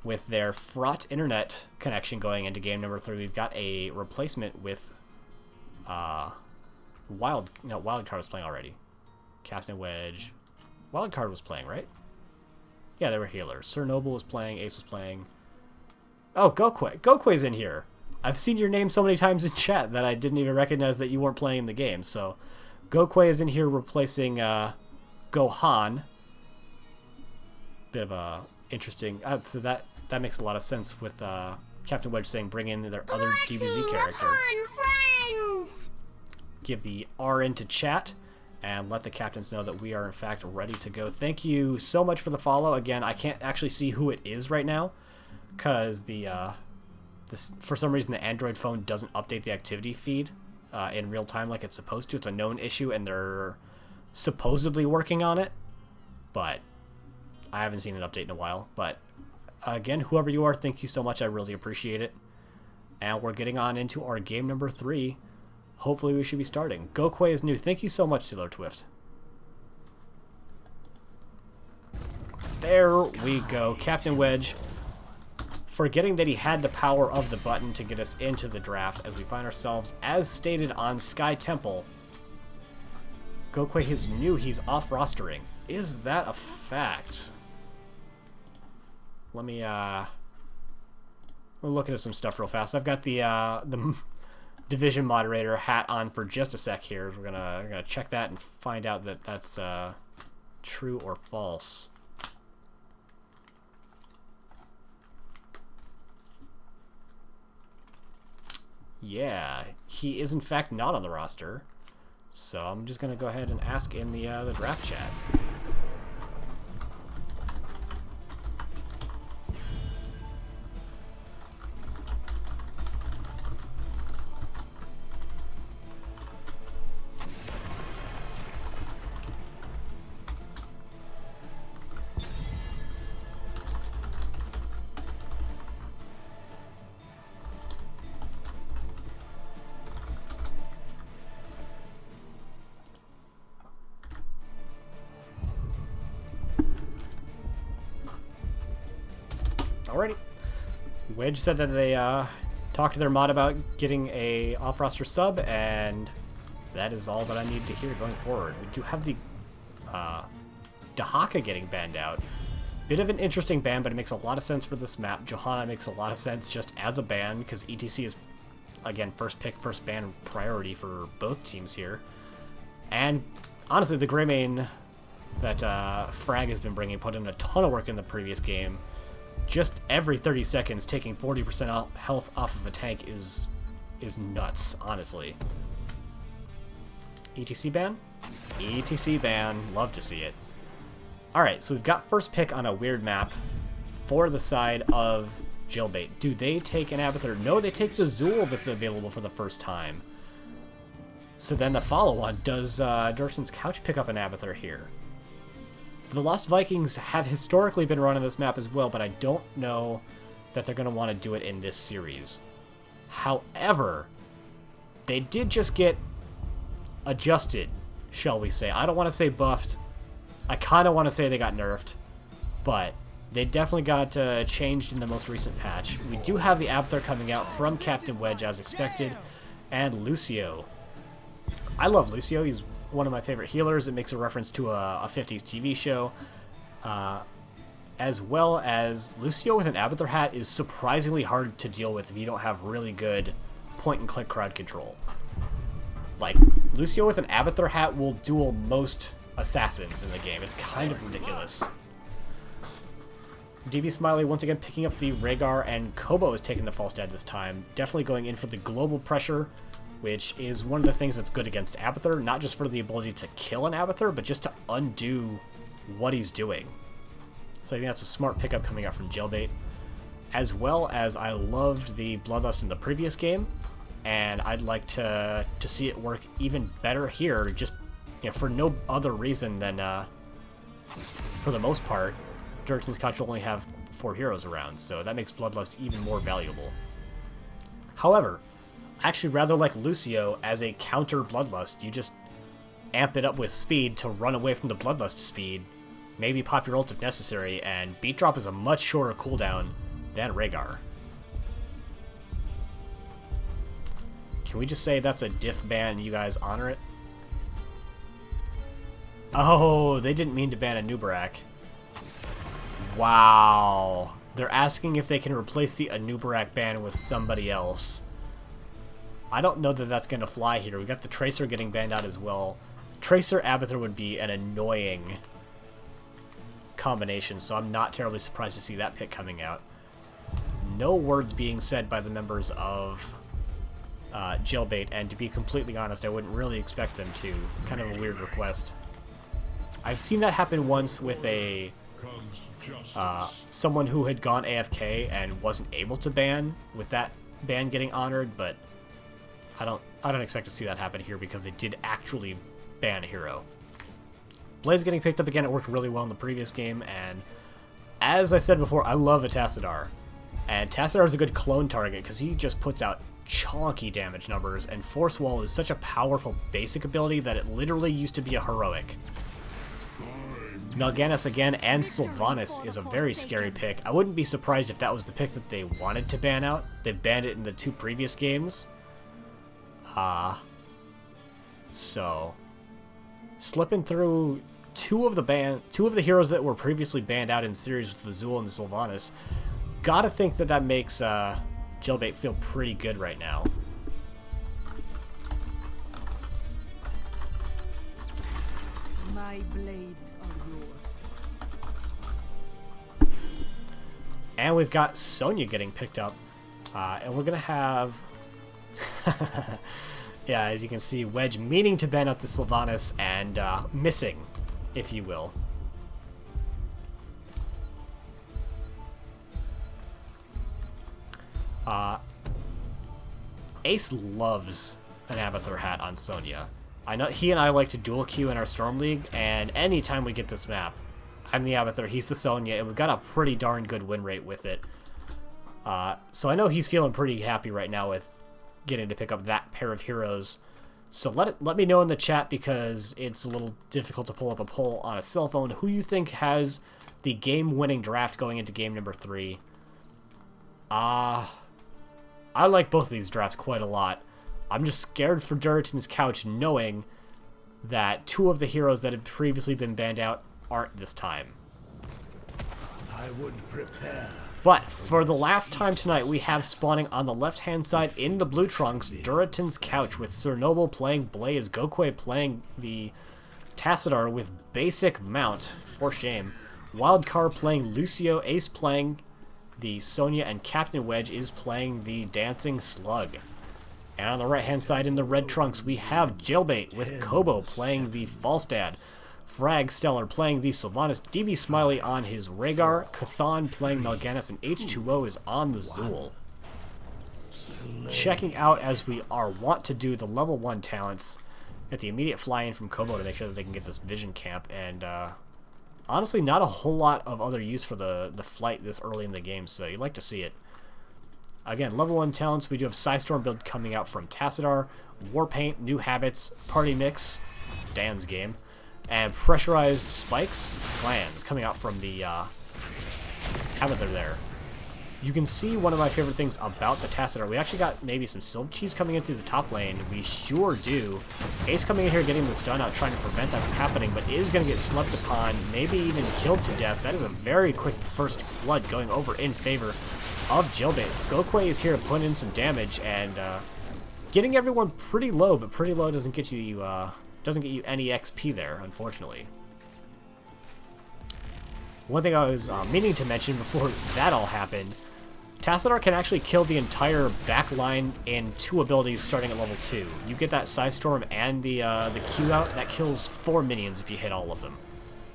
with their fraught internet connection going into game number 3. We've got a replacement with Wildcard was playing already. Captain Wedge. Wildcard was playing, right? Yeah, they were healers. Sir Noble was playing, Ace was playing. Oh, Gokwe. Gokwe's in here. I've seen your name so many times in chat that I didn't even recognize that you weren't playing in the game. So, Gokwe is in here replacing Gohan. Bit of a interesting... so that makes a lot of sense with Captain Wedge saying bring in their other DBZ character. Friends! Give the R into chat and let the captains know that we are in fact ready to go. Thank you so much for the follow. Again, I can't actually see who it is right now because for some reason the Android phone doesn't update the activity feed in real time like it's supposed to. It's a known issue and they're supposedly working on it, but I haven't seen an update in a while. But again, whoever you are, thank you so much. I really appreciate it. And we're getting on into our game number 3. Hopefully we should be starting. Gokwe is new. Thank you so much, Sailor Twift. There we go. Captain Wedge, forgetting that he had the power of the button to get us into the draft as we find ourselves, as stated on Sky Temple. Gokwe is new. He's off rostering. Is that a fact? Let me, we're looking at some stuff real fast. I've got the division moderator hat on for just a sec here. We're gonna check that and find out that that's true or false. Yeah, he is in fact not on the roster. So I'm just gonna go ahead and ask in the draft chat. Alrighty. Wedge said that they talked to their mod about getting a off-roster sub, and that is all that I need to hear going forward. We do have the Dahaka getting banned out. Bit of an interesting ban, but it makes a lot of sense for this map. Johanna makes a lot of sense just as a ban, because ETC is, again, first pick, first ban priority for both teams here. And honestly, the Greymane that Frag has been bringing put in a ton of work in the previous game. Just every 30 seconds taking 40% health off of a tank is nuts, honestly. ETC ban? ETC ban. Love to see it. Alright, so we've got first pick on a weird map for the side of Jailbail. Do they take an Abathur? No, they take the Zool that's available for the first time. So then the follow-on, does Durotan's Couch pick up an Abathur here? The Lost Vikings have historically been running this map as well, but I don't know that they're going to want to do it in this series. However, they did just get adjusted, shall we say. I don't want to say buffed. I kind of want to say they got nerfed, but they definitely got changed in the most recent patch. We do have the Abathur coming out from Captain Wedge as expected, and Lucio. I love Lucio. He's one of my favorite healers. It makes a reference to a 50s TV show. As well as Lucio with an Abathur hat is surprisingly hard to deal with if you don't have really good point-and-click crowd control. Like, Lucio with an Abathur hat will duel most assassins in the game. It's kind of ridiculous. DB Smiley once again picking up the Rhaegar, and Kobo is taking the Falstad this time. Definitely going in for the global pressure, which is one of the things that's good against Abathur, not just for the ability to kill an Abathur, but just to undo what he's doing. So I think that's a smart pickup coming out from Jailbail. As well as I loved the Bloodlust in the previous game, and I'd like to see it work even better here, just for no other reason than, for the most part, Durotan's Couch will only have 4 heroes around, so that makes Bloodlust even more valuable. However, I actually rather like Lucio as a counter Bloodlust. You just amp it up with speed to run away from the Bloodlust speed, maybe pop your ult if necessary, and Beat Drop is a much shorter cooldown than Rhaegar. Can we just say that's a diff ban and you guys honor it? Oh, they didn't mean to ban a Nubarak. Wow. They're asking if they can replace the Anubarak ban with somebody else. I don't know that that's going to fly here. We got the Tracer getting banned out as well. Tracer Abathur would be an annoying combination, so I'm not terribly surprised to see that pick coming out. No words being said by the members of Jailbail, and to be completely honest, I wouldn't really expect them to. Kind of a weird request. I've seen that happen once with a someone who had gone AFK and wasn't able to ban, with that ban getting honored, but I don't expect to see that happen here because they did actually ban a hero. Blaze getting picked up again. It worked really well in the previous game, and as I said before, I love a Tassadar. And Tassadar is a good clone target because he just puts out chonky damage numbers, and Force Wall is such a powerful basic ability that it literally used to be a heroic. Melganis again, and Sylvanas is a very scary pick. I wouldn't be surprised if that was the pick that they wanted to ban out. They've banned it in the 2 previous games. So slipping through two of the heroes that were previously banned out in series with the Zool and the Sylvanas. Gotta think that that makes Jailbail feel pretty good right now. My blades are yours. And we've got Sonya getting picked up, and we're gonna have yeah, as you can see, Wedge meaning to ban out the Sylvanas and missing, if you will. Ace loves an Abathur hat on Sonya. I know he and I like to dual queue in our Storm League, and anytime we get this map, I'm the Abathur, he's the Sonya, and we've got a pretty darn good win rate with it. So I know he's feeling pretty happy right now with getting to pick up that pair of heroes. So let me know in the chat, because it's a little difficult to pull up a poll on a cell phone, who you think has the game-winning draft going into game number 3. I like both of these drafts quite a lot. I'm just scared for Durotan's Couch, knowing that 2 of the heroes that have previously been banned out aren't this time. I would prepare. But for the last time tonight, we have spawning on the left-hand side in the blue trunks, Durotan's Couch with Sir Noble playing Blaze, Gokwe playing the Tassadar with basic mount, for shame, Wildcar playing Lucio, Ace playing the Sonya, and Captain Wedge is playing the Dancing Slug. And on the right-hand side in the red trunks, we have Jailbail with Kobo playing the Falstad. Frag Stellar playing the Sylvanas, DB Smiley on his Rhaegar, Chthon playing Mal'Ganis, and H2O is on the Zool. Checking out, as we are wont to do, the level 1 talents. Get the immediate fly-in from Kobo to make sure that they can get this vision camp, and honestly not a whole lot of other use for the flight this early in the game, so you'd like to see it. Again, level 1 talents, we do have Psystorm build coming out from Tassadar, Warpaint, New Habits, Party Mix, Dan's game, and Pressurized Spikes, Clans, coming out from the Abathur there. You can see one of my favorite things about the Tassadar. We actually got maybe some Silk Cheese coming in through the top lane. We sure do. Ace coming in here getting the stun out, trying to prevent that from happening, but is going to get slept upon, maybe even killed to death. That is a very quick first blood going over in favor of Jailbail. Gokwe is here to put in some damage and getting everyone pretty low, but pretty low doesn't get you any XP there, unfortunately. One thing I was meaning to mention before that all happened, Tassadar can actually kill the entire back line in 2 abilities starting at level 2. You get that Psystorm and the Q out, that kills 4 minions if you hit all of them.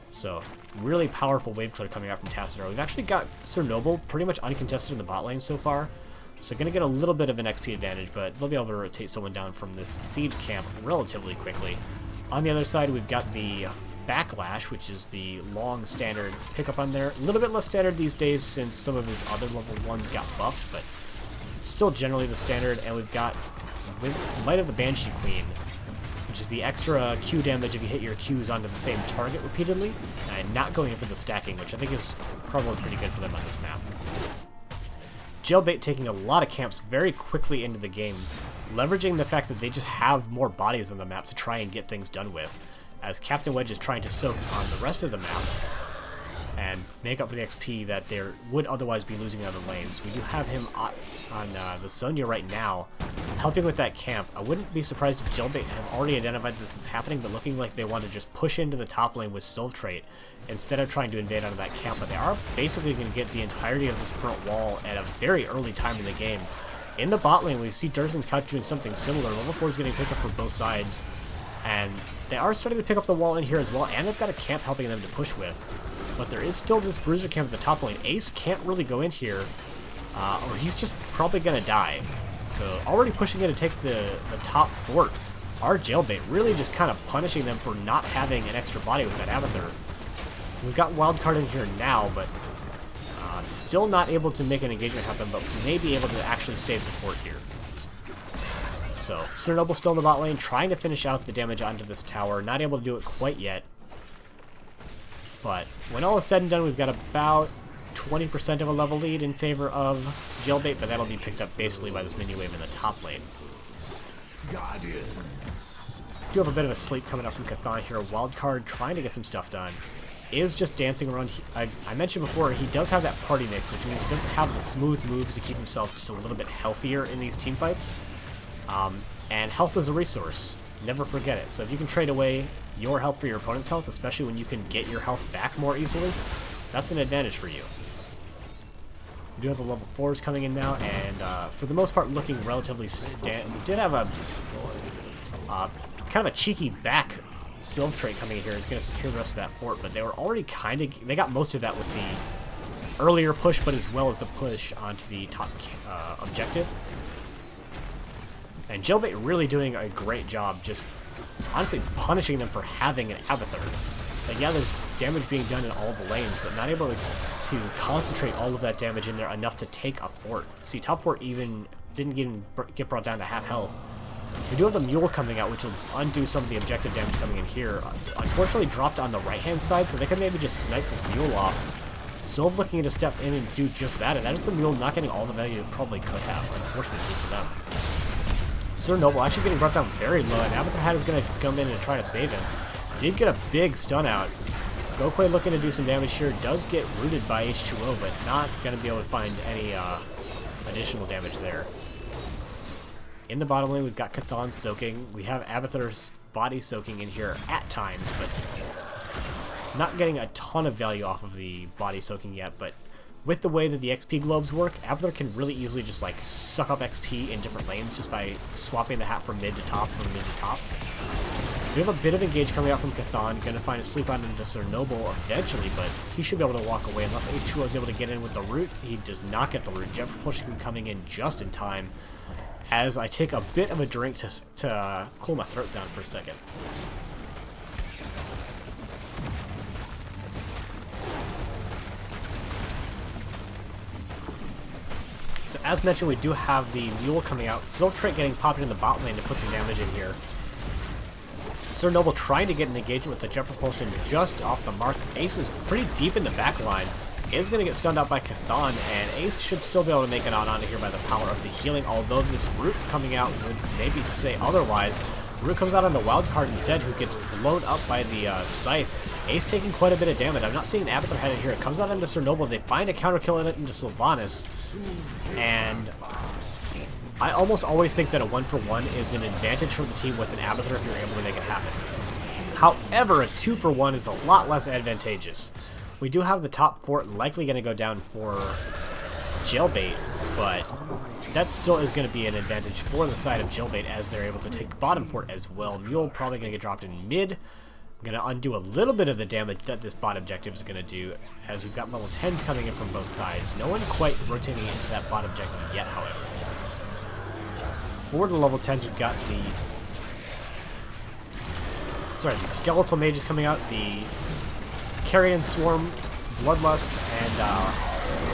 So, really powerful wave clear coming out from Tassadar. We've actually got Sir Noble pretty much uncontested in the bot lane so far, so gonna get a little bit of an XP advantage, but they'll be able to rotate someone down from this siege camp relatively quickly. On the other side, we've got the Backlash, which is the long standard pickup on there. A little bit less standard these days since some of his other level 1s got buffed, but still generally the standard. And we've got Might of the Banshee Queen, which is the extra Q damage if you hit your Qs onto the same target repeatedly, and not going in for the stacking, which I think is probably pretty good for them on this map. Jailbail taking a lot of camps very quickly into the game, leveraging the fact that they just have more bodies on the map to try and get things done with, as Captain Wedge is trying to soak on the rest of the map and make up for the XP that they would otherwise be losing in other lanes. We do have him on the Sonya right now, helping with that camp. I wouldn't be surprised if Jailbail have already identified this is happening, but looking like they want to just push into the top lane with Silvtrate instead of trying to invade onto that camp. But they are basically going to get the entirety of this front wall at a very early time in the game. In the bot lane, we see Durotan's couch doing something similar. Level 4 is getting picked up from both sides, and they are starting to pick up the wall in here as well, and they've got a camp helping them to push with. But there is still this bruiser camp at the top lane. Ace can't really go in here, or he's just probably going to die. So already pushing in to take the top fort. Our Jailbail really just kind of punishing them for not having an extra body with that Abathur. We've got Wildcard in here now, but still not able to make an engagement happen, but may be able to actually save the fort here. So, Sir Noble still in the bot lane, trying to finish out the damage onto this tower. Not able to do it quite yet. But when all is said and done, we've got about 20% of a level lead in favor of Jailbail, but that'll be picked up basically by this mini wave in the top lane. Guardian. Do have a bit of a sleep coming up from Chthon here. Wildcard trying to get some stuff done. Is just dancing around. I mentioned before, he does have that party mix, which means he doesn't have the smooth moves to keep himself just a little bit healthier in these team fights. And health is a resource. Never forget it. So if you can trade away your health for your opponent's health, especially when you can get your health back more easily, that's an advantage for you. We do have the level 4s coming in now, and for the most part looking relatively we did have a kind of a cheeky back Silvtrate coming in here is going to secure the rest of that fort, but they were already kind of... They got most of that with the earlier push, but as well as the push onto the top objective. And Jailbail really doing a great job just honestly punishing them for having an Abathur. Like, yeah, there's damage being done in all the lanes, but not able to concentrate all of that damage in there enough to take a fort. See, top fort even didn't get brought down to half health. We do have the Mule coming out, which will undo some of the objective damage coming in here. Unfortunately dropped on the right-hand side, so they can maybe just snipe this Mule off. Sylv looking to step in and do just that, and that is the Mule not getting all the value it probably could have, unfortunately for them. Sir Noble actually getting brought down very low, and Abathur Hat is going to come in and try to save him. Did get a big stun out. Gokwe looking to do some damage here, does get rooted by H2O, but not going to be able to find any additional damage there. In the bottom lane, we've got Chthon soaking. We have Abathur's body soaking in here at times, but not getting a ton of value off of the body soaking yet. But with the way that the XP globes work, Abathur can really easily just like suck up XP in different lanes just by swapping the hat from mid to top, from mid to top. We have a bit of engage coming out from Chthon, gonna find a sleep out into Sir Noble eventually, but he should be able to walk away unless H2O is able to get in with the root. He does not get the root. Jet Propulsion coming in just in time as I take a bit of a drink to cool my throat down for a second. So as mentioned, we do have the Mule coming out. Siltrait getting popped in the bot lane to put some damage in here. Sir Noble trying to get an engagement with the Jet Propulsion just off the mark. Ace is pretty deep in the back line. Is going to get stunned out by Chthon, and Ace should still be able to make it on here by the power of the healing, although this Root coming out would maybe say otherwise. Root comes out on the wild card instead, who gets blown up by the Scythe. Ace taking quite a bit of damage. I'm not seeing an Abathur headed here. It comes out into Sir Noble. They find a counter kill in it into Sylvanas, and I almost always think that a 1-for-1 is an advantage for the team with an Abathur if you're able to make it happen. However, a 2-for-1 is a lot less advantageous. We do have the top fort likely going to go down for Jailbail, but that still is going to be an advantage for the side of Jailbail as they're able to take bottom fort as well. Mule probably going to get dropped in mid. I'm going to undo a little bit of the damage that this bot objective is going to do as we've got level 10s coming in from both sides. No one quite rotating into that bot objective yet, however. For the level 10s, we've got the Skeletal Mage is coming out, the Carrion Swarm, Bloodlust, and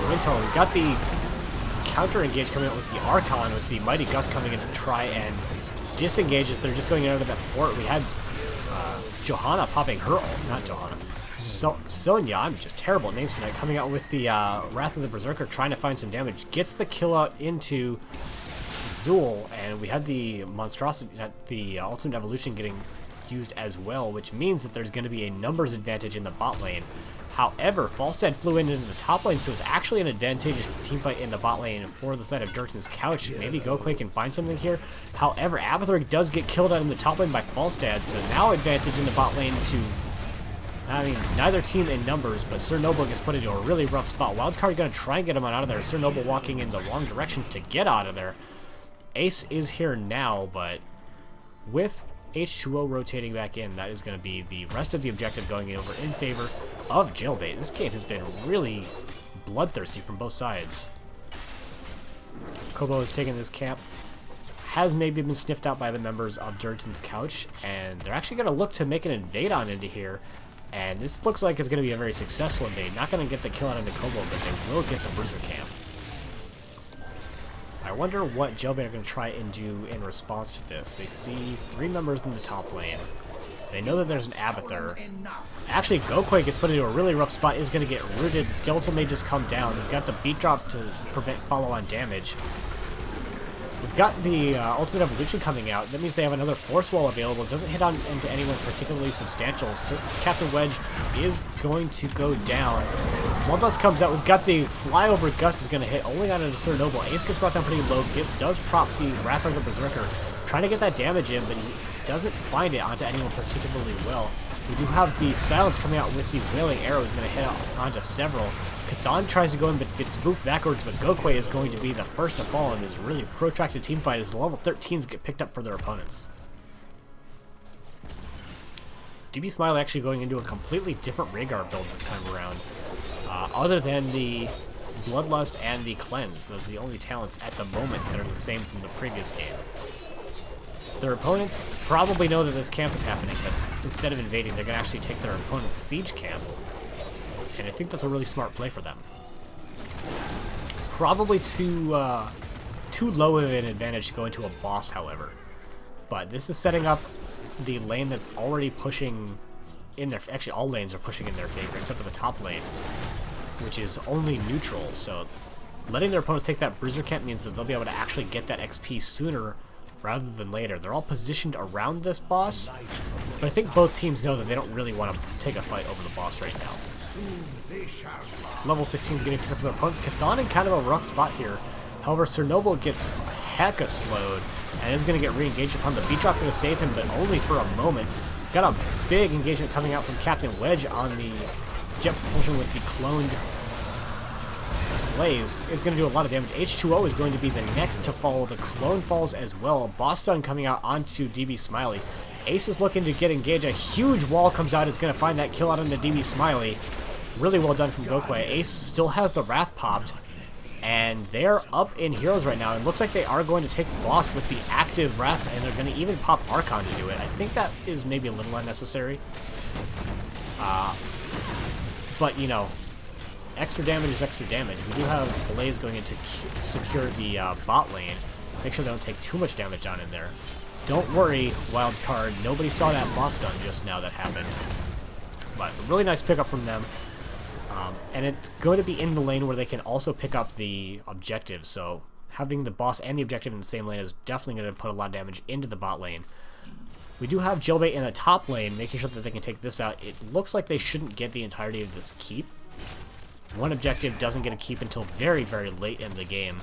Rinto. We've got the counter engage coming out with the Archon, with the Mighty Gust coming in to try and disengage as they're just going out of that fort. We had Johanna popping her ult, not Johanna. Sonya, I'm just terrible at names tonight, coming out with the Wrath of the Berserker, trying to find some damage. Gets the kill out into Zool, and we had the Monstrosity, the Ultimate Evolution getting used as well, which means that there's going to be a numbers advantage in the bot lane. However, Falstad flew into the top lane, so it's actually an advantageous teamfight in the bot lane for the side of Durotan's Couch. Maybe GoQuake can find something here. However, Abathur does get killed out in the top lane by Falstad, so now advantage in the bot lane to, I mean, neither team in numbers, but Sir Noble gets put into a really rough spot. Wildcard going to try and get him out of there. Sir Noble walking in the wrong direction to get out of there. Ace is here now, but with H2O rotating back in, that is going to be the rest of the objective going over in favor of Jailbail. This game has been really bloodthirsty from both sides. Kobo has taken this camp, has maybe been sniffed out by the members of Durotan's Couch, and they're actually going to look to make an invade on into here, and this looks like it's going to be a very successful invade. Not going to get the kill out into Kobo, but they will get the Bruiser camp. I wonder what Jailbail are going to try and do in response to this. They see 3 members in the top lane. They know that there's an Abathur. Actually, GoQuake gets put into a really rough spot, is going to get rooted. The Skeletal Mage just come down. They've got the beat drop to prevent follow-on damage. We've got the Ultimate Evolution coming out. That means they have another Force Wall available. It doesn't hit on into anyone particularly substantial. So Captain Wedge is going to go down. Bloodlust comes out. We've got the Flyover Gust is going to hit only on into Sir Noble. Ace gets brought down pretty low. Does prop the Wrath of the Berserker. Trying to get that damage in, but he doesn't find it onto anyone particularly well. We do have the Silence coming out with the Wailing Arrow. Is going to hit onto several. Chthon tries to go in but gets booped backwards, but GoQuake is going to be the first to fall in this really protracted teamfight as the level 13s get picked up for their opponents. DB Smiley actually going into a completely different Rhaegar build this time around. Other than the Bloodlust and the Cleanse, those are the only talents at the moment that are the same from the previous game. Their opponents probably know that this camp is happening, but instead of invading, they're going to actually take their opponent's siege camp. And I think that's a really smart play for them. Probably too low of an advantage to go into a boss, however. But this is setting up the lane that's already pushing in their... Actually, all lanes are pushing in their favor, except for the top lane, which is only neutral. So letting their opponents take that Bruiser camp means that they'll be able to actually get that XP sooner rather than later. They're all positioned around this boss, but I think both teams know that they don't really want to take a fight over the boss right now. Level 16 is getting picked up for their opponents. Chthon in kind of a rough spot here. However, Sir Noble gets hecka slowed and is going to get re-engaged upon the beat drop, going to save him, but only for a moment. Got a big engagement coming out from Captain Wedge on the Jet Propulsion with the cloned Blaze. Is going to do a lot of damage. H2O is going to be the next to fall. The clone falls as well. Boss stun coming out onto DB Smiley. Ace is looking to get engaged. A huge wall comes out. Is going to find that kill out on the DB Smiley. Really well done from Gokwe. Ace still has the Wrath popped. And they're up in heroes right now. And looks like they are going to take boss with the active Wrath. And they're going to even pop Archon to do it. I think that is maybe a little unnecessary. But, you know, extra damage is extra damage. We do have Blaze going in to secure the bot lane. Make sure they don't take too much damage down in there. Don't worry, wild card. Nobody saw that boss stun just now that happened. But a really nice pickup from them. And it's going to be in the lane where they can also pick up the objective. So having the boss and the objective in the same lane is definitely going to put a lot of damage into the bot lane. We do have Jailbail in the top lane, making sure that they can take this out. It looks like they shouldn't get the entirety of this keep. One objective doesn't get a keep until very, very late in the game.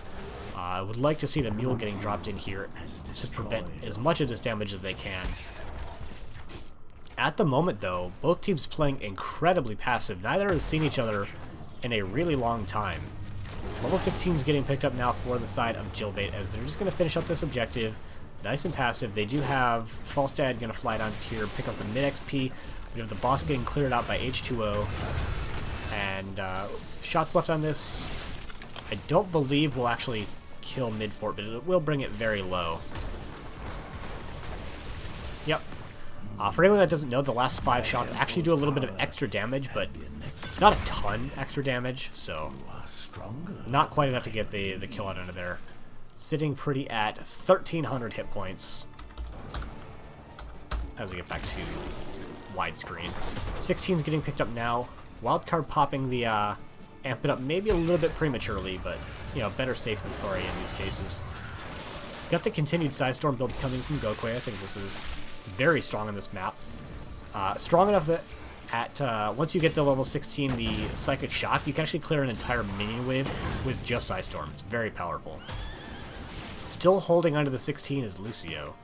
I would like to see the mule getting dropped in here to prevent as much of this damage as they can. At the moment, though, both teams playing incredibly passive. Neither has seen each other in a really long time. Level 16 is getting picked up now for the side of Jailbail as they're just going to finish up this objective. Nice and passive. They do have Falstad going to fly down here, pick up the mid XP. We have the boss getting cleared out by H2O. And shots left on this, I don't believe will actually kill mid fort, but it will bring it very low. Yep. For anyone that doesn't know, the last 5 shots actually do a little bit of extra damage, but not a ton extra damage, so not quite enough to get the kill out under there. Sitting pretty at 1,300 hit points as we get back to widescreen. 16's getting picked up now. Wildcard popping the amp it up maybe a little bit prematurely, but you know, better safe than sorry in these cases. Got the continued Sidestorm build coming from Gokwe. I think this is very strong on this map. Strong enough that at once you get to level 16, the Psychic Shock, you can actually clear an entire minion wave with just Sidestorm. It's very powerful. Still holding onto the 16 is Lucio.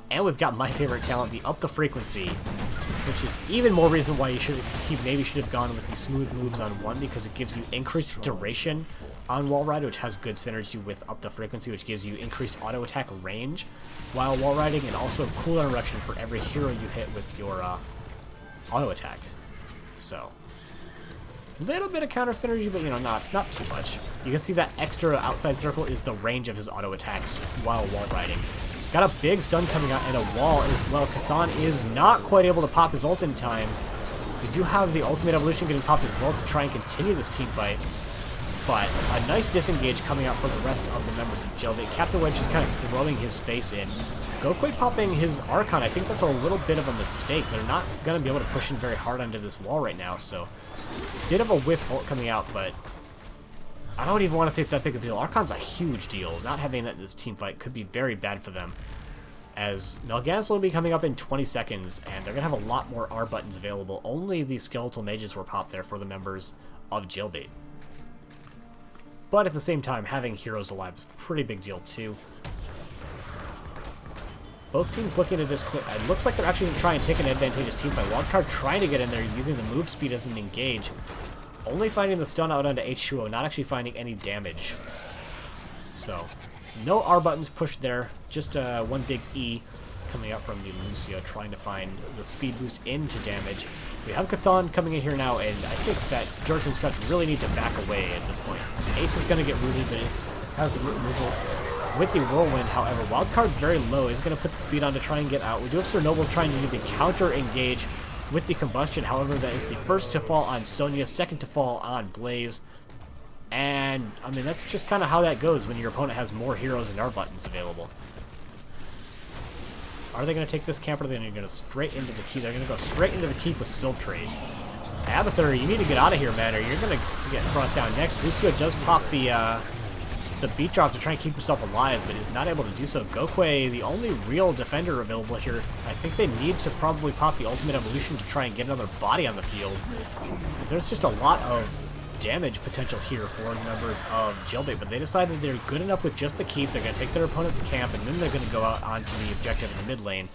And we've got my favorite talent, the Up the Frequency, which is even more reason why he maybe should have gone with the smooth moves on 1, because it gives you increased duration on Wall Ride, which has good synergy with Up the Frequency, which gives you increased auto attack range while wall riding, and also cooldown reduction for every hero you hit with your auto attack. So, a little bit of counter synergy, but you know, not too much. You can see that extra outside circle is the range of his auto attacks while wall riding. Got a big stun coming out and a wall as well. Chthon is not quite able to pop his ult in time. We do have the ultimate evolution getting popped as well to try and continue this team fight. But a nice disengage coming out for the rest of the members of Jailbail. Captain Wedge is kind of throwing his face in. Gokwe popping his Archon, I think that's a little bit of a mistake. They're not going to be able to push in very hard onto this wall right now, so did have a whiff ult coming out, but I don't even want to say it's that big of a deal. Archon's a huge deal. Not having that in this team fight could be very bad for them, as Nelganis will be coming up in 20 seconds, and they're going to have a lot more R buttons available. Only the Skeletal Mages were popped there for the members of Jailbail. But at the same time, having heroes alive is a pretty big deal too. Both teams looking to just clear. It looks like they're actually going to try and take an advantageous team fight. Wildcard trying to get in there using the move speed as an engage. Only finding the stun out onto H2O, not actually finding any damage. So, no R buttons pushed there. Just one big E coming out from the Lucio, trying to find the speed boost into damage. We have Chthon coming in here now, and I think that Durotan Scouts really need to back away at this point. Ace is going to get rooted, but Ace has the root removal with the Whirlwind. However, Wildcard very low is going to put the speed on to try and get out. We do have Sir Noble trying to do the counter engage with the Combustion. However, that is the first to fall on Sonya, second to fall on Blaze. And, I mean, that's just kind of how that goes when your opponent has more heroes and R buttons available. Are they going to take this camp, or are they going to go straight into the keep? They're going to go straight into the keep with Silk Trade. Abathur, you need to get out of here, man, or you're going to get brought down next. Lucio does pop the beat drop to try and keep himself alive, but is not able to do so. Gokwe, the only real defender available here. I think they need to probably pop the ultimate evolution to try and get another body on the field, because there's just a lot of damage potential here for the members of Jailbail, but they decided they're good enough with just the keep. They're going to take their opponent's camp, and then they're going to go out onto the objective in the mid lane,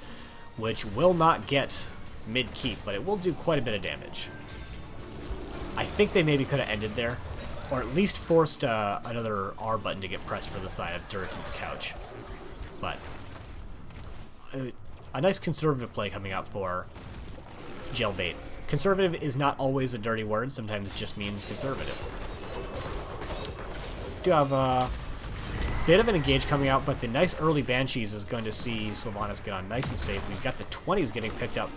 which will not get mid keep, but it will do quite a bit of damage. I think they maybe could have ended there, or at least forced another R button to get pressed for the side of Durotan's couch. But a nice conservative play coming out for Jailbait. Conservative is not always a dirty word. Sometimes it just means conservative. Do have a bit of an engage coming out, but the nice early Banshees is going to see Sylvanas get on nice and safe. We've got the 20s getting picked up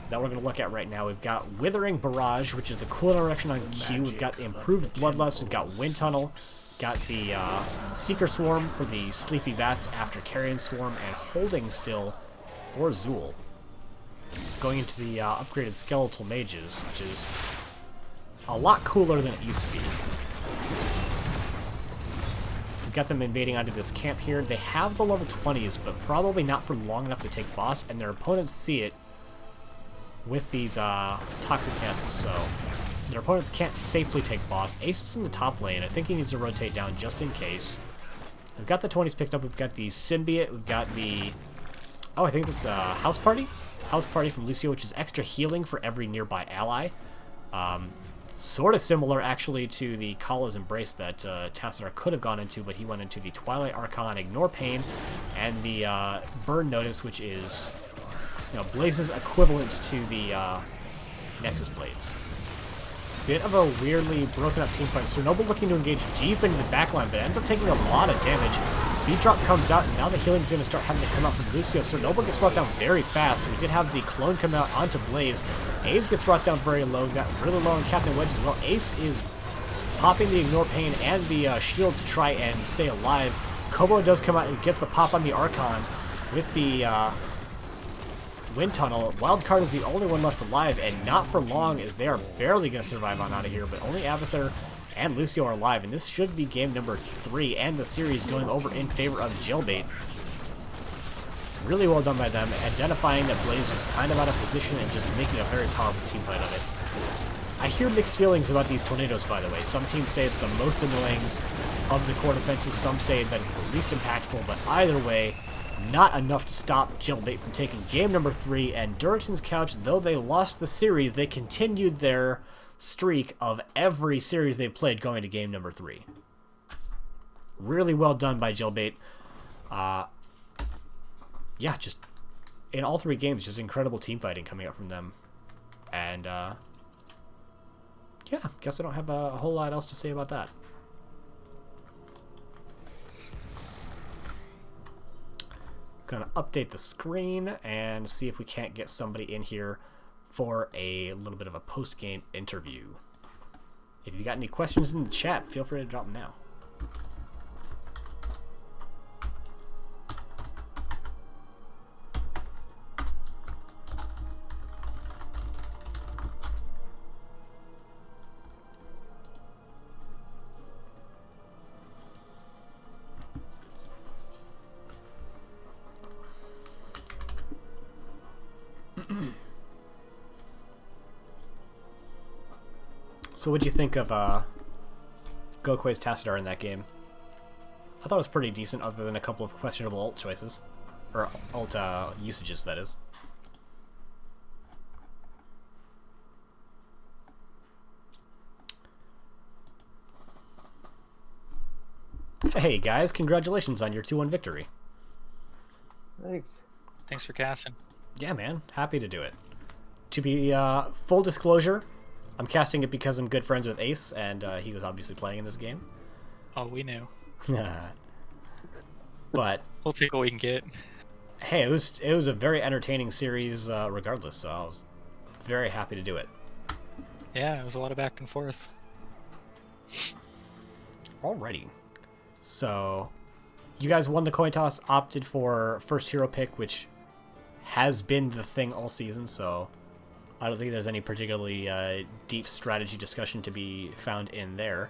that we're going to look at right now. We've got Withering Barrage, which is the cooldown reduction on Q. We've got the improved Bloodlust. We've got Wind Tunnel. Got the Seeker Swarm for the Sleepy Bats after Carrion Swarm, and Holding Still for Zool. Going into the upgraded Skeletal Mages, which is a lot cooler than it used to be. We've got them invading onto this camp here. They have the level 20s, but probably not for long enough to take boss, and their opponents see it with these Toxic Masks, so their opponents can't safely take boss. Ace is in the top lane. I think he needs to rotate down just in case. We've got the 20s picked up. We've got the Symbiote. We've got the... Oh, I think that's House Party? House Party from Lucio, which is extra healing for every nearby ally. Sort of similar, actually, to the Kala's Embrace that Tassadar could have gone into, but he went into the Twilight Archon Ignore Pain, and the Burn Notice, which is, you know, Blaze's equivalent to the Nexus Blades. Bit of a weirdly broken up team fight. Cernoble looking to engage deep into the backline, but ends up taking a lot of damage. Beat Drop comes out, and now the healing's going to start having to come out from Lucio. Cernoble gets brought down very fast. We did have the clone come out onto Blaze. Ace gets brought down very low. Got really low on Captain Wedge as well. Ace is popping the Ignore Pain and the shield to try and stay alive. Kobo does come out and gets the pop on the Archon with the Wind Tunnel. Wildcard is the only one left alive, and not for long, as they are barely going to survive on out of here, but only Abathur and Lucio are alive, and this should be game number 3, and the series going over in favor of Jailbait. Really well done by them, identifying that Blaze was kind of out of position and just making a very powerful team fight of it. I hear mixed feelings about these tornadoes, by the way. Some teams say it's the most annoying of the core defenses, some say that it's the least impactful, but either way, not enough to stop Jailbait from taking game number 3, and Durotan's Couch, though they lost the series, they continued their streak of every series they've played going to game number 3. Really well done by Jailbait. Yeah, just in all 3 games, just incredible team fighting coming up from them. And yeah, guess I don't have a whole lot else to say about that. Gonna update the screen and see if we can't get somebody in here for a little bit of a post-game interview. If you got any questions in the chat, feel free to drop them now. So what'd you think of Gokue's Tassadar in that game? I thought it was pretty decent, other than a couple of questionable ult choices. Or ult usages, that is. Hey guys, congratulations on your 2-1 victory. Thanks. Thanks for casting. Yeah, man. Happy to do it. To be full disclosure, I'm casting it because I'm good friends with Ace, and he was obviously playing in this game. Oh, we knew. But We'll take what we can get. hey, it was a very entertaining series regardless, so I was very happy to do it. Yeah, it was a lot of back and forth. Alrighty. So, you guys won the coin toss, opted for first hero pick, which has been the thing all season, so I don't think there's any particularly deep strategy discussion to be found in there.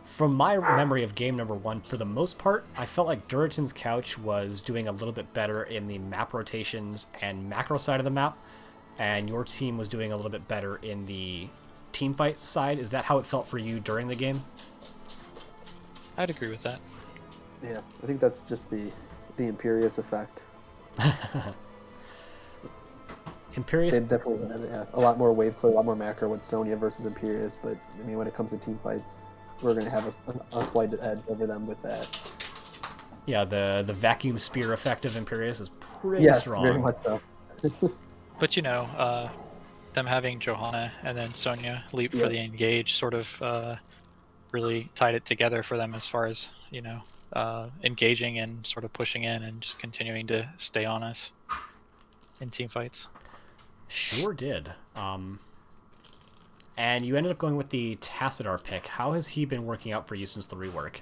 From my memory of game number 1, for the most part, I felt like Durotan's Couch was doing a little bit better in the map rotations and macro side of the map, and your team was doing a little bit better in the team fight side. Is that how it felt for you during the game? I'd agree with that. Yeah, I think that's just the Imperious effect. Imperious? They definitely had a lot more wave clear, a lot more macro with Sonya versus Imperious, but I mean, when it comes to team fights, we're gonna have a slight edge over them with that. Yeah, the vacuum spear effect of Imperius is pretty Yes, strong. very much so. But them having Johanna and then Sonya leap for Yeah. the engage sort of really tied it together for them as far as engaging and sort of pushing in and just continuing to stay on us in team fights. Sure did. And you ended up going with the Tassadar pick. How has he been working out for you since the rework?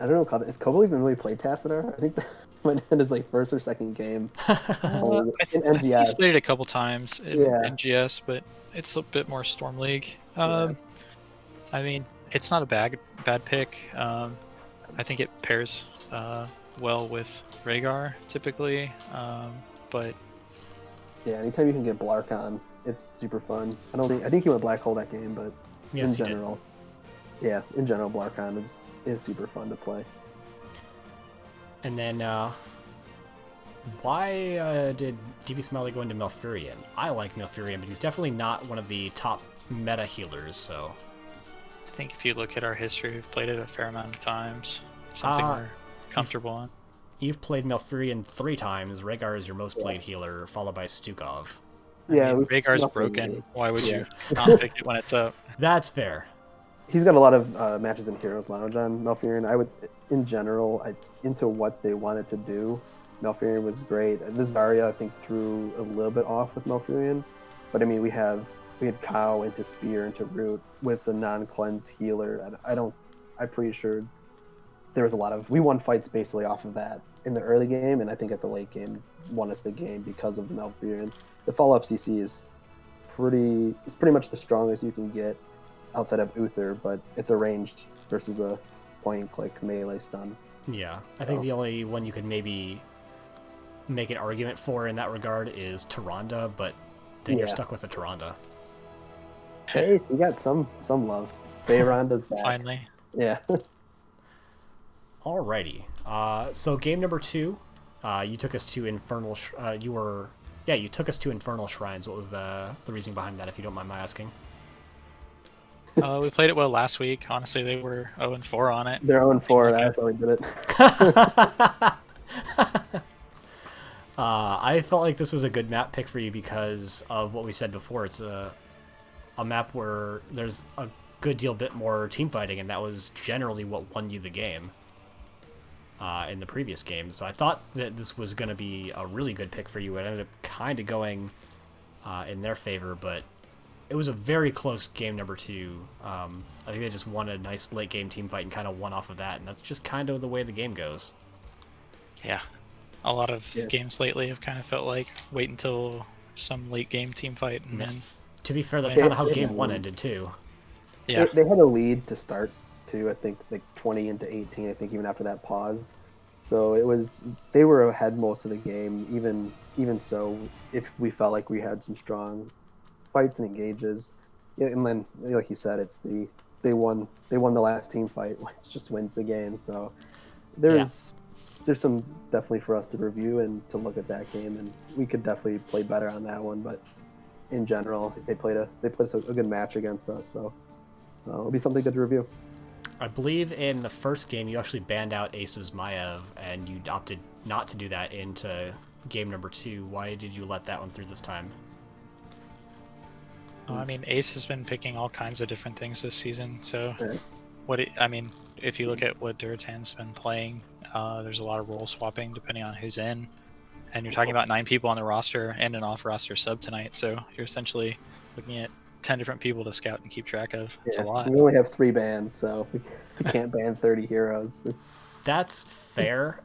I don't know. Has Kobo even really played Tassadar? I think that might have been his like first or second game. I in think he's NGS. played it a couple times in Yeah. NGS, but it's a bit more Storm League. Yeah. I mean, it's not a bad pick. I think it pairs well with Rhaegar typically, but Yeah, anytime you can get Blark on, it's super fun. I think he went Black Hole that game, but Yes, in he did. general, yeah, in general, Blark on is super fun to play. And then, why did DB Smiley go into Malfurion? I like Malfurion, but he's definitely not one of the top meta healers, so... I think if you look at our history, we've played it a fair amount of times. Something we're comfortable on. You've played Malfurion 3 times. Rhaegar is your most played healer, followed by Stukov. Yeah, Rhaegar's nothing broken. really. Why would Yeah. you not pick it when it's up? That's fair. He's got a lot of matches in Heroes Lounge on Malfurion. I would, in general, into what they wanted to do, Malfurion was great. This Zarya, I think, threw a little bit off with Malfurion, but I mean, we had Cow into Spear into Root with the non-cleanse healer. And I'm pretty sure there was we won fights basically off of that in the early game, and I think at the late game won us the game because of the Malfurion. The follow-up CC is pretty much the strongest you can get outside of Uther, but it's a ranged versus a point-and-click melee stun. Yeah, I think the only one you could maybe make an argument for in that regard is Tyrande, but then you're stuck with a Tyrande. Hey, we got some love. Bayronda's back. Finally. Yeah. Alrighty. So game number 2, you took us to Infernal. You took us to Infernal Shrines. What was the reasoning behind that, if you don't mind my asking? We played it well last week. Honestly, they were 0-4 on it. They're 0-4. That's how we did it. I felt like this was a good map pick for you because of what we said before. It's a map where there's a good bit more team fighting, and that was generally what won you the game in the previous game. So I thought that this was going to be a really good pick for you. It ended up kind of going in their favor, but it was a very close game number 2. I think they just won a nice late game team fight and kind of won off of that, and that's just kind of the way the game goes. Yeah. A lot of games lately have kind of felt like wait until some late game team fight and then... To be fair, that's kind of how game 1 ended too. Yeah. They had a lead to start too. I think like 20 into 18. I think even after that pause, so they were ahead most of the game. Even so, if we felt like we had some strong fights and engages, and then like you said, they won the last team fight, which just wins the game. So there's some definitely for us to review and to look at that game, and we could definitely play better on that one. But in general, they played a good match against us, so it'll be something good to review. I believe in the first game you actually banned out Ace's Maiev, and you opted not to do that into game number 2. Why did you let that one through this time? I mean, Ace has been picking all kinds of different things this season, so Yeah. if you look at what Durotan's been playing, there's a lot of role swapping depending on who's in, and you're talking about 9 people on the roster and an off-roster sub tonight, so you're essentially looking at 10 different people to scout and keep track of. It's a lot. We only have 3 bans, so we can't ban 30 heroes. That's fair.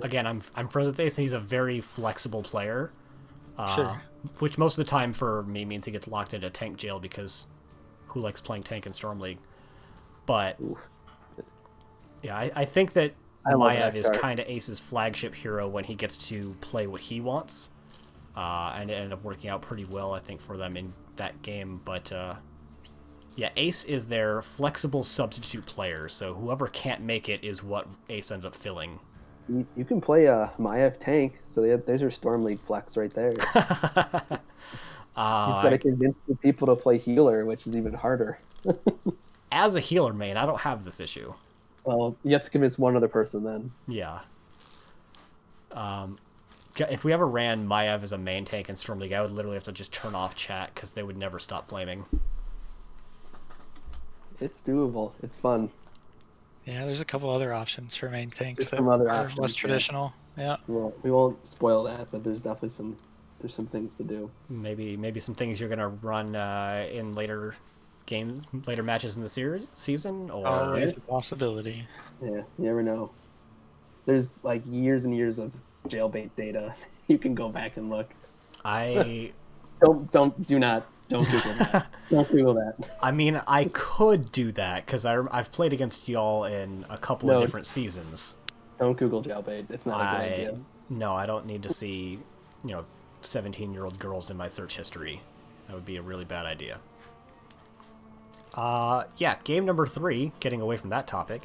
Again, I'm friends with Ace, and he's a very flexible player. Sure. Which most of the time for me means he gets locked into tank jail, because who likes playing tank in Storm League? But yeah, I think that Maiev is kind of Ace's flagship hero when he gets to play what he wants, and it ended up working out pretty well, I think, for them in that game. But yeah, Ace is their flexible substitute player, so whoever can't make it is what Ace ends up filling. You can play Maiev tank, so there's your Storm League flex right there. He's got to convince the people to play healer, which is even harder. As a healer main, I don't have this issue. Well, you have to convince one other person then. Yeah. If we ever ran Maiev as a main tank in Storm League, I would literally have to just turn off chat because they would never stop flaming. It's doable. It's fun. Yeah, there's a couple other options for main tanks There's that some other are options, less yeah. traditional. Yeah. Well, we won't spoil that, but there's definitely some things to do. Maybe some things you're gonna run in later games, later matches in the season, or Always a possibility. Yeah, you never know. There's like years and years of jailbait data. You can go back and look. I. Don't Google that. Don't Google that. I mean, I could do that because I've played against y'all in a couple of different seasons. Don't Google jailbait. It's not a good idea. No, I don't need to see, 17-year-old girls in my search history. That would be a really bad idea. Yeah, game number 3, getting away from that topic.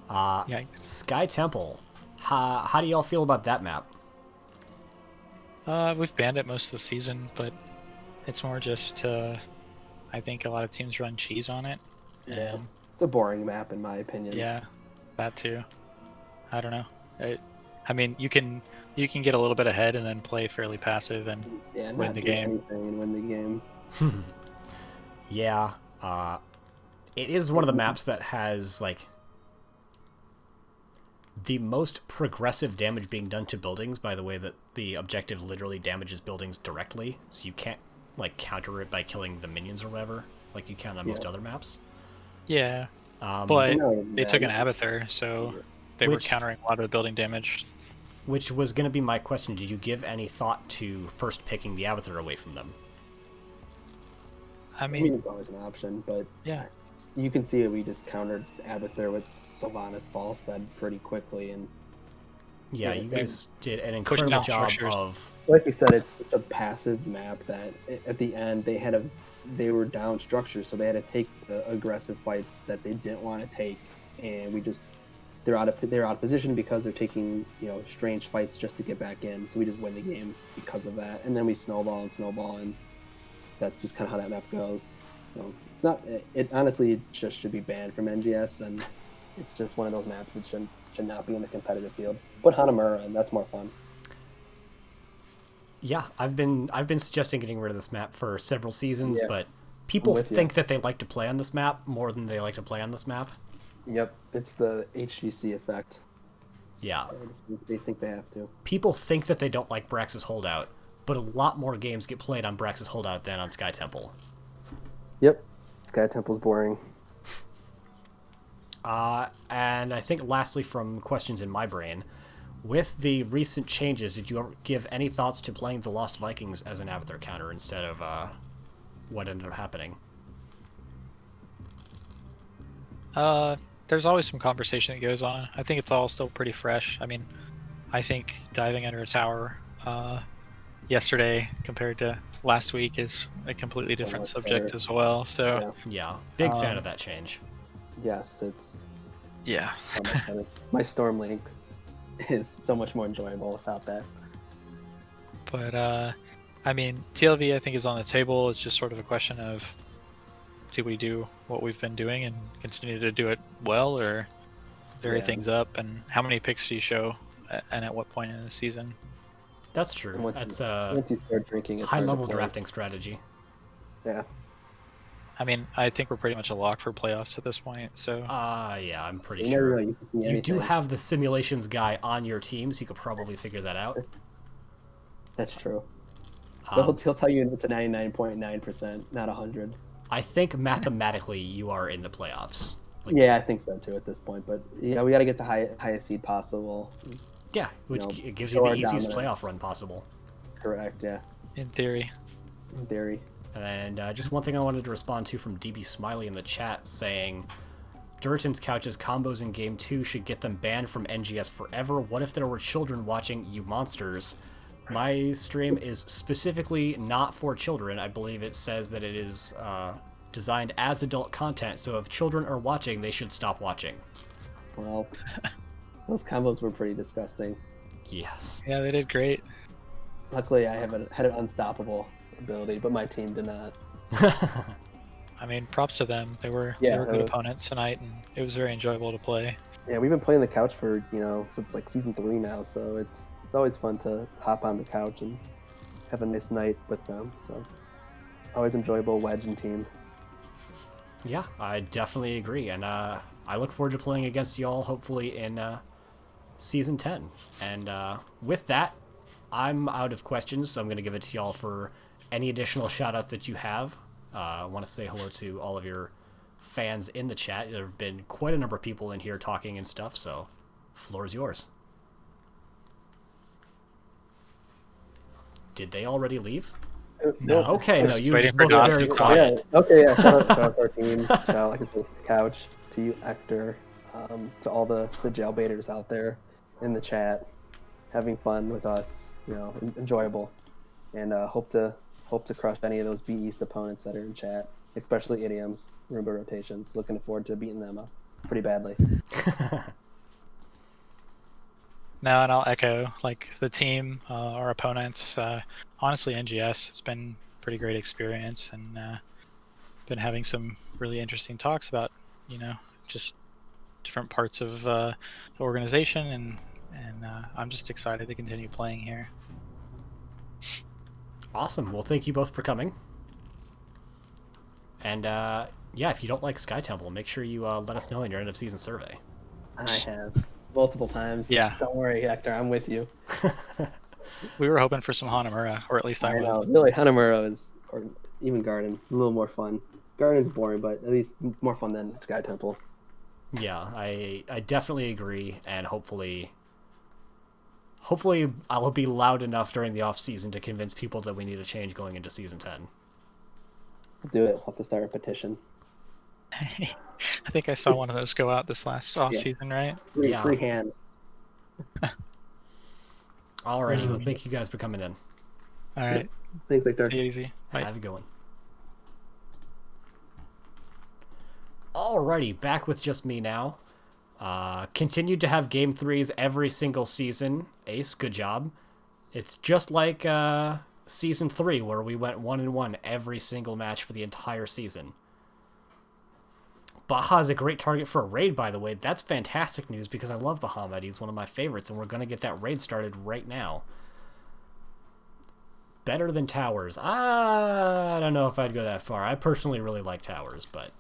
Yikes. Sky Temple. How do y'all feel about that map? We've banned it most of the season, but it's more just I think a lot of teams run cheese on it. Yeah, it's a boring map in my opinion. Yeah, that too. I don't know. I mean, you can get a little bit ahead and then play fairly passive and win the game. And win the game. Yeah, it is one of the maps that has like the most progressive damage being done to buildings by the way that the objective literally damages buildings directly, so you can't like counter it by killing the minions or whatever like you can on most other maps. Yeah, but they took an Abathur, so they were countering a lot of the building damage. Which was going to be my question. Did you give any thought to first picking the Abathur away from them? I mean, it's always an option, but yeah, you can see it. We just countered Abathur with Sylvanas Falstad pretty quickly, and yeah, you guys did an incredible job of. Like we said, it's such a passive map that at the end they were down structure, so they had to take the aggressive fights that they didn't want to take, and they're out of position because they're taking strange fights just to get back in. So we just win the game because of that, and then we snowball, and that's just kind of how that map goes. It's not. It honestly just should be banned from NGS, and it's just one of those maps that should not be in the competitive field. Put Hanamura in, that's more fun. Yeah, I've been suggesting getting rid of this map for several seasons, but people think that they like to play on this map more than they like to play on this map. Yep, it's the HGC effect. Yeah. They think they have to. People think that they don't like Brax's Holdout, but a lot more games get played on Brax's Holdout than on Sky Temple. Yep, Sky Temple's boring. And I think lastly from questions in my brain, with the recent changes, did you ever give any thoughts to playing the Lost Vikings as an Abathur counter instead of what ended up happening? There's always some conversation that goes on. I think it's all still pretty fresh. I mean, I think diving under a tower yesterday compared to last week is a completely different subject as well. So yeah, big fan of that change. Yes, it's yeah. My Storm Link is so much more enjoyable without that. But I mean, TLV I think is on the table. It's just sort of a question of do we do what we've been doing and continue to do it well, or vary things up? And how many picks do you show, and at what point in the season? That's true. That's once you start drinking, it's high-level drafting strategy. Yeah. I mean, I think we're pretty much a lock for playoffs at this point. So. Yeah, I'm pretty sure. You do have the simulations guy on your team, so you could probably figure that out. That's true. He'll tell you it's a 99.9%, not 100. I think mathematically you are in the playoffs. Like, yeah, I think so too at this point. But yeah, we got to get the highest seed possible. Yeah, which it gives you the easiest playoff run possible. Correct. Yeah. In theory. In theory. And just one thing I wanted to respond to from DB Smiley in the chat saying, Durotan's Couch's combos in Game 2 should get them banned from NGS forever. What if there were children watching, you monsters? My stream is specifically not for children. I believe it says that it is designed as adult content, so if children are watching, they should stop watching. Well, those combos were pretty disgusting. Yes. Yeah, they did great. Luckily, I had it unstoppable ability, but my team did not. I mean, props to them. They were Yeah, good opponents tonight, and it was very enjoyable to play. Yeah, we've been playing the couch for, since like season 3 now, so it's always fun to hop on the couch and have a nice night with them. So always enjoyable wedge and team. Yeah, I definitely agree, and I look forward to playing against y'all hopefully in season 10. And with that, I'm out of questions, so I'm going to give it to y'all for any additional shout-outs that you have. I want to say hello to all of your fans in the chat. There have been quite a number of people in here talking and stuff, so floor is yours. Did they already leave? No. Okay, no, you waiting just for both Dos very to quiet. Yeah. Okay. Yeah. Shout out to our team. Shout out, like I said, to the couch, to you, Hector, to all the jailbaiters out there in the chat, having fun with us. Enjoyable, and hope to crush any of those B East opponents that are in chat, especially idioms, Roomba rotations. Looking forward to beating them up pretty badly. No, and I'll echo like the team, our opponents. Honestly, NGS, it's been a pretty great experience, and been having some really interesting talks about just different parts of the organization, and I'm just excited to continue playing here. Awesome. Well, thank you both for coming. And yeah, if you don't like Sky Temple, make sure you let us know in your end of season survey. I have multiple times. Yeah. Don't worry, Hector. I'm with you. We were hoping for some Hanamura, or at least I was. Really, Hanamura or even Garden, a little more fun. Garden's boring, but at least more fun than Sky Temple. Yeah, I definitely agree, and hopefully I'll be loud enough during the off season to convince people that we need a change going into season 10. Do it. We'll have to start a petition. I think I saw one of those go out this last off season, right? Free hand. Alrighty, well, thank you guys for coming in. All right. Thanks, Hector. Take it easy. Bye. Have a good one. Alrighty, back with just me now. Continued to have game 3s every single season. Ace, good job. It's just like season 3 where we went 1-1 every single match for the entire season. Baha is a great target for a raid, by the way. That's fantastic news because I love Bahamut. He's one of my favorites, and we're going to get that raid started right now. Better than Towers. I don't know if I'd go that far. I personally really like Towers, but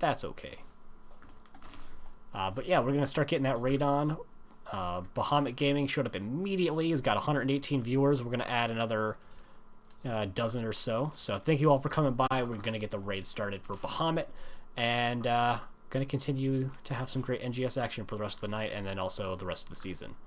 that's okay. But yeah, we're going to start getting that raid on. Bahamut Gaming showed up immediately. He's got 118 viewers. We're going to add another dozen or so. So thank you all for coming by. We're going to get the raid started for Bahamut. And going to continue to have some great NGS action for the rest of the night and then also the rest of the season.